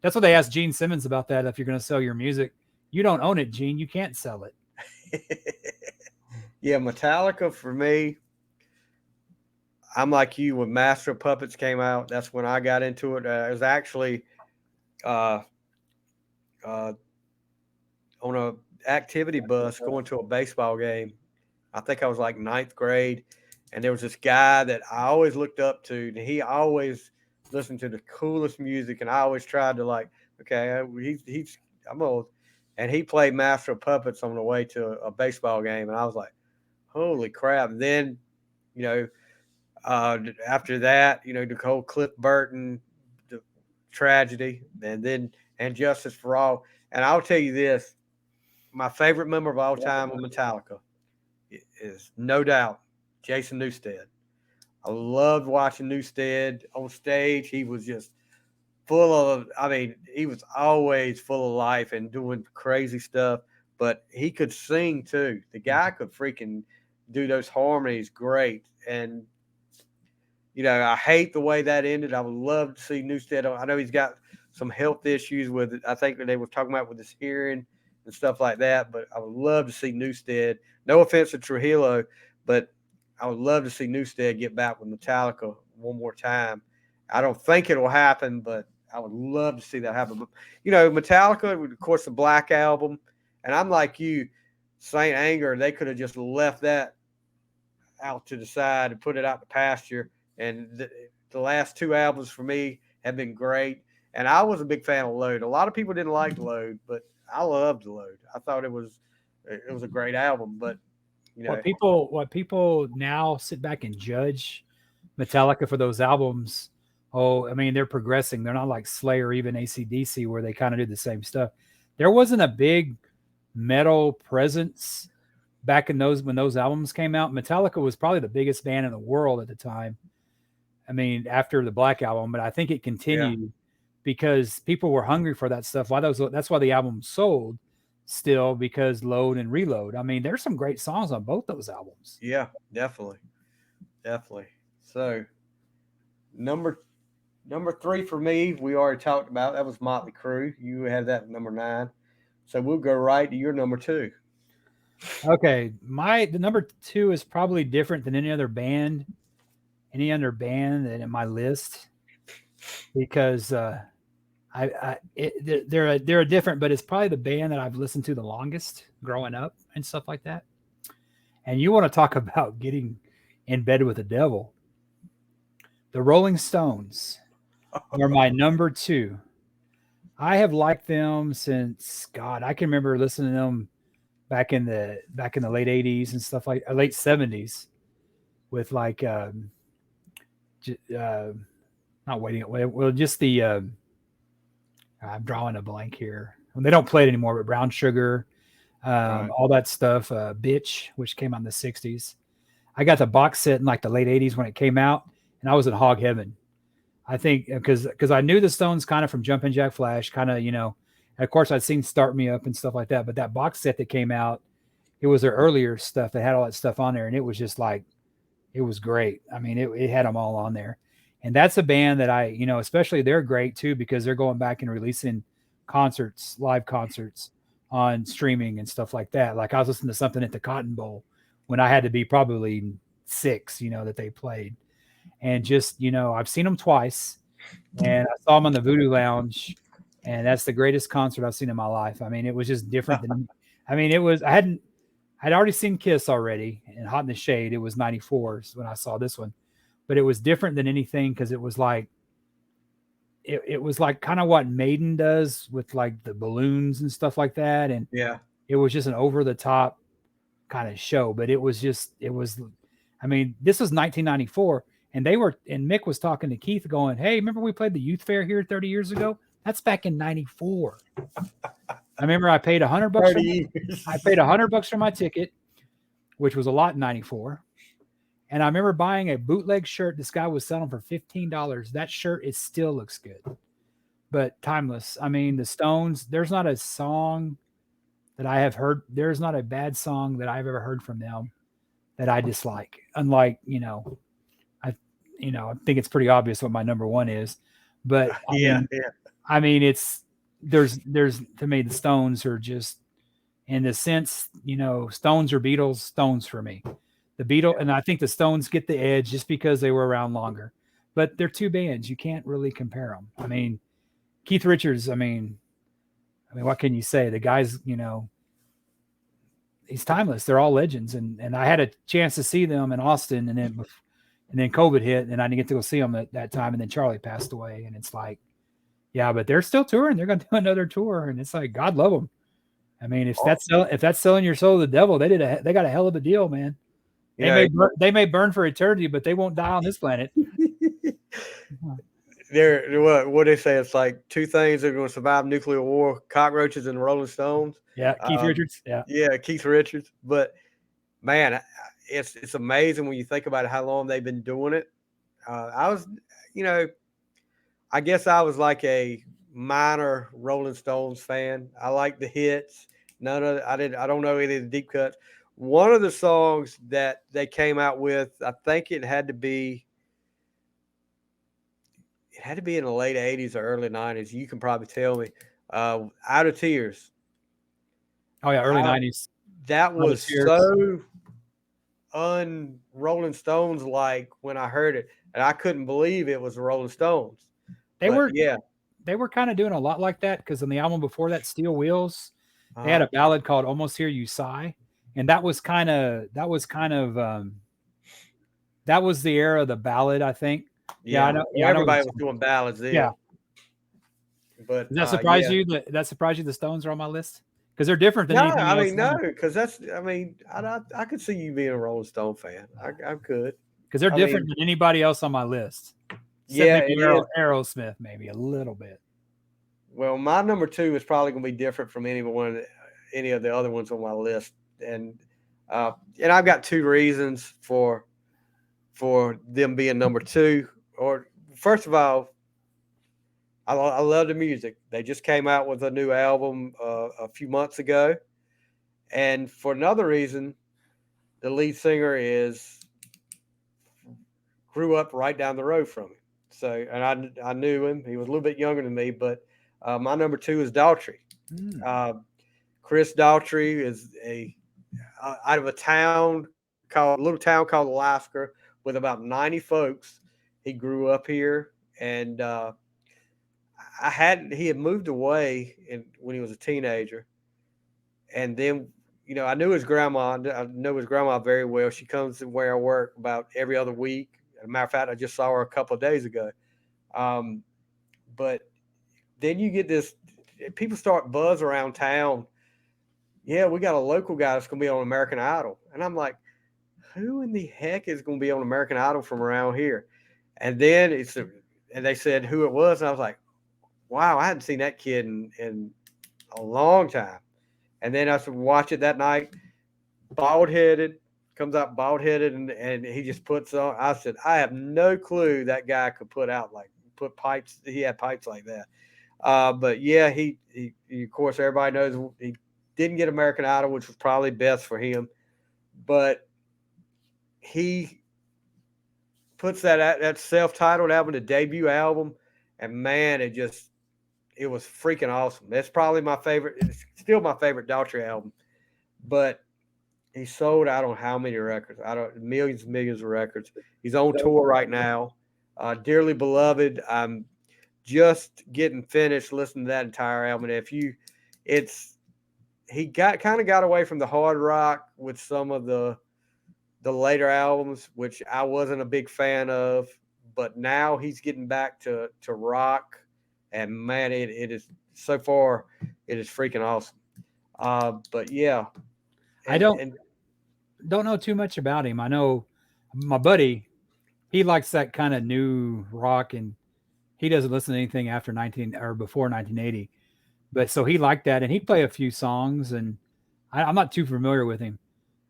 B: That's what they asked Gene Simmons about that. If you're going to sell your music, you don't own it, Gene. You can't sell it.
A: Yeah. Metallica for me, I'm like you when Master of Puppets came out. That's when I got into it. It was actually uh, uh, on a activity bus going to a baseball game. I think I was like ninth grade, and there was this guy that I always looked up to, and he always listened to the coolest music, and I always tried to like, okay, he's I'm old, and he played Master of Puppets on the way to a baseball game, and I was like, holy crap! And then, you know, after that, the whole Cliff Burton the tragedy, and then and Justice for All, and I'll tell you this, my favorite member of all time of Metallica is no doubt Jason Newsted. I loved watching Newsted on stage. He was just full of, I mean, he was always full of life and doing crazy stuff, but he could sing too. The guy could freaking do those harmonies great. And, I hate the way that ended. I would love to see Newstead. I know he's got some health issues with it. I think that they were talking about with his hearing and stuff like that. But I would love to see Newstead. No offense to Trujillo, but I would love to see Newstead get back with Metallica one more time. I don't think it'll happen, but I would love to see that happen. But Metallica, of course, the Black Album, and I'm like you, Saint Anger. They could have just left that out to the side and put it out the pasture. And the last two albums for me have been great. And I was a big fan of Load. A lot of people didn't like Load, but I loved Load. I thought it was a great album. But you know,
B: What people now sit back and judge Metallica for those albums. Oh, I mean, they're progressing. They're not like Slayer, or even AC/DC, where they kind of do the same stuff. There wasn't a big metal presence back in those when those albums came out. Metallica was probably the biggest band in the world at the time. I mean, after the Black Album, but I think it
A: yeah,
B: continued because people were hungry for that stuff. That's why the album sold still because Load and Reload. I mean, there's some great songs on both those albums.
A: yeah, definitely, definitely. So number number three for me, we already talked about that was Motley Crue. You had that at number 9. So we'll go right to your number 2.
B: Okay, the number 2 is probably different than any other band that in my list because they're a different, but it's probably the band that I've listened to the longest growing up and stuff like that. And you want to talk about getting in bed with the devil? The Rolling Stones are my number 2. I have liked them since God. I can remember listening to them back in the late '80s and stuff like late '70s with like not waiting. Well, just the I'm drawing a blank here. Well, they don't play it anymore, but Brown Sugar,
A: Right.
B: all that stuff. Bitch, which came out in the '60s. I got the box set in like the late '80s when it came out, and I was in hog heaven. I think because I knew the Stones kind of from Jumpin' Jack Flash, kind of of course I'd seen Start Me Up and stuff like that. But that box set that came out, it was their earlier stuff that had all that stuff on there, and it was just like it was great. I mean, it had them all on there, and that's a band that especially they're great too because they're going back and releasing concerts, live concerts on streaming and stuff like that. Like I was listening to something at the Cotton Bowl when I had to be probably six, that they played, and just I've seen them twice, and I saw them on the Voodoo Lounge, and that's the greatest concert I've seen in my life. I mean, it was just different than. I mean, it was. I'd already seen Kiss already, and Hot in the Shade. It was '94 when I saw this one, but it was different than anything because it was like kind of what Maiden does with like the balloons and stuff like that, and
A: Yeah.
B: it was just an over the top kind of show. But it was. I mean, this was 1994, and Mick was talking to Keith, going, "Hey, remember we played the youth fair here 30 years ago? That's back in '94." I remember I paid $100 for
A: 30 years.
B: I paid $100 for my ticket, which was a lot in '94. And I remember buying a bootleg shirt this guy was selling for $15. That shirt, it still looks good, but timeless. I mean, the Stones, there's not a song that I have heard. There's not a bad song that I've ever heard from them that I dislike. Unlike, I, I think it's pretty obvious what my number one is, but
A: Yeah, yeah.
B: it's, there's to me, the Stones are just, in the sense, Stones or Beatles, Stones for me. The Beatles,
A: Yeah.
B: and I think the Stones get the edge just because they were around longer. But they're two bands; you can't really compare them. I mean, Keith Richards. I mean, what can you say? The guy's, he's timeless. They're all legends, and I had a chance to see them in Austin, and then COVID hit, and I didn't get to go see them at that time, and then Charlie passed away, and it's like, yeah, but they're still touring. They're going to do another tour, and it's like, God love them. I mean,
A: Oh,
B: if that's selling your soul to the devil, they got a hell of a deal, man.
A: yeah.
B: They may burn for eternity, but they won't die on this planet.
A: What they say, it's like two things that are going to survive nuclear war: cockroaches and Rolling Stones.
B: Yeah, Keith
A: Um,
B: Richards. Yeah,
A: yeah, Keith Richards. But man, it's amazing when you think about how long they've been doing it. I was, you know, I guess I was like a minor Rolling Stones fan. I like the hits. None of I did. I don't know any of the deep cuts. One of the songs that they came out with, I think it had to be in the late '80s or early '90s. You can probably tell me. Out of Tears.
B: oh yeah, early
A: I,
B: '90s.
A: that
B: Out of
A: was
B: Tears.
A: so un Rolling Stones like when I heard it, and I couldn't believe it was the Rolling Stones.
B: They
A: But
B: were
A: yeah,
B: they were kind of doing a lot like that because on the album before that, Steel Wheels, they had
A: uh
B: a ballad called "Almost Hear You Sigh," and that was the era of the ballad, I think. Yeah, I
A: yeah.
B: know.
A: Well,
B: Yeah, I know what you're
A: everybody was
B: saying.
A: doing ballads
B: Yeah.
A: then. But
B: Does that surprise
A: yeah.
B: you that surprised you the Stones are on my list? Because they're different than
A: No,
B: anything
A: I
B: else
A: mean no,
B: now.
A: because that's I mean I could see you being a Rolling Stone fan. I could.
B: Because they're
A: I
B: different
A: mean,
B: than anybody else on my list, except
A: yeah,
B: maybe
A: it is.
B: Aerosmith, maybe a little bit.
A: Well, my number two is probably going to be different from any of the other ones on my list, and and I've got two reasons for them being number two. Or first of all, I love the music. They just came out with a new album a few months ago, and for another reason, the lead singer is grew up right down the road from him. So, and I knew him. He was a little bit younger than me, but my number two is Daughtry.
B: Mm.
A: Uh, Chris Daughtry is out of a little town called Alaska with about 90 folks. He grew up here, and he had moved away when he was a teenager, and then I knew his grandma. I know his grandma very well. She comes to where I work about every other week. As a matter of fact, I just saw her a couple of days ago. Um, but then you get this people start buzz around town. Yeah, we got a local guy that's going to be on American Idol, and I'm like, who in the heck is going to be on American Idol from around here? And then and they said who it was, and I was like, wow, I hadn't seen that kid in a long time. And then I said, watch it that night, bald headed, comes out bald headed, and he just puts on. I said, I have no clue that guy could put pipes. He had pipes like that. But yeah, he of course everybody knows he didn't get American Idol, which was probably best for him. But he puts that self titled album, the debut album, and man, it was freaking awesome. That's probably my favorite. It's still my favorite Daughtry album. But he sold I don't know how many records. I don't millions and millions of records. He's on tour right now. Dearly Beloved. I'm just getting finished listening to that entire album. If you, it's he got kind of got away from the hard rock with some of the later albums, which I wasn't a big fan of. But now he's getting back to rock, and man, it is so far it is freaking awesome. But yeah,
B: I don't know too much about him. I know my buddy, he likes that kind of new rock, and he doesn't listen to anything after 19 or before 1980. But so he liked that, and he play a few songs, and I'm not too familiar with him,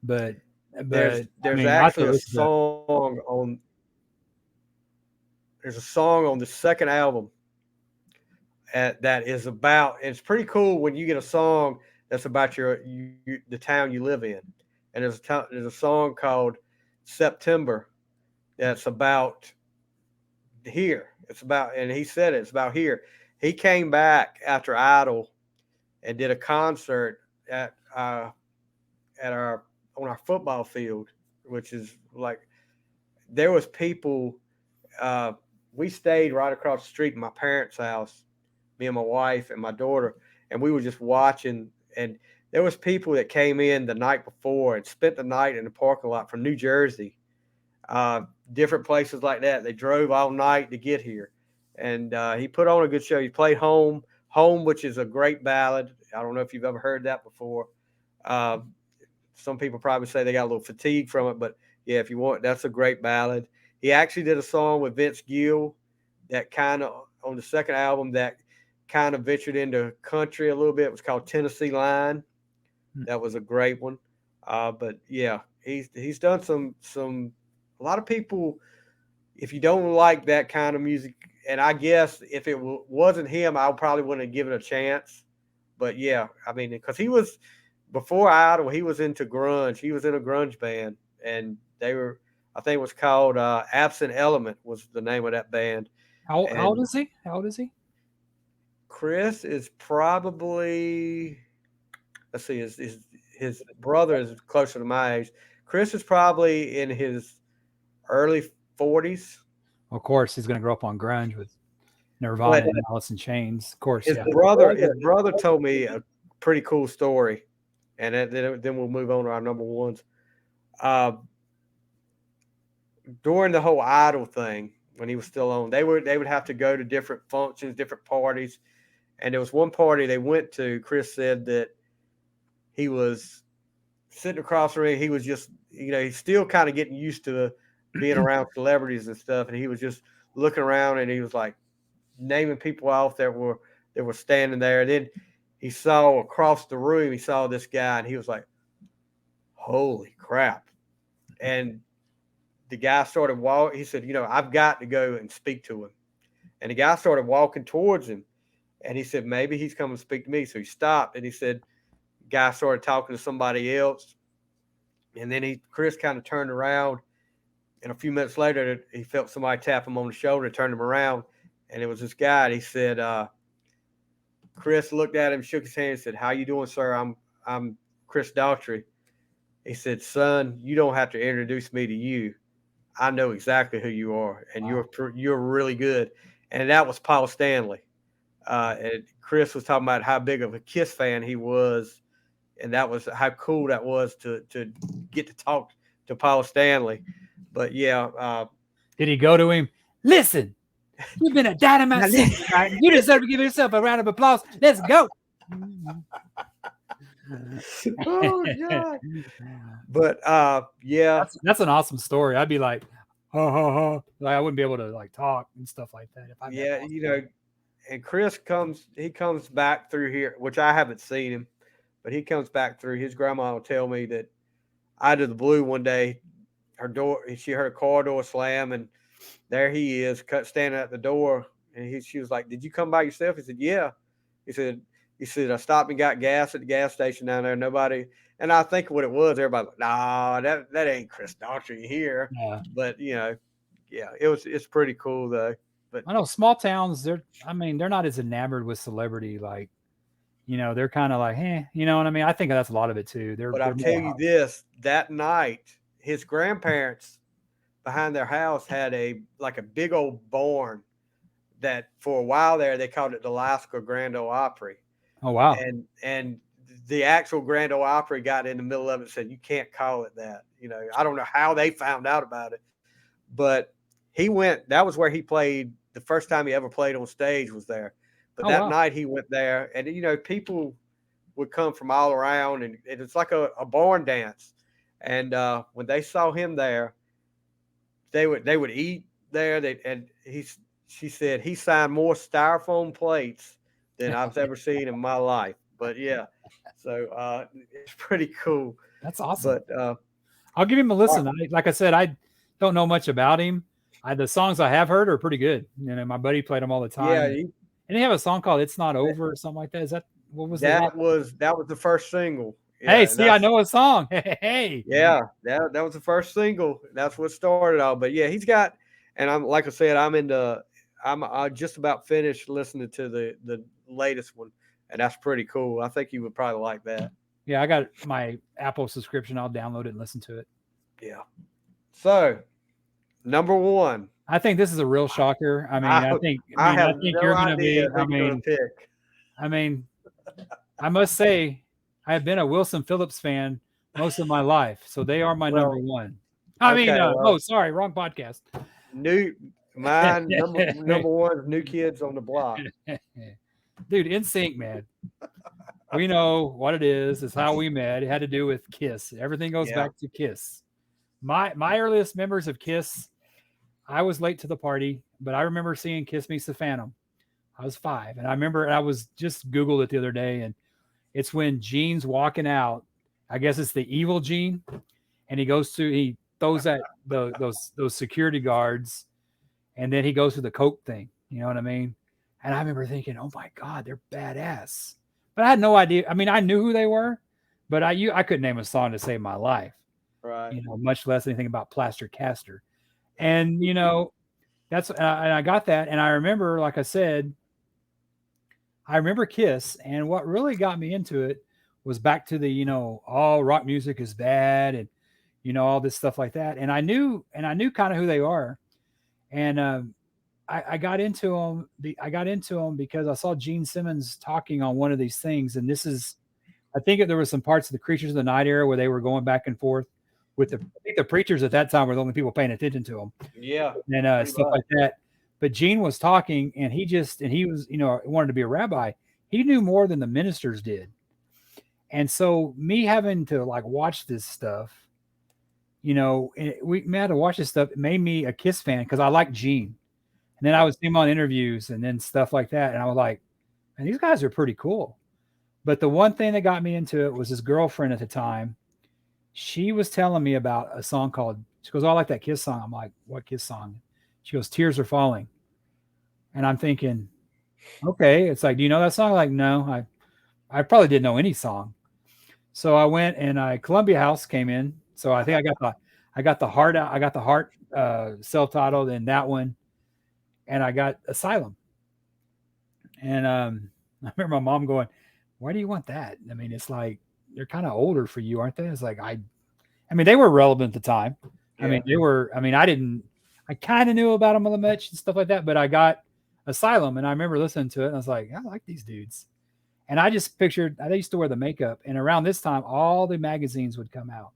B: but I
A: there's
B: mean, I have to
A: actually a
B: listen to that.
A: song on there's a song on the second album that is about. It's pretty cool when you get a song that's about the town you live in, and there's a song called September that's about here. It's about, and he said it's about here. He came back after Idol and did a concert at our on our football field, which is like there was people. Uh, we stayed right across the street from my parents' house, me and my wife and my daughter, and we were just watching. And there was people that came in the night before and spent the night in the parking lot from New Jersey, uh, different places like that. They drove all night to get here, and he put on a good show. He played Home, which is a great ballad. I don't know if you've ever heard that before. Uh, some people probably say they got a little fatigue from it, but yeah, if you want, that's a great ballad. He actually did a song with Vince Gill that kind of on the second album that kind of ventured into country a little bit. It was called Tennessee Line. That was a great one. But yeah, he's done some. A lot of people, if you don't like that kind of music, and I guess if it wasn't him, I probably wouldn't have given it a chance. But yeah, I mean, because he was before Idol, he was into grunge. He was in a grunge band, and they were, I think, it was called Absent Element was the name of that band.
B: How old
A: And
B: is he? How old is he?
A: Chris is probably, let's see, his brother is closer to my age. Chris is probably in his early 40s,
B: Of course, he's going to grow up on grunge with
A: but
B: Nirvana and Alice in Chains. Of course,
A: his
B: yeah.
A: brother told me a pretty cool story, and then we'll move on to our number ones. Uh, During the whole Idol thing, when he was still on, they would have to go to different functions, different parties, and there was one party they went to. Chris said that he was sitting across the ring. He was just, he's still kind of getting used to being around celebrities and stuff, and he was just looking around and he was like naming people off that were standing there. And then he saw across the room, he saw this guy, and he was like, "Holy crap!" And the guy started walking. He said, "I've got to go and speak to him." And the guy started walking towards him, and he said, "Maybe he's coming to speak to me." So he stopped, and he said, guy started talking to somebody else, and then Chris kind of turned around, and a few minutes later he felt somebody tap him on the shoulder, turned him around, and it was this guy. And he said, Chris looked at him, shook his hand, and said, "How you doing, sir? I'm Chris Daughtry." He said, "Son, you don't have to introduce me to you. I know exactly who you are, and
B: Wow.
A: you're really good." And that was Paul Stanley. And Chris was talking about how big of a Kiss fan he was, and that was how cool that was to get to talk to Paul Stanley. But yeah,
B: Did he go to him? Listen, you've been a dynamite
A: now
B: singer tonight, and you deserve to give yourself a round of applause. Let's go.
A: oh god. But yeah,
B: That's an awesome story. I'd be like, ha ha ha. Like I wouldn't be able to like talk and stuff like that if I met
A: Yeah,
B: Austin.
A: and he comes back through here, which I haven't seen him, but he comes back through. His grandma will tell me that out of the blue one day, she heard a car door slam, and there he is, standing at the door, and she was like, "Did you come by yourself?" He said, "Yeah." He said, "I stopped and got gas at the gas station down there. Nobody." And I think what it was, everybody like, "Nah, that ain't Chris Daughtry here."
B: Yeah.
A: But yeah, it's pretty cool though. But
B: I know small towns, I mean, they're not as enamored with celebrity like, they're kind of like, you know what I mean? I think that's a lot of it too. They're
A: I'll tell
B: more
A: you this: that night, his grandparents behind their house had a big old barn that for a while there they called it the Alaska Grand Ole Opry,
B: oh wow.
A: and the actual Grand Ole Opry got in the middle of it and said you can't call it that. I don't know how they found out about it, but he went. That was where he played the first time he ever played on stage was there. But
B: Oh
A: that
B: wow.
A: night he went there, and people would come from all around, and it's like a barn dance. And when they saw him there, they would eat there. She said he signed more styrofoam plates than I've ever seen in my life. But yeah, so it's pretty cool.
B: That's awesome.
A: But
B: I'll give him a
A: all
B: listen.
A: right,
B: Like I said, I don't know much about him. The songs I have heard are pretty good. My buddy played them all the time.
A: yeah,
B: And they have a song called "It's Not Over" or something like that. Is that what was the one?
A: that was the first single.
B: Hey,
A: Yeah, and
B: see, I
A: that's
B: know a song. Hey.
A: yeah, that was the first single. That's what started all. But yeah, he's got, and I'm like I said, I just about finished listening to the latest one, and that's pretty cool. I think you would probably like that.
B: Yeah, I got my Apple subscription. I'll download it and listen to it.
A: Yeah. So number one,
B: I think this is a real shocker. I mean,
A: I
B: I think, I
A: I
B: mean, I
A: have
B: think
A: no
B: you're gonna
A: idea
B: be.
A: who you're gonna pick.
B: I mean, I must say, I have been a Wilson Phillips fan most of my life, so they are my number
A: Well,
B: one. I mean,
A: okay,
B: oh,
A: well,
B: sorry, wrong podcast.
A: new mine number one is New Kids on the Block.
B: Dude, in sync, man. We know what it is. It's how we met. It had to do with Kiss. Everything goes
A: Yeah.
B: back to Kiss. My earliest memories of Kiss, I was late to the party, but I remember seeing Kiss Meets the Phantom. I was 5, and I remember I was just Googled it the other day, and it's when Gene's walking out. I guess it's the evil Gene, and he throws that those security guards, and then he goes to the Coke thing. You know what I mean? And I remember thinking, oh my god, they're badass. But I had no idea. I mean, I knew who they were, but I couldn't name a song to save my life.
A: Right.
B: Much less anything about Plaster Caster. And that's and I got that, and I remember, like I said, I remember Kiss, and what really got me into it was back to the all rock music is bad, and all this stuff like that. And I knew kind of who they are, and I got into them. I got into them because I saw Gene Simmons talking on one of these things, and this is, I think there was some parts of the Creatures of the Night era where they were going back and forth with I think the preachers at that time were the only people paying attention to them,
A: Yeah.
B: and
A: Pretty
B: stuff
A: much.
B: like that. But Gene was talking, and he was, wanted to be a rabbi. He knew more than the ministers did. And so me having to like watch this stuff, we had to watch this stuff. It made me a Kiss fan because I like Gene. And then I
A: Right.
B: would see him on interviews and then stuff like that. And I was like, man, these guys are pretty cool. But the one thing that got me into it was his girlfriend at the time. She was telling me about a song she goes, oh, I like that Kiss song. I'm like, what Kiss song? She goes, Tears Are Falling. And I'm thinking, okay. It's like, do you know that song? Like, no, I probably didn't know any song. So I went and Columbia House came in. So I think I got the heart out. I got the heart self-titled and that one. And I got Asylum. And I remember my mom going, why do you want that? I mean, it's like, they're kind of older for you, aren't they? It's like, I mean, they were relevant at the time.
A: Yeah.
B: I kind of knew about them a little much and stuff like that, but I got Asylum and I remember listening to it and I was like, I like these dudes. And I just pictured, I used to wear the makeup, and around this time, all the magazines would come out.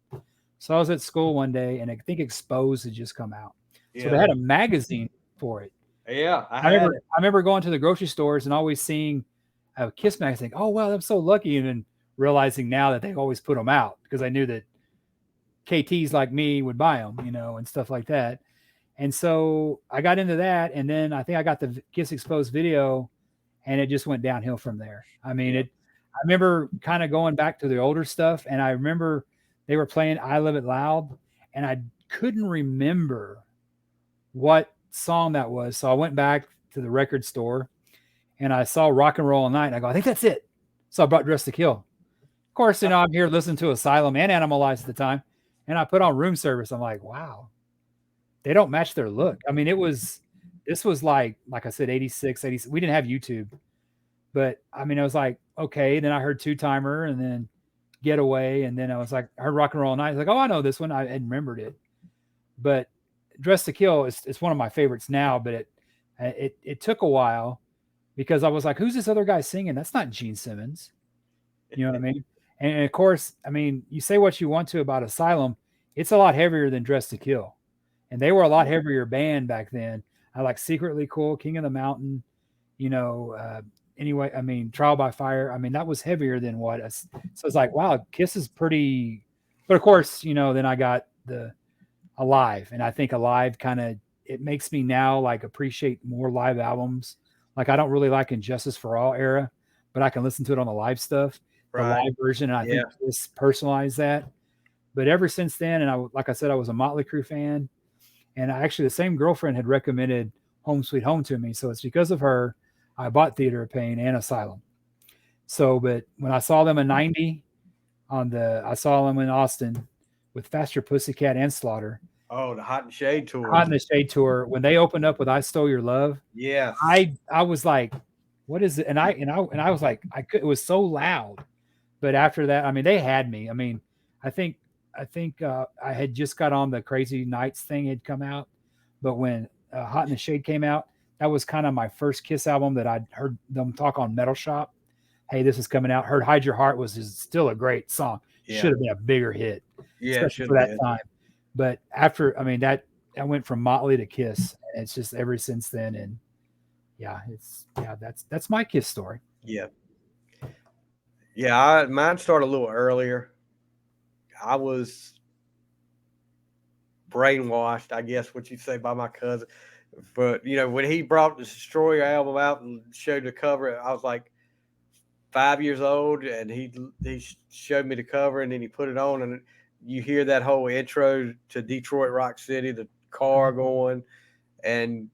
B: So I was at school one day, and I think Exposed had just come out. So they
A: Yeah.
B: had a magazine for it.
A: Yeah. I
B: I
A: had
B: remember,
A: it.
B: I remember going to the grocery stores and always seeing a Kiss magazine. Oh, wow, I'm so lucky. And then realizing now that they always put them out because I knew that KTs like me would buy them, and stuff like that. And so I got into that, and then I think I got the Kiss Exposed video, and it just went downhill from there. I mean,
A: Yeah.
B: it. I remember kind of going back to the older stuff, and I remember they were playing "I Love It Loud," and I couldn't remember what song that was. So I went back to the record store, and I saw "Rock and Roll All Night." And I go, I think that's it. So I brought "Dress to Kill." Of course, I'm here listening to Asylum and Animalize at the time, and I put on Room Service. I'm like, wow, they don't match their look. I mean, this was like I said, 86, 86. We didn't have YouTube, but I mean, I was like, okay. Then I heard Two Timer and then Getaway. And then I was like, I heard Rock and Roll Night. I was like, oh, I know this one. I had remembered it. But Dress to Kill is it's one of my favorites now, but it took a while because I was like, who's this other guy singing? That's not Gene Simmons. You know what I mean? And of course, I mean, you say what you want to about Asylum, it's a lot heavier than Dress to Kill. And they were a lot
A: Yeah.
B: heavier band back then. I like Secretly Cool, King of the Mountain, you know. Anyway, I mean, Trial by Fire. I mean, that was heavier than what us. So it's like, wow, Kiss is pretty. But of course, then I got the Alive, and I think Alive kind of it makes me now like appreciate more live albums. Like I don't really like Injustice for All era, but I can listen to it on the live stuff, the
A: Right.
B: live version, and I
A: Yeah.
B: think Kiss personalized that. But ever since then, and like I said, I was a Motley Crue fan. And actually, the same girlfriend had recommended Home Sweet Home to me. So it's because of her I bought Theater of Pain and Asylum. So, but when I saw them in 90 I saw them in Austin with Faster Pussycat and Slaughter,
A: Oh, the Hot and Shade
B: Hot
A: tour.
B: in the Shade tour, when they opened up with I Stole Your Love,
A: Yes.
B: I was like, what is it? And I was like, it was so loud. But after that, I mean, they had me. I mean, I think I had just got on the Crazy Nights thing had come out, but when Hot in the Shade came out, that was kind of my first Kiss album that I'd heard them talk on Metal Shop. Hey, this is coming out. Heard Hide Your Heart was still a great song.
A: Yeah.
B: Should have been a bigger hit,
A: Yeah, it
B: especially
A: should
B: for
A: have
B: that
A: been.
B: time. But after, I mean, that I went from Motley to Kiss, and it's just ever since then. And that's my Kiss story.
A: Yeah. Yeah, mine started a little earlier. I was brainwashed, I guess what you say, by my cousin. But when he brought the Destroyer album out and showed the cover, I was like 5 years old, and he showed me the cover, and then he put it on, and you hear that whole intro to Detroit Rock City, the car going, and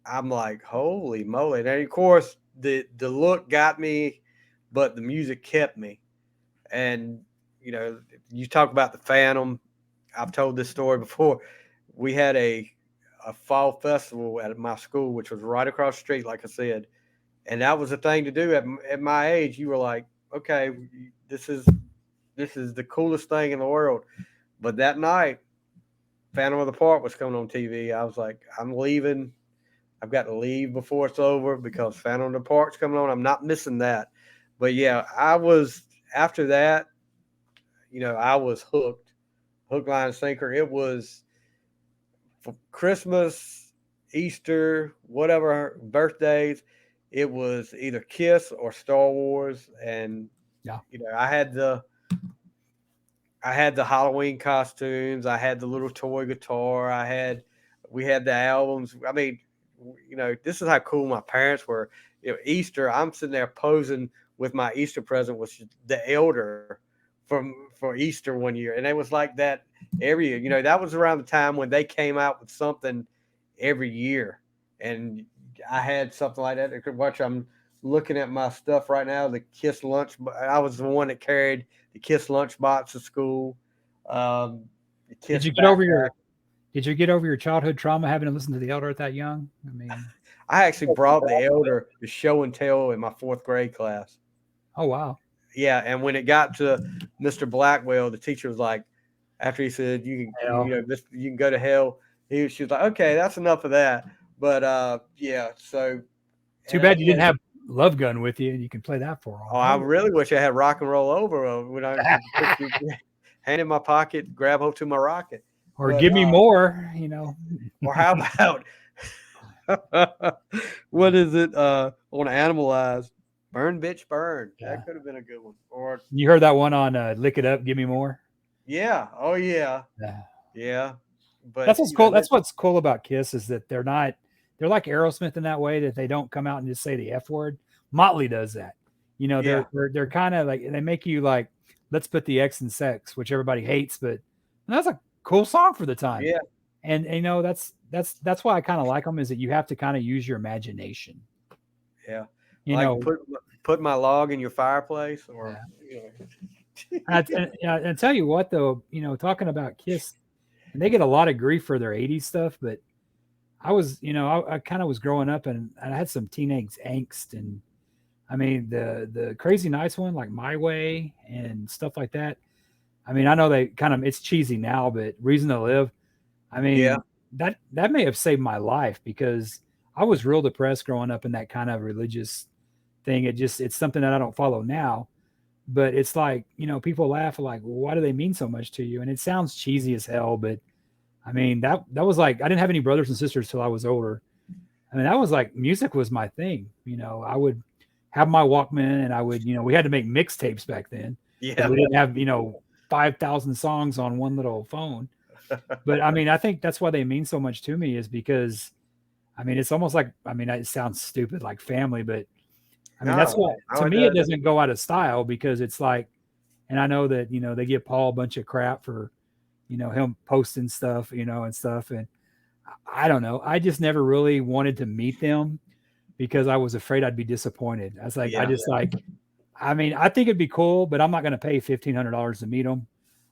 A: I'm like, holy moly! And of course, the look got me, but the music kept me. And you talk about the Phantom. I've told this story before. We had a fall festival at my school, which was right across the street, like I said, and that was a thing to do at my age. You were like, okay, this is this is the coolest thing in the world. But that night, Phantom of the Park was coming on TV. I was like, I'm leaving. I've got to leave before it's over because Phantom of the Park's coming on. I'm not missing that. But yeah, I was after that. I was hooked, hook, line, and sinker. It was for Christmas, Easter, whatever birthdays. It was either Kiss or Star Wars, and
B: Yeah.
A: I had the Halloween costumes. I had the little toy guitar. We had the albums. I mean, this is how cool my parents were. Easter, I'm sitting there posing with my Easter present, which is the Elder for Easter one year, and it was like that every year. That was around the time when they came out with something every year, and I had something like that. Watch, I'm looking at my stuff right now. The Kiss lunch. I was the one that carried the Kiss lunchbox to school. Um, the
B: Did
A: Kiss
B: you get over
A: backpack.
B: your Did you get over your childhood trauma having to listen to the Elder at that young? I mean,
A: I actually brought the Elder to show and tell in my fourth grade class.
B: oh wow.
A: Yeah, and when it got to Mr. Blackwell, the teacher was like, after he said,
B: Hell,
A: you can go to hell. She was like, okay, that's enough of that. But yeah, so
B: too
A: and
B: bad you didn't have Love Gun with you, and you can play that for
A: oh,
B: them.
A: I
B: Oh.
A: really wish I had rock and roll over when I could put the hand in my pocket, grab hold to my rocket.
B: Or
A: But
B: give me more,
A: or how about what is it on Animalize? Burn, bitch, burn.
B: Yeah.
A: That could have been a good one. Or
B: You heard that one on Lick It Up, Give Me More?
A: yeah, oh yeah,
B: Yeah.
A: yeah. But
B: That's what's cool. That's what's cool about Kiss is that they're like Aerosmith in that way that they don't come out and just say the F word. Motley does that. You know,
A: yeah,
B: they're kind of like they make you like let's put the X in sex, which everybody hates, but that's a cool song for the time.
A: yeah,
B: And you know that's why I kind of like them is that you have to kind of use your imagination.
A: yeah.
B: You
A: Like
B: know,
A: put my log in your fireplace, or
B: yeah.
A: you
B: And I tell you what though, you know, talking about Kiss, and they get a lot of grief for their '80s stuff, but I was, you know, I kind of was growing up and I had some teenage angst and I mean the Crazy Nights one like My Way and stuff like that. I mean, I know they kind of it's cheesy now, but Reason to Live, I
A: yeah,
B: mean, that may have saved my life because I was real depressed growing up in that kind of religious thing. It's something that I don't follow now, but it's like, you know, people laugh like, well, why do they mean so much to you? And it sounds cheesy as hell, but I mean, that was like I didn't have any brothers and sisters till I was older. I mean, that was like music was my thing. You know, I would have my Walkman and I would, you know, we had to make mixtapes back then because
A: yeah,
B: we didn't have, you know, 5,000 songs on one little phone. But I mean, I think that's why they mean so much to me is because I mean, it's almost like I mean, it sounds stupid like family, but I mean, that's
A: no,
B: why
A: no,
B: to
A: it
B: me it
A: doesn't.
B: doesn't go out of style because it's like, and I know that you know they give Paul a bunch of crap for you know him posting stuff, you know, and stuff, and I don't know. I just never really wanted to meet them because I was afraid I'd be disappointed. I was like, I
A: Yeah,
B: just like, I mean, I think it'd be cool, but I'm not going to pay $1,500 to meet them.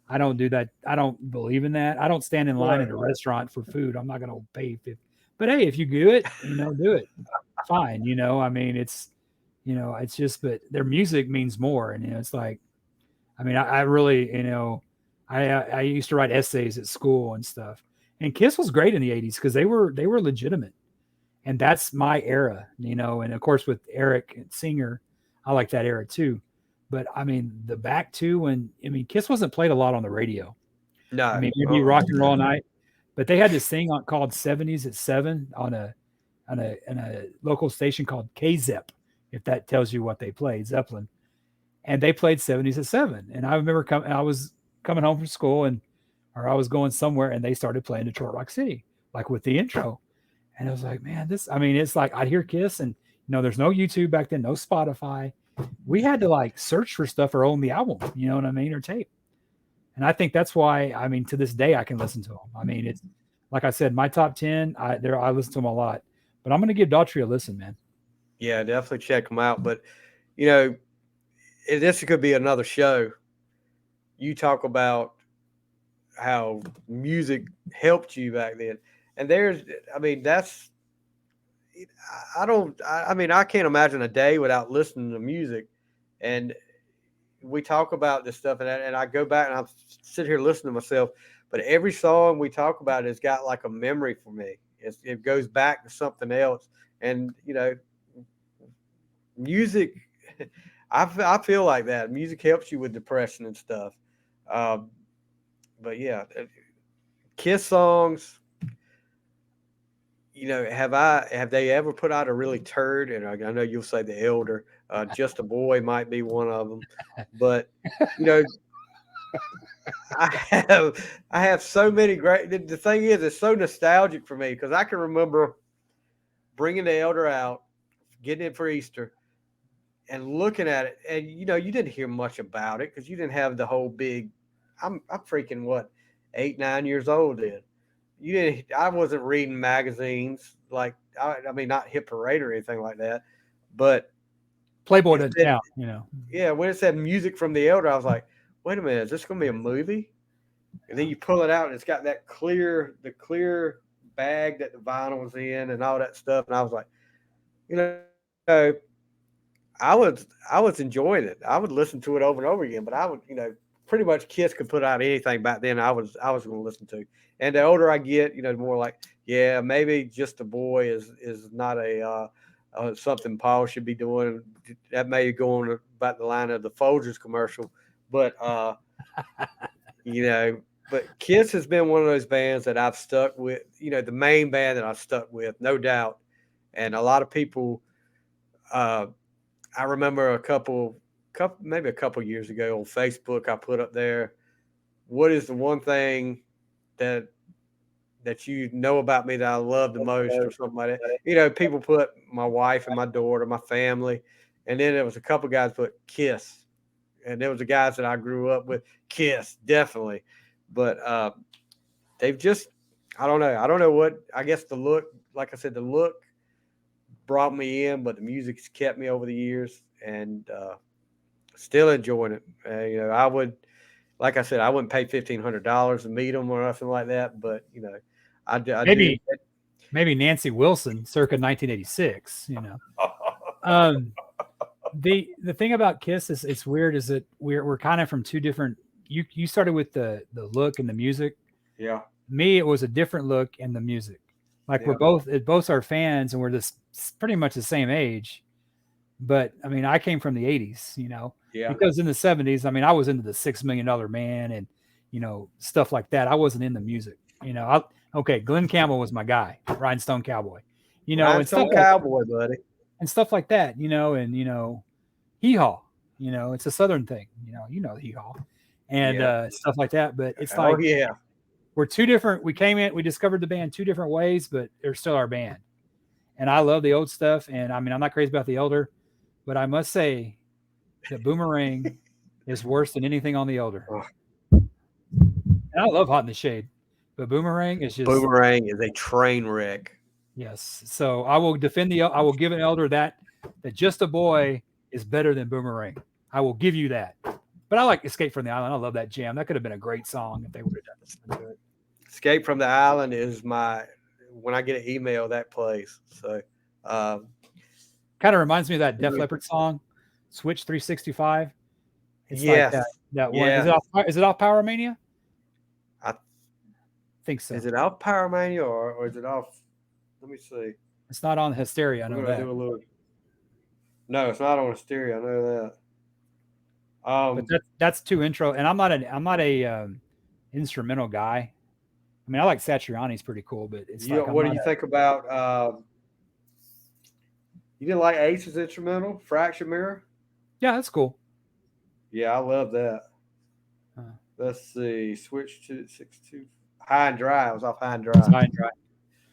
B: I don't do that. I don't believe in that. I don't stand in line
A: right.
B: at a restaurant for food. I'm not going to pay 50. But hey, if you do it, you know, do it. Fine. You know, I mean, it's, you know, it's just, but their music means more. And, you know, it's like, I mean, I really, you know, I used to write essays at school and stuff. And Kiss was great in the '80s because they were legitimate, and that's my era, you know. And of course, with Eric Singer, I like that era too. But I mean, the back two, when I mean, Kiss wasn't played a lot on the radio. I
A: No,
B: mean, maybe Rock and Roll Night, but they had this thing called '70s at 7 on a local station called KZEP, if that tells you what they played, Zeppelin, and they played '70s at 7. And I remember I was coming home from school and or I was going somewhere and they started playing Detroit Rock City, like with the intro. And I was like, man, this, I mean, it's like I'd hear Kiss and, you know, there's no YouTube back then, no Spotify. We had to like search for stuff or own the album, you know what I mean, or tape. And I think that's why, I mean, to this day, I can listen to them. I mean, it's like I said, my top 10, I listen to them a lot, but I'm going to give Daughtry a listen, man.
A: yeah, definitely check them out. But you know, this could be another show. You talk about how music helped you back then, and there's, I mean, that's I don't, I mean, I can't imagine a day without listening to music, and we talk about this stuff, and I go back and I sit here listening to myself. But every song we talk about has got like a memory for me. It goes back to something else, and you know, music. I feel like that. Music helps you with depression and stuff. Um, but yeah, Kiss songs. You know, have they ever put out a really turd? And I know you'll say the Elder. Just a Boy might be one of them, but you know, I have so many great. The thing is, it's so nostalgic for me because I can remember bringing the Elder out, getting it for Easter, and looking at it, and you know, you didn't hear much about it because you didn't have the whole big. I'm freaking what 8 9 years old then. You didn't. I wasn't reading magazines like I mean not Hit Parade or anything like that, but
B: Playboy
A: it
B: doesn't
A: said
B: count, you know.
A: yeah when it said music from the Elder, I was like, wait a minute, is this going to be a movie? And then you pull it out and it's got that clear bag that the vinyl was in and all that stuff, and I was like, you know, I was enjoying it. I would listen to it over and over again, but I would, you know, pretty much Kiss could put out anything back then. I was going to listen to. And the older I get, you know, the more like, yeah, maybe Just a Boy is not something Paul should be doing. That may go on about the line of the Folgers commercial, but you know, but Kiss has been one of those bands that I've stuck with. You know, the main band that I've stuck with, no doubt. And a lot of people. Uh, I remember maybe a couple years ago on Facebook, I put up there, what is the one thing that that you know about me that I love the most, or something like that. You know, people put my wife and my daughter, my family, and then there was a couple guys put Kiss, and there was the guys that I grew up with. Kiss, definitely, but they've just, I don't know. I don't know what. I guess the look, like I said, the look brought me in, but the music's kept me over the years, and still enjoying it. You know, I would, like I said, I wouldn't pay $1,500 to meet them or nothing like that, but you know, I do.
B: maybe maybe Nancy Wilson, circa 1986. Um, the thing about Kiss is it's weird is that we're kind of from two different. You started with the look and the music.
A: Yeah,
B: Me, it was a different look and the music. Like we're
A: yeah,
B: both are fans and we're this pretty much the same age. But I mean, I came from the 80s,
A: yeah.
B: because in the 70s, I mean, I was into the $6 Million Man and, stuff like that. I wasn't in the music, okay. Glenn Campbell was my guy, Rhinestone Cowboy, and stuff
A: Rhinestone
B: like,
A: Cowboy, buddy.
B: and stuff like that, and, hee haw, it's a Southern thing, hee haw and,
A: Yeah.
B: stuff like that. But it's
A: Oh
B: like,
A: yeah.
B: we're two different, we came in, we discovered the band two different ways, but they're still our band. And I love the old stuff. And I mean, I'm not crazy about the elder, but I must say that Boomerang is worse than anything on the elder.
A: Oh,
B: And I love Hot in the Shade, but Boomerang is just,
A: Boomerang is a train wreck.
B: yes. So I will defend I will give an elder that Just a Boy is better than Boomerang. I will give you that. But I like Escape from the Island. I love that jam. That could have been a great song if they would have done it.
A: Escape from the Island is my, when I get an email that plays. So um,
B: Kind of reminds me of that Def Leppard song, Switch 365. It's like
A: yes,
B: that one.
A: yeah.
B: Is it off Power Mania?
A: I,
B: I think so.
A: is it off Power Mania, or is it off? Let me see.
B: It's not on Hysteria. I
A: We're
B: know
A: gonna
B: that.
A: do a little. No, it's not on stereo. I know that.
B: But that's two intro. And I'm not a instrumental guy. I mean, I like Satriani's pretty cool, but it's like I'm
A: What do
B: not
A: you
B: a,
A: think about? You didn't like Ace's instrumental, Fracture Mirror?
B: yeah, that's cool.
A: Yeah, I love that.
B: Uh,
A: Let's see. Switch to 6-2. High and Dry. I was off High and
B: it's
A: Dry.
B: high and dry.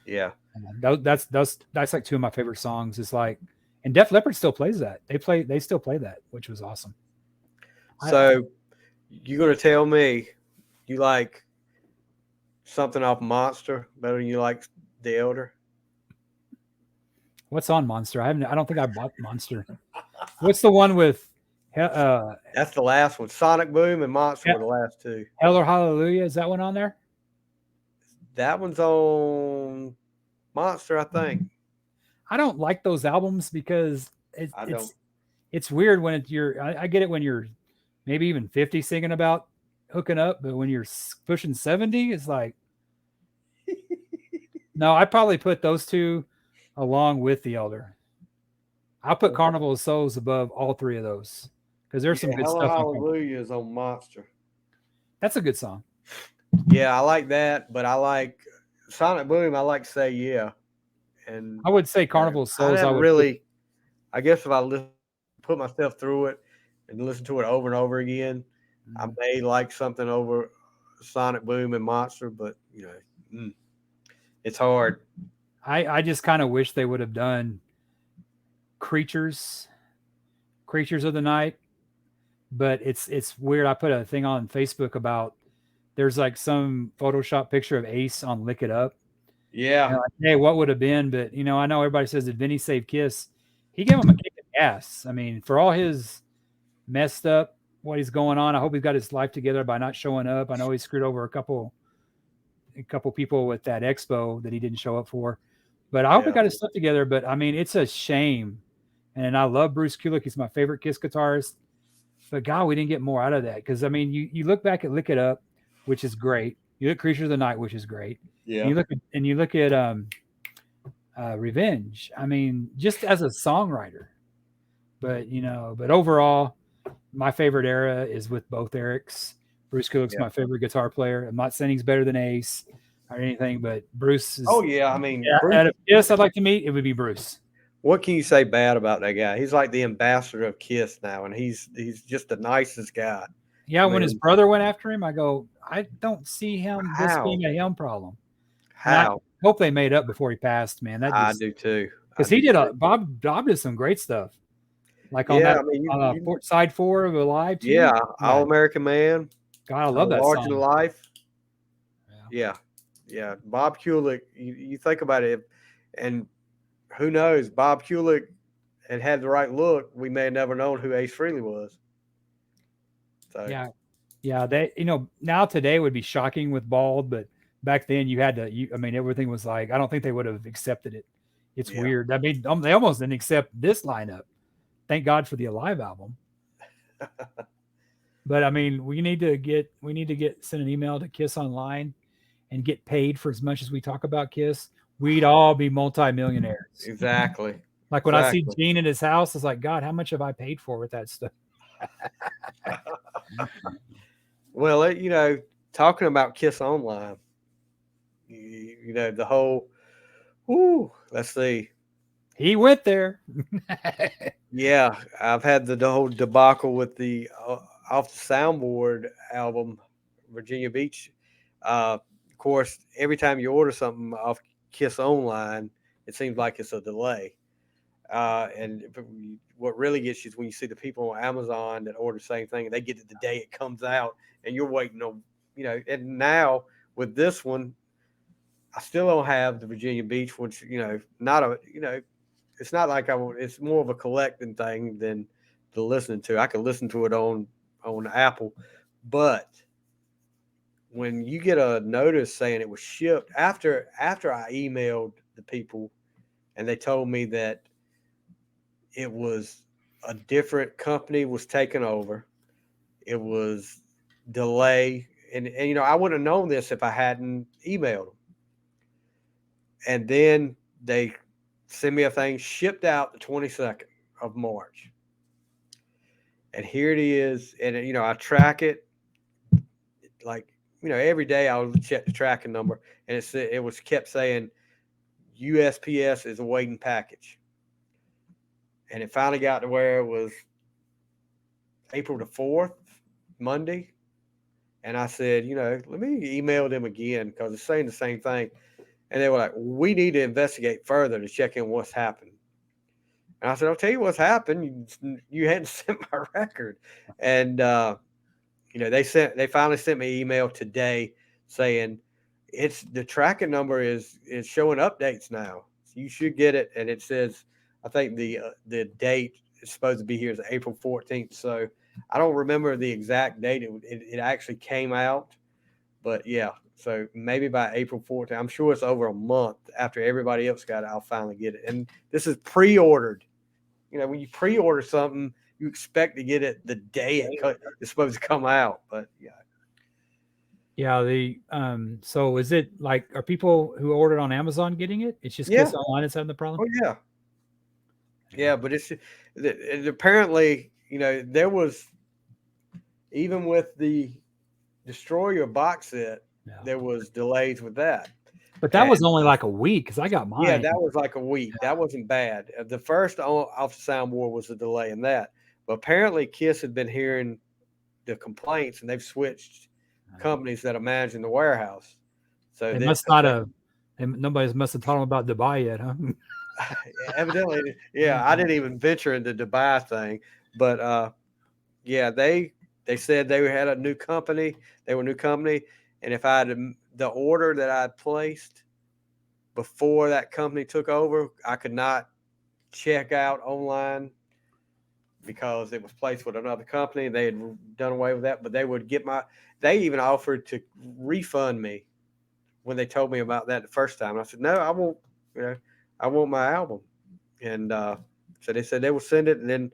A: Yeah.
B: That's like two of my favorite songs. It's like, and Def Leppard still plays that. They still play that, which was awesome.
A: So you're gonna tell me you like something off Monster better than you like The Elder?
B: What's on Monster? I don't think I bought Monster. What's the one with
A: That's the last one. Sonic Boom and Monster were the last two.
B: Hell or Hallelujah? Is that one on there?
A: That one's on Monster, I think.
B: I don't like those albums because
A: I don't.
B: it's weird when I get it when you're maybe even 50 singing about hooking up, but when you're pushing 70, it's like, no, I probably put those two along with the Elder. I'll put Carnival of Souls above all three of those because there's some
A: Yeah,
B: good
A: Hello
B: stuff on Carnival.
A: Hallelujah is on Monster.
B: That's a good song.
A: Yeah, I like that, but I like Sonic Boom. I like Say Yeah, and
B: I would say Carnival of
A: I
B: Souls. I
A: never
B: would put,
A: really. I guess if I put myself through it and listen to it over and over again, I may like something over Sonic Boom and Monster, but it's hard.
B: I just kind of wish they would have done Creatures, Creatures of the Night, but it's weird. I put a thing on Facebook about there's like some Photoshop picture of Ace on Lick It Up.
A: Yeah,
B: And like, hey, what would have been? But I know everybody says that Vinny saved Kiss. He gave him a kick in the ass. I mean, for all his messed up, what he's going on, I hope he's got his life together by not showing up. I know he screwed over a couple people with that expo that he didn't show up for. But I hope he
A: yeah,
B: got his stuff together. But I mean, it's a shame. And I love Bruce Kulick. He's my favorite Kiss guitarist. But God, we didn't get more out of that. Because I mean, you look back at Lick It Up, which is great. You look at Creature of the Night, which is great.
A: yeah.
B: And you look at Revenge. I mean, just as a songwriter. But overall, my favorite era is with both Erics. Bruce Kulick's
A: Yeah.
B: my favorite guitar player. I'm not saying he's better than Ace or anything, but Bruce is.
A: Oh yeah, I mean,
B: Yeah,
A: Bruce,
B: out of Kiss I'd like to meet, it would be Bruce.
A: what can you say bad about that guy? He's like the ambassador of Kiss now, and he's just the nicest guy.
B: Yeah,
A: I
B: when his
A: mean,
B: brother went after him, I go, I don't see this
A: how?
B: being a him problem. And I
A: How?
B: hope they made up before he passed, man. That
A: I
B: just
A: do too. I
B: because he
A: do
B: did
A: too.
B: a Bob did some great stuff, like on
A: Yeah,
B: that
A: I mean,
B: side four of Alive too.
A: yeah, All
B: God,
A: American Man,
B: God, I love that
A: Larger Than
B: song.
A: Life.
B: Yeah.
A: Yeah, yeah. Bob Kulick. You think about it, and who knows? Bob Kulick had the right look. We may have never known who Ace Frehley was. So
B: Yeah, yeah. They, now today would be shocking with bald, but back then you had to. I mean, everything was like. I don't think they would have accepted it. It's
A: yeah,
B: weird. I mean, they almost didn't accept this lineup. Thank God for the Alive album. But I mean, we need to get send an email to Kiss Online and get paid for as much as we talk about Kiss. We'd all be multimillionaires.
A: exactly,
B: Like when I see
A: exactly.
B: Gene in his house, it's like, God, how much have I paid for with that stuff?
A: Well, talking about Kiss Online, the whole. Whoo, let's see.
B: He went there.
A: Yeah, I've had the whole debacle with the off the soundboard album, Virginia Beach. Of course, every time you order something off Kiss Online, it seems like it's a delay. And what really gets you is when you see the people on Amazon that order the same thing and they get it the day it comes out, and you're waiting on, And now with this one, I still don't have the Virginia Beach, which not a, it's not like I want. It's more of a collecting thing than the listening to. I can listen to it on Apple, but when you get a notice saying it was shipped after I emailed the people and they told me that it was a different company was taken over, it was delay, and I wouldn't have known this if I hadn't emailed them. And then they send me a thing shipped out the 22nd of March. And here it is. And, I track it like, every day I would check the tracking number. And it was kept saying USPS is awaiting package. And it finally got to where it was April the 4th, Monday. And I said, let me email them again because it's saying the same thing. And they were like, we need to investigate further to check in what's happened. And I said, I'll tell you what's happened. You hadn't sent my record. And, they finally sent me an email today saying it's the tracking number is showing updates now. So you should get it. And it says, I think the date is supposed to be here is April 14th. So I don't remember the exact date it actually came out, but yeah. So maybe by April 14th, I'm sure it's over a month after everybody else got it. I'll finally get it. And this is pre-ordered. When you pre-order something, you expect to get it the day it's supposed to come out. But yeah,
B: Yeah, so is it like are people who ordered on Amazon getting it? It's just
A: yeah,
B: Kiss Online that's having the problem?
A: oh yeah,
B: Yeah.
A: yeah. But apparently, there was even with the Destroyer box set,
B: Yeah.
A: there was delays with that.
B: But that was
A: And
B: only like a week because I got
A: yeah,
B: mine.
A: that was like a week. That wasn't bad. The first off the soundboard was a delay in that. But apparently, Kiss had been hearing the complaints, and they've switched companies that are managing the warehouse. So
B: They
A: that
B: must
A: because
B: not
A: they
B: have nobody's must have taught them about Dubai yet, huh?
A: evidently, yeah, I didn't even venture into the Dubai thing, but yeah, they said they had a new company. They were a new company, and if I had the order that I had placed before that company took over, I could not check out online because it was placed with another company. They had done away with that, but they would get my. They even offered to refund me when they told me about that the first time. And I said, no, I won't. I want my album, and so they said they will send it, and then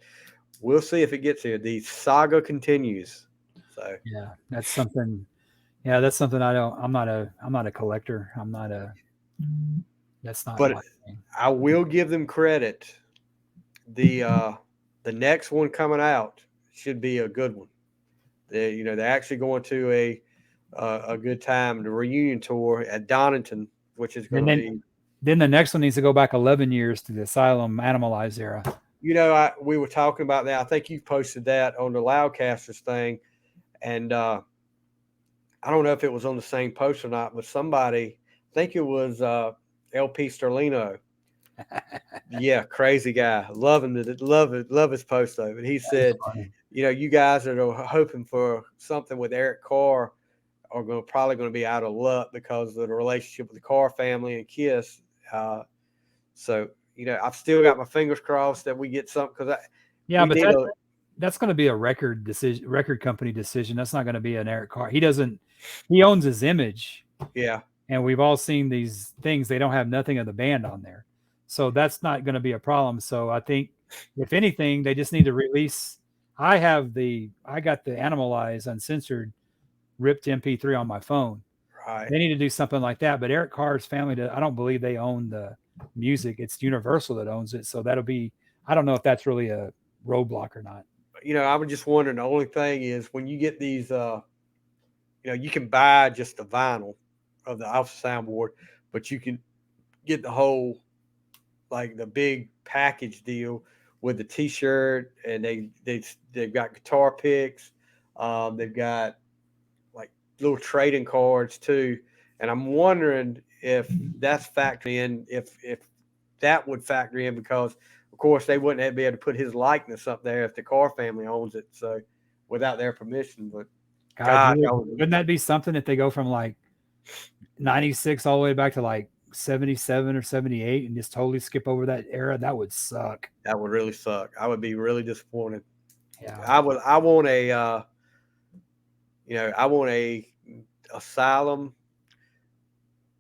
A: we'll see if it gets here. The saga continues. So,
B: Yeah, that's something. Yeah, that's something I don't. I'm not a collector. I'm not a. That's not
A: but
B: my thing.
A: I will give them credit. The uh, the next one coming out should be a good one. They're actually going to a good time. The reunion tour at Donington, which is going
B: And
A: to
B: then
A: be.
B: then the next one needs to go back 11 years to the Asylum Animalized era.
A: We were talking about that. I think you posted that on the Loudcasters thing, and I don't know if it was on the same post or not, but somebody, I think it was LP Sterlino. Yeah, crazy guy. Love his post though. But he
B: That is
A: said,
B: funny.
A: you guys that are hoping for something with Eric Carr are probably going to be out of luck because of the relationship with the Carr family and Kiss. Uh, so I've still got my fingers crossed that we get something because
B: Yeah,
A: we
B: but
A: need a
B: that's going to be a record company decision. That's not going to be an Eric Carr. He doesn't. He owns his image,
A: yeah,
B: and we've all seen these things. They don't have nothing of the band on there, so that's not going to be a problem. So I think, if anything, they just need to release. I got the Animalize uncensored ripped MP3 on my phone.
A: right.
B: They need to do something like that. But Eric Carr's family, I don't believe they own the music. It's Universal that owns it. So that'll be. I don't know if that's really a roadblock or not.
A: I was just wondering. The only thing is when you get these, you can buy just the vinyl of the Alpha soundboard, but you can get the whole like the big package deal with the T-shirt, and they've got guitar picks, they've got like little trading cards too, and I'm wondering if that's factoring in, if that would factor in because of course they wouldn't be able to put his likeness up there if the Carr family owns it, so without their permission. But
B: God,
A: gosh,
B: wouldn't that be something if they go from like 96 all the way back to like 77 or 78 and just totally skip over that era? That would suck.
A: that would really suck. I would be really disappointed.
B: Yeah.
A: I want a I want a asylum,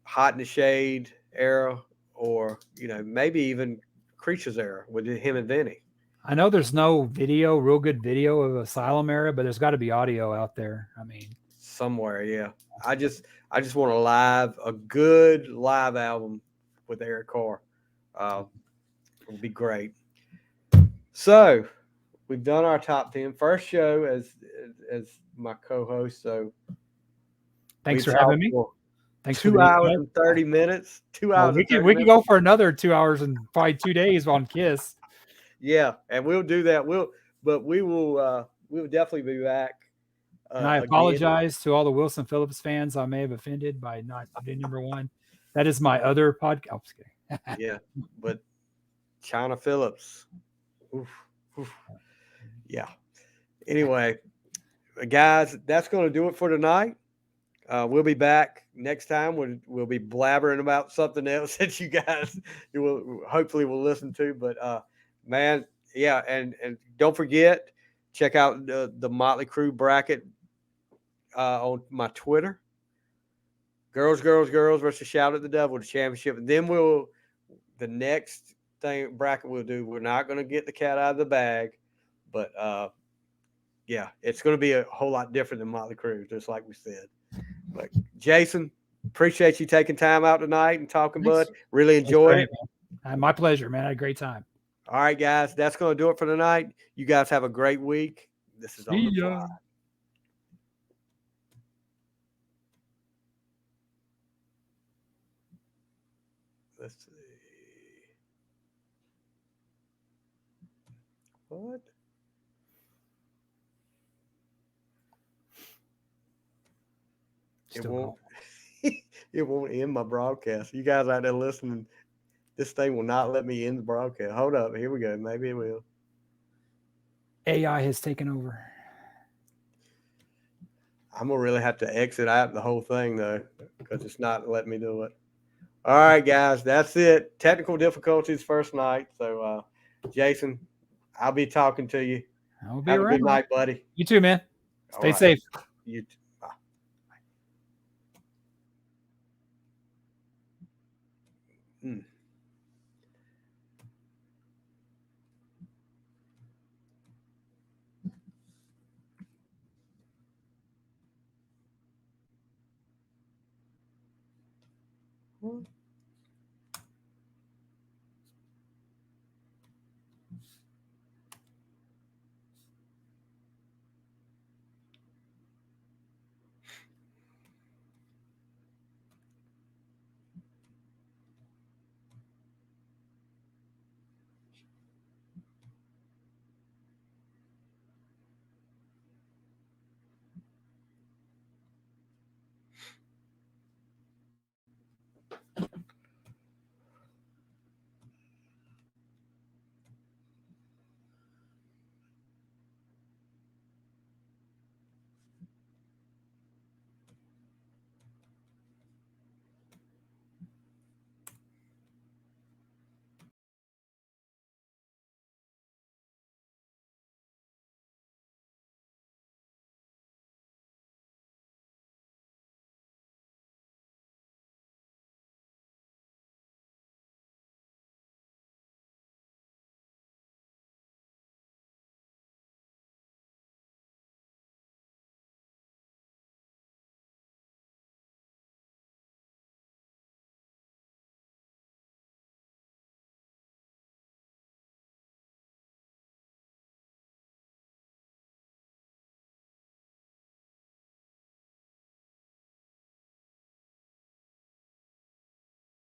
A: hot in the shade era, or maybe even creatures era with him and Vinny
B: I know there's no video, real good video of Asylum era, but there's got to be audio out there. I mean,
A: somewhere. Yeah, I just want a good live album with Eric Carr. Uh, it would be great. So we've done our top 10 first show as my co-host. So
B: thanks
A: we've
B: for having
A: talked
B: me.
A: for
B: Thanks for
A: two
B: the
A: hours
B: invite.
A: and 30 minutes. Two
B: Oh,
A: hours and thirty
B: we could
A: minutes.
B: go for another 2 hours and probably 2 days on Kiss.
A: Yeah, and we'll do that. But we will definitely be back
B: And I
A: again.
B: apologize to all the Wilson Phillips fans I may have offended by not being number one. That is my other podcast. Oh, just kidding.
A: Yeah, but China Phillips. Oof, oof. Yeah. Anyway, guys, that's going to do it for tonight. We'll be back next time. We'll be blabbering about something else that you guys will hopefully will listen to. But man, yeah, and don't forget, check out the Motley Crue bracket on my Twitter. Girls, girls, girls versus Shout at the Devil, the championship. And then the next thing bracket we'll do, we're not going to get the cat out of the bag, but yeah, it's going to be a whole lot different than Motley Crue, just like we said. But Jason, appreciate you taking time out tonight and talking,
B: Thanks.
A: bud. Really
B: That's
A: enjoyed
B: great,
A: it.
B: man. My pleasure, man. I had a great time.
A: All right, guys, that's going to do it for tonight. You guys have a great week. This is On
B: See
A: the Fly.
B: ya.
A: Let's see. What? It
B: Still
A: won't.
B: going.
A: It won't end my broadcast. You guys out there listening, this thing will not let me end the broadcast. Hold up. Here we go. Maybe it will.
B: AI has taken over.
A: I'm going to really have to exit out the whole thing, though, because it's not letting me do it. All right, guys. That's it. Technical difficulties first night. So, Jason, I'll be talking to you.
B: I'll be
A: Have a good
B: around.
A: night, buddy.
B: You too, man.
A: All
B: Stay
A: right.
B: safe.
A: You. Bye. Mm. What?